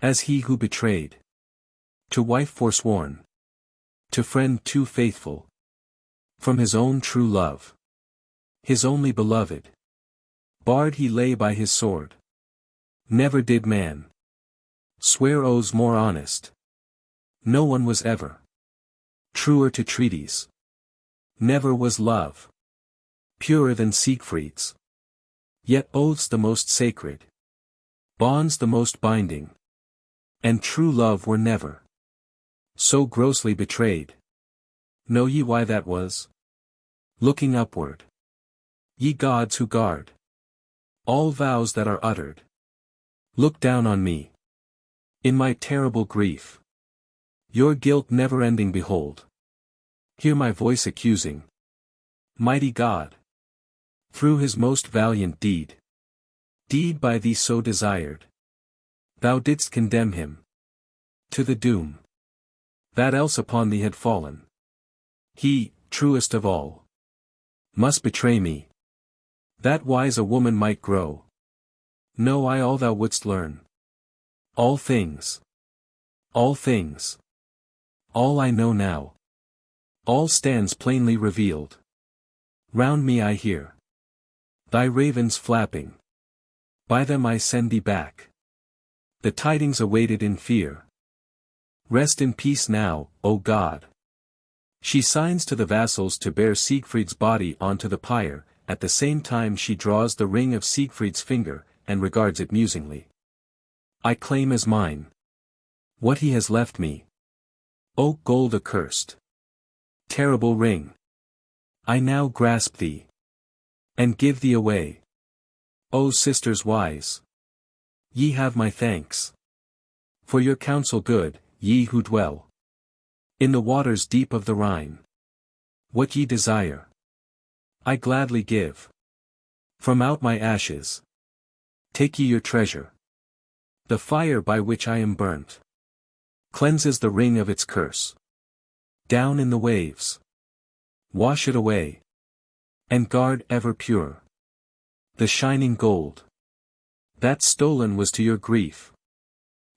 as he who betrayed. To wife forsworn. To friend too faithful. From his own true love. His only beloved. Barred he lay by his sword. Never did man swear oaths more honest. No one was ever truer to treaties. Never was love purer than Siegfried's. Yet oaths the most sacred. Bonds the most binding. And true love were never so grossly betrayed. Know ye why that was? Looking upward. Ye gods who guard all vows that are uttered. Look down on me. In my terrible grief. Your guilt never ending behold. Hear my voice accusing. Mighty God. Through his most valiant deed. Deed by thee so desired. Thou didst condemn him to the doom that else upon thee had fallen. He, truest of all, must betray me. That wise a woman might grow. Know I all thou wouldst learn. All things. All things. All I know now. All stands plainly revealed. Round me I hear thy ravens flapping. By them I send thee back. The tidings awaited in fear. Rest in peace now, O God. She signs to the vassals to bear Siegfried's body onto the pyre, at the same time she draws the ring of Siegfried's finger, and regards it musingly. I claim as mine what he has left me. O gold accursed! Terrible ring! I now grasp thee, and give thee away. O sisters wise! Ye have my thanks. For your counsel good, ye who dwell in the waters deep of the Rhine. What ye desire, I gladly give. From out my ashes, take ye your treasure. The fire by which I am burnt cleanses the ring of its curse. Down in the waves, wash it away, and guard ever pure the shining gold that stolen was to your grief.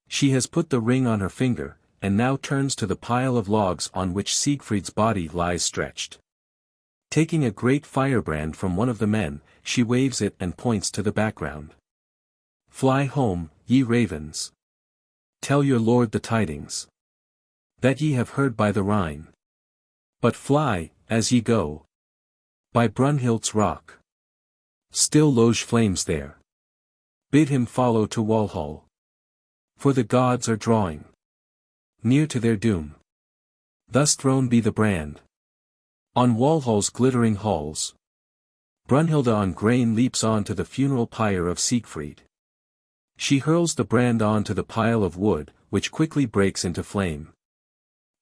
She has put the ring on her finger, and now turns to the pile of logs on which Siegfried's body lies stretched. Taking a great firebrand from one of the men, she waves it and points to the background. Fly home, ye ravens. Tell your lord the tidings that ye have heard by the Rhine. But fly, as ye go, by Brünnhilde's rock. Still Loge flames there. Bid him follow to Walhall. For the gods are drawing near to their doom. Thus thrown be the brand on Walhall's glittering halls. Brünnhilde on grain leaps on to the funeral pyre of Siegfried. She hurls the brand on to the pile of wood, which quickly breaks into flame.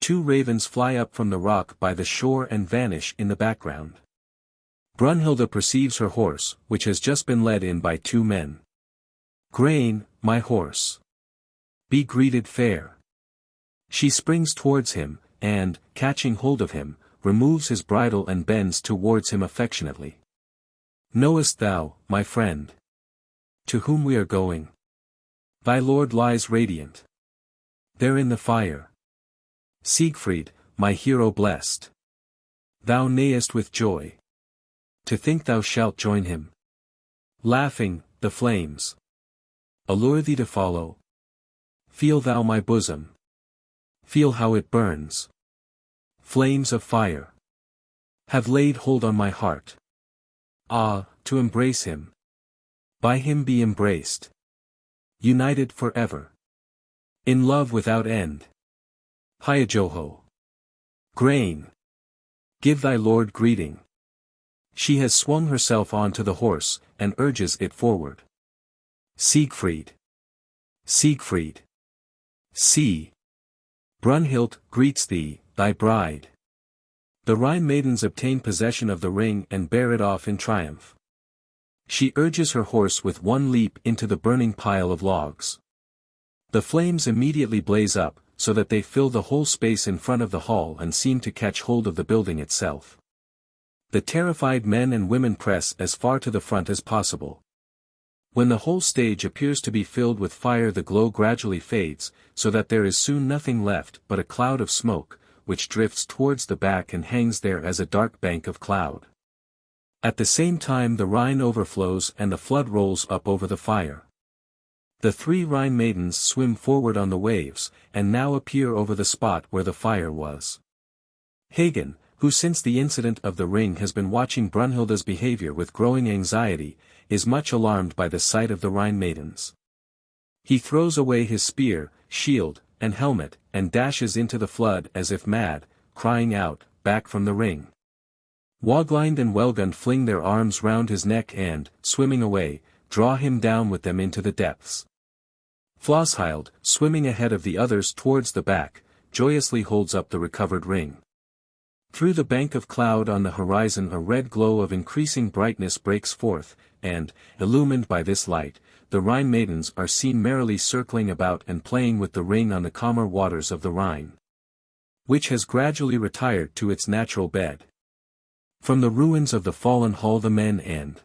Two ravens fly up from the rock by the shore and vanish in the background. Brünnhilde perceives her horse, which has just been led in by two men. Grain, my horse, be greeted fair. She springs towards him, and, catching hold of him, removes his bridle and bends towards him affectionately. Knowest thou, my friend, to whom we are going? Thy lord lies radiant there in the fire. Siegfried, my hero blessed. Thou neighest with joy to think thou shalt join him. Laughing, the flames allure thee to follow. Feel thou my bosom. Feel how it burns. Flames of fire have laid hold on my heart. Ah, to embrace him. By him be embraced. United forever. In love without end. Hyajoho. Grain. Give thy lord greeting. She has swung herself on to the horse, and urges it forward. Siegfried. Siegfried. See. Brünnhilde greets thee, thy bride. The Rhine maidens obtain possession of the ring and bear it off in triumph. She urges her horse with one leap into the burning pile of logs. The flames immediately blaze up, so that they fill the whole space in front of the hall and seem to catch hold of the building itself. The terrified men and women press as far to the front as possible. When the whole stage appears to be filled with fire, the glow gradually fades, so that there is soon nothing left but a cloud of smoke, which drifts towards the back and hangs there as a dark bank of cloud. At the same time the Rhine overflows and the flood rolls up over the fire. The three Rhine maidens swim forward on the waves, and now appear over the spot where the fire was. Hagen, who since the incident of the ring has been watching Brünnhilde's behavior with growing anxiety, is much alarmed by the sight of the Rhine maidens. He throws away his spear, shield, and helmet, and dashes into the flood as if mad, crying out, back from the ring. Woglined and Welgund fling their arms round his neck and, swimming away, draw him down with them into the depths. Floshild, swimming ahead of the others towards the back, joyously holds up the recovered ring. Through the bank of cloud on the horizon a red glow of increasing brightness breaks forth, and, illumined by this light, the Rhine maidens are seen merrily circling about and playing with the ring on the calmer waters of the Rhine, which has gradually retired to its natural bed. From the ruins of the fallen hall the men and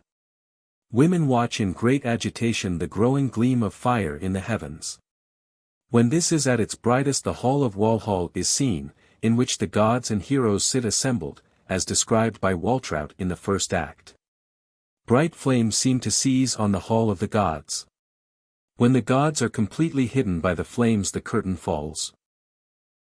women watch in great agitation the growing gleam of fire in the heavens. When this is at its brightest the hall of Walhall is seen, in which the gods and heroes sit assembled, as described by Waltraut in the first act. Bright flames seem to seize on the hall of the gods. When the gods are completely hidden by the flames, the curtain falls.